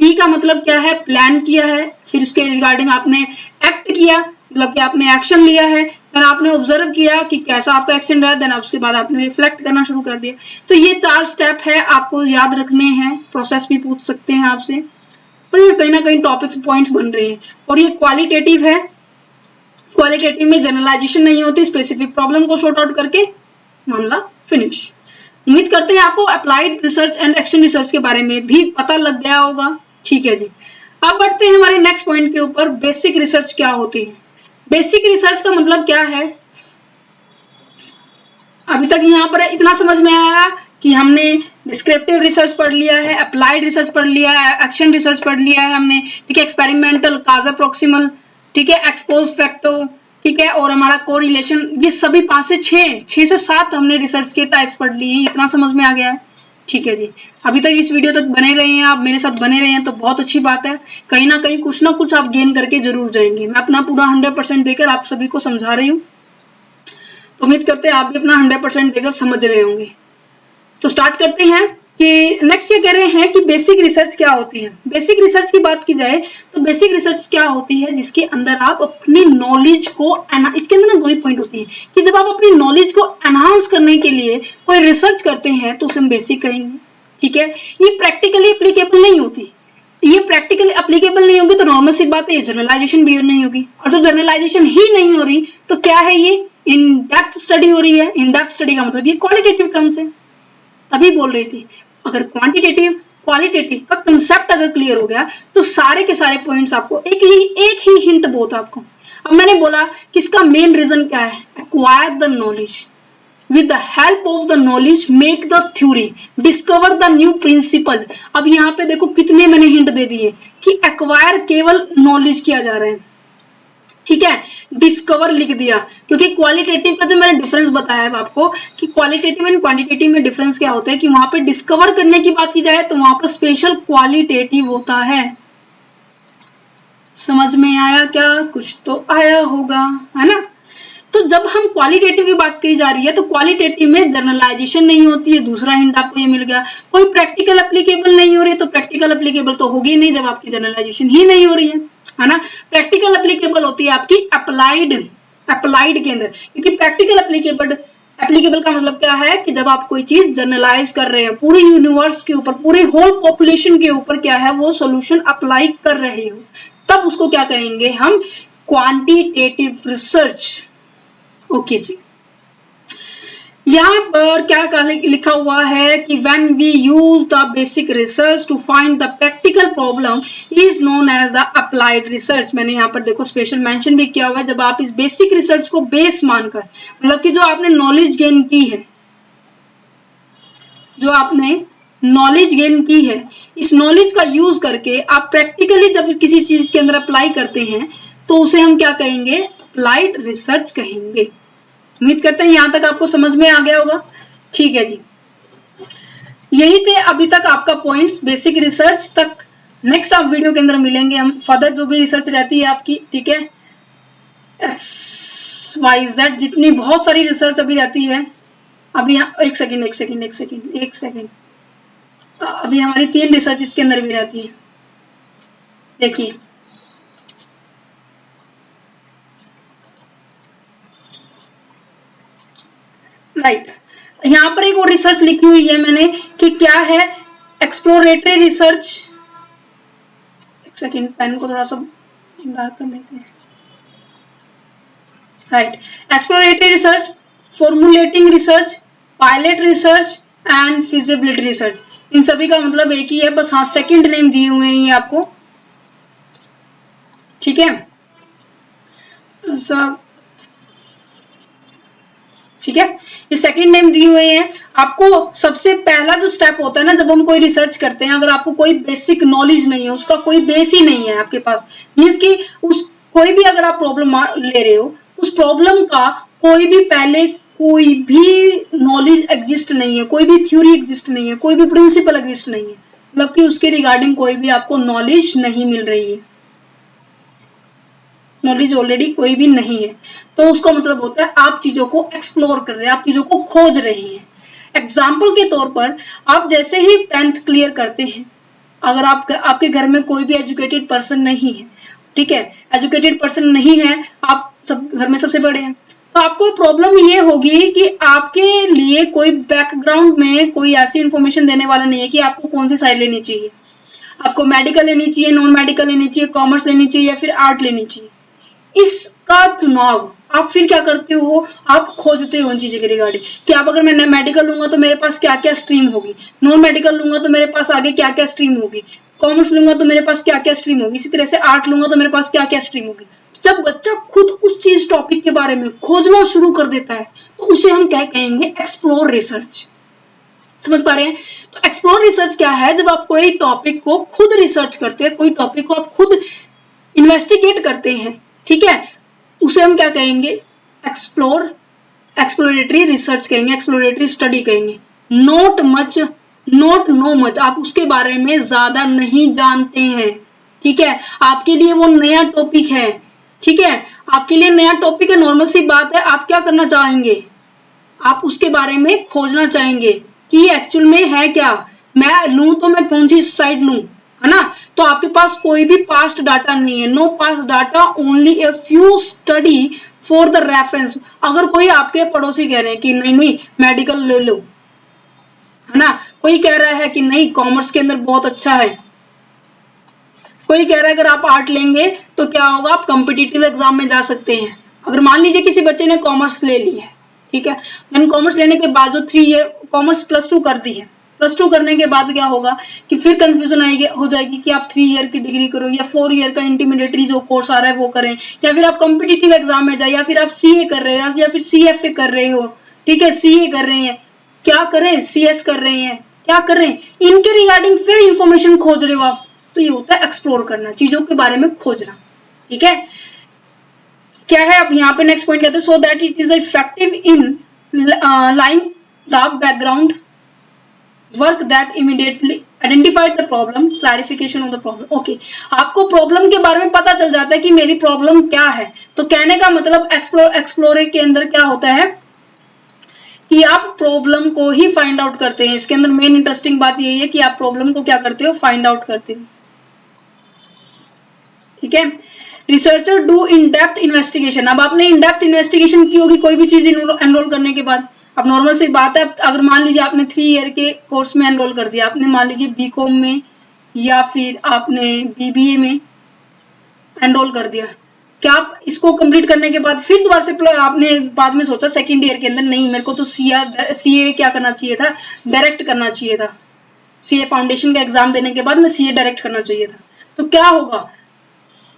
P का मतलब क्या है, प्लान किया है, फिर उसके रिगार्डिंग आपने एक्ट किया, मतलब कि आपने एक्शन लिया है, देन आपने ऑब्जर्व किया कि कैसा आपका एक्शन रहा, देन उसके बाद आपने रिफ्लेक्ट करना शुरू कर दिया। तो ये 4 स्टेप है, आपको याद रखने हैं। प्रोसेस भी पूछ सकते हैं आपसे, और ये कहीं ना कहीं टॉपिक्स पॉइंट्स बन रहे हैं। और ये क्वालिटेटिव है, क्वालिटेटिव में जनरलाइजेशन नहीं होती, स्पेसिफिक प्रॉब्लम को सॉर्ट आउट करके मामला फिनिश। उम्मीद करते हैं आपको applied research and action research के बारे में भी पता लग गया होगा। ठीक है जी, अब बढ़ते हैं हमारे नेक्स्ट पॉइंट के ऊपर, बेसिक रिसर्च क्या होती है। बेसिक रिसर्च का मतलब क्या है? अभी तक यहाँ पर इतना समझ में आया कि हमने डिस्क्रिप्टिव रिसर्च पढ़ लिया है, अप्लाइड रिसर्च पढ़ लिया है, एक्शन रिसर्च पढ़ लिया है हमने, ठीक है, एक्सपेरिमेंटल, काजा प्रोक्सिमल, ठीक है, एक्सपोज फैक्टो, ठीक है, और हमारा कोरिलेशन, ये सभी 5 से 6 से 7 हमने रिसर्च के टाइप्स पढ़ लिए हैं। इतना समझ में आ गया है? ठीक है जी, अभी तक इस वीडियो तक बने रहे हैं, आप मेरे साथ बने रहे हैं तो बहुत अच्छी बात है। कहीं ना कहीं कुछ ना कुछ आप गेन करके जरूर जाएंगे। मैं अपना पूरा 100% देकर आप सभी को समझा रही हूँ, तो उम्मीद करते हैं आप भी अपना 100% देकर समझ रहे होंगे। तो स्टार्ट करते हैं कि नेक्स्ट ये कह रहे हैं कि बेसिक रिसर्च क्या होती है। बेसिक रिसर्च की बात की जाए तो बेसिक रिसर्च क्या होती है, जिसके अंदर आप अपनी नॉलेज को, इसके अंदर ना 2 ही पॉइंट होती है कि जब आप अपनी नॉलेज को एनहांस करने के लिए कोई रिसर्च करते हैं तो उसे हम बेसिक कहेंगे। ठीक है, ये प्रैक्टिकली एप्लीकेबल नहीं होती, ये प्रैक्टिकली एप्लीकेबल नहीं होगी तो नॉर्मल सी बात है, जनरलाइजेशन भी नहीं होगी। और जो जनरलाइजेशन ही नहीं हो रही तो क्या है, ये इन डेप्थ स्टडी हो रही है। इन डेप्थ स्टडी का मतलब ये क्वालिटेटिव टर्म्स है, तभी बोल रही थी। अगर क्वांटिटेटिव क्वालिटेटिव का कंसेप्ट अगर क्लियर हो गया तो सारे के सारे पॉइंट्स आपको एक ही हिंट बहुत आपको। अब मैंने बोला कि इसका मेन रीजन क्या है, acquire the knowledge, with the help of the knowledge make the theory, discover the new principle। अब यहाँ पे देखो कितने मैंने हिंट दे दिए कि एक्वायर केवल नॉलेज किया जा रहा है, ठीक है, डिस्कवर लिख दिया, क्योंकि क्वालिटेटिव का जो मैंने डिफरेंस बताया है आपको कि क्वालिटेटिव एंड क्वांटिटेटिव में डिफरेंस क्या होता है कि वहां पे डिस्कवर करने की बात की जाए तो वहां पर स्पेशल क्वालिटेटिव होता है। समझ में आया क्या? कुछ तो आया होगा, है ना। तो जब हम क्वालिटेटिव की बात की जा रही है तो क्वालिटेटिव में जनरलाइजेशन नहीं होती है। दूसरा हिंट आपको ये मिल गया। कोई प्रैक्टिकल एप्लीकेबल नहीं हो रही है तो प्रैक्टिकल एप्लीकेबल तो होगी नहीं जब आपकी जनरलाइजेशन ही नहीं हो रही है ना। प्रैक्टिकल एप्लीकेबल होती है आपकी अप्लाइड के अंदर, क्योंकि प्रैक्टिकल एप्लीकेबल का मतलब क्या है कि जब आप कोई चीज जनरलाइज कर रहे हैं पूरी यूनिवर्स के ऊपर, पूरी होल पॉपुलेशन के ऊपर क्या है वो सोल्यूशन अप्लाई कर रहे हो, तब उसको क्या कहेंगे हम, क्वांटिटेटिव रिसर्च। ओके जी, यहाँ पर क्या लिखा हुआ है कि when we use the basic research to find the practical problem is known as the applied research। मैंने यहाँ पर देखो स्पेशल मेंशन भी किया हुआ है, जब आप इस बेसिक रिसर्च को बेस मानकर, मतलब कि जो आपने नॉलेज गेन की है, जो आपने नॉलेज गेन की है, इस नॉलेज का यूज करके आप प्रैक्टिकली जब किसी चीज के अंदर अप्लाई करते हैं तो उसे हम क्या कहेंगे, अप्लाइड रिसर्च कहेंगे। उम्मीद करते हैं यहां तक आपको समझ में आ गया होगा। ठीक है जी, यही थे अभी तक आपका पॉइंट्स बेसिक रिसर्च तक। नेक्स्ट आप वीडियो के अंदर मिलेंगे हम, फर्दर जो भी रिसर्च रहती है आपकी, ठीक है, XYZ जितनी बहुत सारी रिसर्च अभी रहती है। अभी एक सेकेंड, अभी हमारी 3 रिसर्च इसके अंदर भी रहती है। देखिए राइट, यहाँ पर एक और रिसर्च लिखी हुई है मैंने कि क्या है, एक्सप्लोरेटरी रिसर्च। एक सेकेंड, पेन को थोड़ा सा डार्क कर लेते हैं। Right, exploratory research, formulating research, pilot research and feasibility research. इन सभी का मतलब एक ही है, बस हाँ सेकंड नेम दिए हुए हैं ये आपको, ठीक है सब, ठीक है, ये सेकंड नेम दिए हुए हैं आपको। सबसे पहला जो स्टेप होता है ना, जब हम कोई रिसर्च करते हैं, अगर आपको कोई बेसिक नॉलेज नहीं है, उसका कोई बेस ही नहीं है आपके पास, मींस कि उस कोई भी अगर आप प्रॉब्लम ले रहे हो, उस प्रॉब्लम का कोई भी पहले कोई भी नॉलेज एग्जिस्ट नहीं है, कोई भी थ्योरी एग्जिस्ट नहीं है, कोई भी प्रिंसिपल एग्जिस्ट नहीं है, मतलब कि उसके रिगार्डिंग कोई भी आपको नॉलेज नहीं मिल रही है, नॉलेज ऑलरेडी कोई भी नहीं है, तो उसका मतलब होता है आप चीजों को एक्सप्लोर कर रहे हैं, आप चीजों को खोज रहे हैं। एग्जाम्पल के तौर पर आप जैसे ही 10th क्लियर करते हैं, अगर आपके घर में कोई भी एजुकेटेड पर्सन नहीं है ठीक है, एजुकेटेड पर्सन नहीं है, आप सब घर में सबसे बड़े हैं, तो आपको प्रॉब्लम ये होगी कि आपके लिए कोई बैकग्राउंड में कोई ऐसी इंफॉर्मेशन देने वाला नहीं है कि आपको कौन सी साइड लेनी चाहिए, आपको मेडिकल लेनी चाहिए, नॉन मेडिकल लेनी चाहिए, कॉमर्स लेनी चाहिए या फिर आर्ट लेनी चाहिए। इसका चुनाव आप फिर क्या करते हो, आप खोजते हो उन चीजों के रिगार्डिंग कि आप अगर मैं मेडिकल लूंगा तो मेरे पास क्या क्या स्ट्रीम होगी, नॉन मेडिकल लूंगा तो मेरे पास आगे क्या क्या स्ट्रीम होगी, कॉमर्स लूंगा तो मेरे पास क्या क्या स्ट्रीम होगी, इसी तरह से आर्ट लूंगा तो मेरे पास क्या क्या स्ट्रीम होगी। जब बच्चा खुद उस चीज टॉपिक के बारे में खोजना शुरू कर देता है तो उसे हम क्या कहेंगे, एक्सप्लोर रिसर्च। समझ पा रहे हैं? तो एक्सप्लोर रिसर्च क्या है, जब आप कोई टॉपिक को खुद रिसर्च करते हैं, कोई टॉपिक को आप खुद इन्वेस्टिगेट करते हैं, ठीक है, उसे हम क्या कहेंगे, एक्सप्लोरेटरी रिसर्च कहेंगे, एक्सप्लोरेटरी स्टडी कहेंगे। नॉट नो मच, आप उसके बारे में ज्यादा नहीं जानते हैं, ठीक है, आपके लिए वो नया टॉपिक है, ठीक है, आपके लिए नया टॉपिक है, नॉर्मल सी बात है। आप क्या करना चाहेंगे, आप उसके बारे में खोजना चाहेंगे कि एक्चुअल में है क्या, मैं लूं तो मैं कौन सी साइड लूं, है ना। तो आपके पास कोई भी पास्ट डाटा नहीं है, no past data, only a few study for the reference. अगर कोई आपके पड़ोसी कह रहे हैं कि नहीं मेडिकल ले लो, है ना, कोई कह रहा है कि नहीं कॉमर्स के अंदर बहुत अच्छा है, कोई कह रहा है अगर आप आर्ट लेंगे तो क्या होगा, आप कॉम्पिटिटिव एग्जाम में जा सकते हैं। अगर मान लीजिए किसी बच्चे ने कॉमर्स ले ली है, ठीक है, देन कॉमर्स लेने के बाद जो 3 ईयर कॉमर्स +2 कर दी है, +2 करने के बाद क्या होगा कि फिर कंफ्यूजन हो जाएगी कि आप 3 ईयर की डिग्री करो या 4 ईयर का इंटरमीडिएटरी जो कोर्स आ रहा है वो करें, या फिर आप कॉम्पिटिटिव एग्जाम में जाए, या फिर आप सीए कर रहे हो या फिर सीएफए कर रहे हो, ठीक है, सीए कर रहे हैं, क्या करें, सीएस कर रहे हैं, क्या कर रहे हैं, इनके रिगार्डिंग फिर इंफॉर्मेशन खोज रहे हो आप। तो ये होता है एक्सप्लोर करना, चीजों के बारे में खोजना, ठीक है। क्या है अब यहाँ पे नेक्स्ट पॉइंट कहते हैं, so that it is effective in lying the background work that immediately identified the problem, clarification of the problem. Okay, आपको प्रॉब्लम के बारे में पता चल जाता है कि मेरी प्रॉब्लम क्या है। तो कहने का मतलब एक्सप्लोर के अंदर क्या होता है कि आप प्रॉब्लम को ही फाइंड आउट करते हैं। इसके अंदर मेन इंटरेस्टिंग बात यही है कि आप प्रॉब्लम को क्या करते हो, फाइंड आउट करते हो, ठीक है। Researcher do in depth investigation, अब आपने इन डेप्थ इन्वेस्टिगेशन की होगी कोई भी चीज एनरोल करने के बाद। अब नॉर्मल सी बात है, अगर मान लीजिए आपने 3 ईयर के कोर्स में एनरोल कर दिया, आपने मान लीजिए बीकॉम में या फिर आपने बीबीए में एनरोल कर दिया, क्या आप इसको कंप्लीट करने के बाद फिर दोबारा से आपने बाद में सोचा सेकंड ईयर के अंदर नहीं मेरे को तो सीए क्या करना चाहिए था, डायरेक्ट करना चाहिए था, सीए फाउंडेशन का एग्जाम देने के बाद मैं सीए डायरेक्ट करना चाहिए था, तो क्या होगा,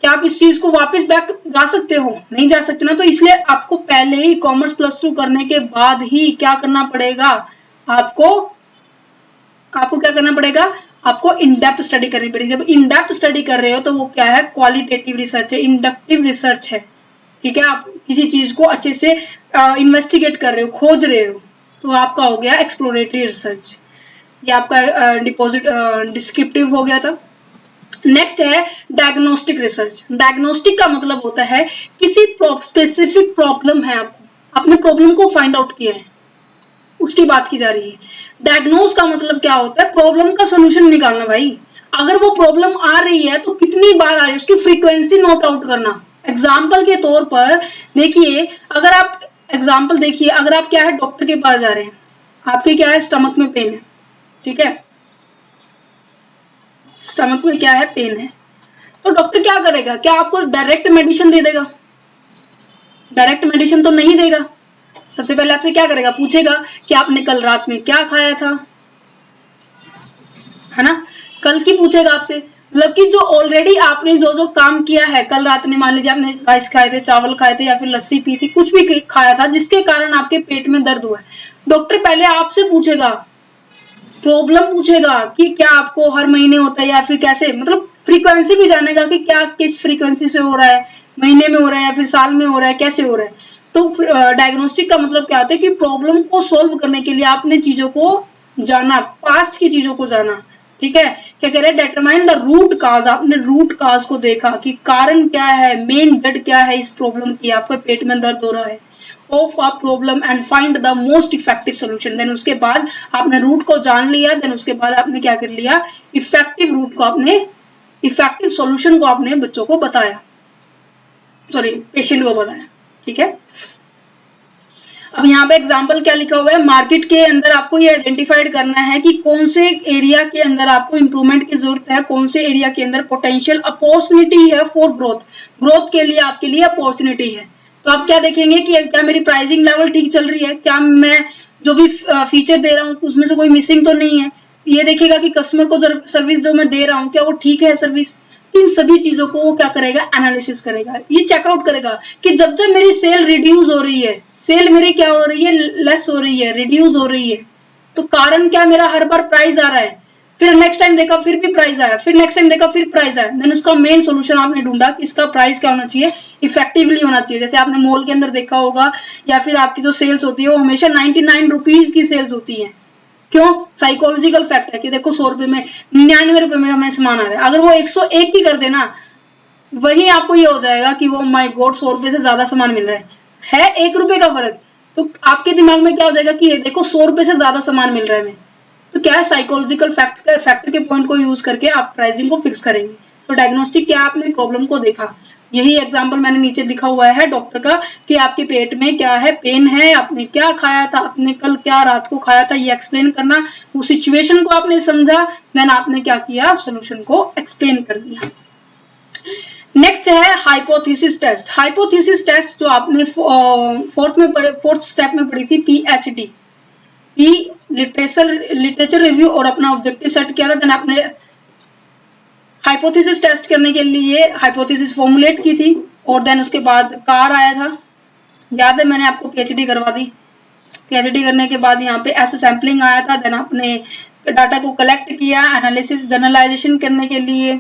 क्या आप इस चीज को वापस बैक जा सकते हो, नहीं जा सकते ना। तो इसलिए आपको पहले ही कॉमर्स +2 करने के बाद ही क्या करना पड़ेगा, आपको क्या करना पड़ेगा, आपको इन डेप्थ स्टडी करनी पड़ेगी। जब इन डेप्थ स्टडी कर रहे हो तो वो क्या है, क्वालिटेटिव रिसर्च है, इंडक्टिव रिसर्च है, ठीक है। आप किसी चीज को अच्छे से इन्वेस्टिगेट कर रहे हो, खोज रहे हो, तो आपका हो गया एक्सप्लोरेटरी रिसर्च। ये आपका डिस्क्रिप्टिव हो गया था। नेक्स्ट है डायग्नोस्टिक रिसर्च। डायग्नोस्टिक का मतलब होता है किसी स्पेसिफिक प्रॉब्लम है, आपने प्रॉब्लम को फाइंड आउट किया है, उसकी बात की जा रही है। डायग्नोज का मतलब क्या होता है, प्रॉब्लम का सोल्यूशन निकालना। भाई अगर वो प्रॉब्लम आ रही है तो कितनी बार आ रही है, उसकी फ्रीक्वेंसी नोट आउट करना। एग्जाम्पल के तौर पर देखिए, अगर आप एग्जाम्पल देखिए, अगर आप क्या है डॉक्टर के पास जा रहे हैं, आपके क्या है स्टमक में पेन है, ठीक है, स्टमक में क्या है पेन है, तो डॉक्टर क्या करेगा, क्या आपको डायरेक्ट मेडिसिन दे देगा, डायरेक्ट मेडिसिन तो नहीं देगा। सबसे पहले आपसे क्या करेगा, पूछेगा कि आपने कल रात में क्या खाया था, है ना, कल की पूछेगा आपसे, मतलब कि जो ऑलरेडी आपने जो काम किया है कल रात में, मान लीजिए आपने राइस खाए थे, चावल खाए थे या फिर लस्सी पी थी, कुछ भी खाया था जिसके कारण आपके पेट में दर्द हुआ है, डॉक्टर पहले आपसे पूछेगा, प्रॉब्लम पूछेगा कि क्या आपको हर महीने होता है या फिर कैसे, मतलब फ्रीक्वेंसी भी जानेगा कि क्या किस फ्रीक्वेंसी से हो रहा है, महीने में हो रहा है या फिर साल में हो रहा है, कैसे हो रहा है। तो डायग्नोस्टिक का मतलब क्या होता है कि प्रॉब्लम को सोल्व करने के लिए आपने चीजों को जाना, पास्ट की चीजों को जाना, ठीक है। क्या कह रहे हैं, डिटरमाइन द रूट काज, आपने रूट काज को देखा कि कारण क्या है, मेन जड़ क्या है इस प्रॉब्लम की, आपके पेट में दर्द हो रहा है, of a problem and find the most effective solution. Then उसके बाद आपने रूट को जान लिया, देन उसके बाद आपने क्या कर लिया, इफेक्टिव रूट को आपने, इफेक्टिव सॉल्यूशन को आपने बच्चों को बताया, सॉरी पेशेंट को बताया, ठीक है। अब यहाँ पे एग्जाम्पल क्या लिखा हुआ है, मार्केट के अंदर आपको ये आइडेंटिफाइड करना है कि कौन से एरिया के अंदर आपको इंप्रूवमेंट की जरूरत है, कौन से एरिया के अंदर पोटेंशियल अपॉर्चुनिटी है फॉर ग्रोथ, ग्रोथ के लिए आपके लिए अपॉर्चुनिटी है। तो आप क्या देखेंगे कि क्या मेरी प्राइसिंग लेवल ठीक चल रही है, क्या मैं जो भी फीचर दे रहा हूँ उसमें से कोई मिसिंग तो नहीं है, ये देखेगा कि कस्टमर को सर्विस जो मैं दे रहा हूँ क्या वो ठीक है सर्विस। तो इन सभी चीजों को वो क्या करेगा, एनालिसिस करेगा, ये चेकआउट करेगा कि जब जब मेरी सेल रिड्यूस हो रही है, सेल मेरी क्या हो रही है, लेस हो रही है, रिड्यूस हो रही है, तो कारण क्या, मेरा हर बार प्राइस आ रहा है, फिर नेक्स्ट टाइम देखा फिर भी प्राइस आया, फिर नेक्स्ट टाइम देखा फिर प्राइस आया, देन उसका मेन सोल्यूशन आपने ढूंढा कि इसका प्राइस क्या होना चाहिए, इफेक्टिवली होना चाहिए। जैसे आपने मॉल के अंदर देखा होगा या फिर आपकी जो सेल्स होती है वो हमेशा 99 रुपीज की सेल्स होती है। क्यों, साइकोलॉजिकल फैक्ट है कि देखो 100 रुपए में 99 रुपए में हमें सामान आ रहा है, अगर वो 101 की कर देना वही आपको ये हो जाएगा कि वो माय गॉड 100 रुपए से ज्यादा सामान मिल रहा है 1 रुपए का फर्क, तो आपके दिमाग में क्या हो जाएगा कि ये देखो 100 रुपए से ज्यादा सामान मिल रहा है हमें। तो क्या है, साइकोलॉजिकल फैक्टर के पॉइंट को यूज करके आप प्राइसिंग को फिक्स करेंगे। तो डायग्नोस्टिक क्या, आपने प्रॉब्लम को देखा, यही एग्जांपल मैंने नीचे दिखा हुआ है डॉक्टर का कि आपके पेट में क्या है, पेन है, आपने क्या खाया था, आपने कल क्या रात को खाया था, ये एक्सप्लेन करना, वो सिचुएशन को आपने समझा, देन आपने क्या किया, सोल्यूशन को एक्सप्लेन कर दिया। नेक्स्ट है हाइपोथेसिस टेस्ट। हाइपोथेसिस टेस्ट जो आपने फोर्थ स्टेप में पढ़ी थी, PhD, पी लिटरेचर रिव्यू और अपना ऑब्जेक्टिव सेट किया था, देन आपने हाइपोथेसिस टेस्ट करने के लिए हाइपोथेसिस फॉर्मुलेट की थी और देन उसके बाद कार आया था, याद है मैंने आपको PhD करवा दी। PhD करने के बाद यहाँ पे ऐसे सैम्पलिंग आया था, देन आपने डाटा को कलेक्ट किया, एनालिसिस जनरलाइजेशन करने के लिए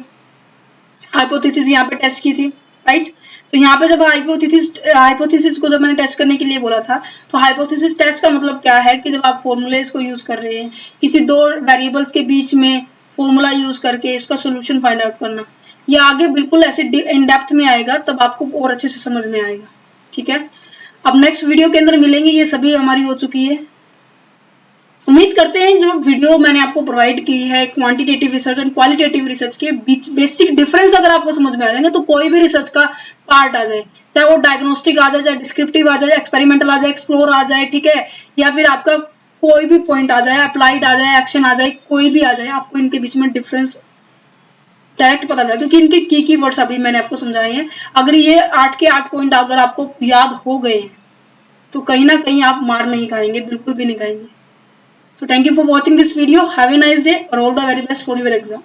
हाइपोथेसिस यहाँ पे टेस्ट की थी, राइट। तो यहाँ पे जब हाइपोथेसिस को जब मैंने टेस्ट करने के लिए बोला था, तो हाइपोथेसिस टेस्ट का मतलब क्या है कि जब आप फॉर्मूलेस को यूज कर रहे हैं, किसी दो वेरिएबल्स के बीच में फॉर्मूला यूज करके इसका सोल्यूशन फाइंड आउट करना, ये आगे बिल्कुल ऐसे इन डेप्थ में आएगा, तब आपको और अच्छे से समझ में आएगा, ठीक है। अब नेक्स्ट वीडियो के अंदर मिलेंगे, ये सभी हमारी हो चुकी है। उम्मीद करते हैं जो वीडियो मैंने आपको प्रोवाइड की है क्वांटिटेटिव रिसर्च और क्वालिटेटिव रिसर्च के बीच बेसिक डिफरेंस अगर आपको समझ में आ जाएंगे, तो कोई भी रिसर्च का पार्ट आ जाए, चाहे वो डायग्नोस्टिक आ जाए, चाहे डिस्क्रिप्टिव आ जाए, एक्सपेरिमेंटल आ जाए, एक्सप्लोर आ जाए, ठीक है, या फिर आपका कोई भी पॉइंट आ जाए, अप्लाइड आ जाए, एक्शन आ जाए, कोई भी आ जाए, आपको इनके बीच में डिफरेंस डायरेक्ट पता चला, क्योंकि इनके की वर्ड्स अभी मैंने आपको समझाए हैं। अगर ये 8 के 8 पॉइंट अगर आपको याद हो गए तो कहीं ना कहीं आप मार नहीं खाएंगे, बिल्कुल भी नहीं खाएंगे। So thank you for watching this video. Have a nice day or all the very best for your exam.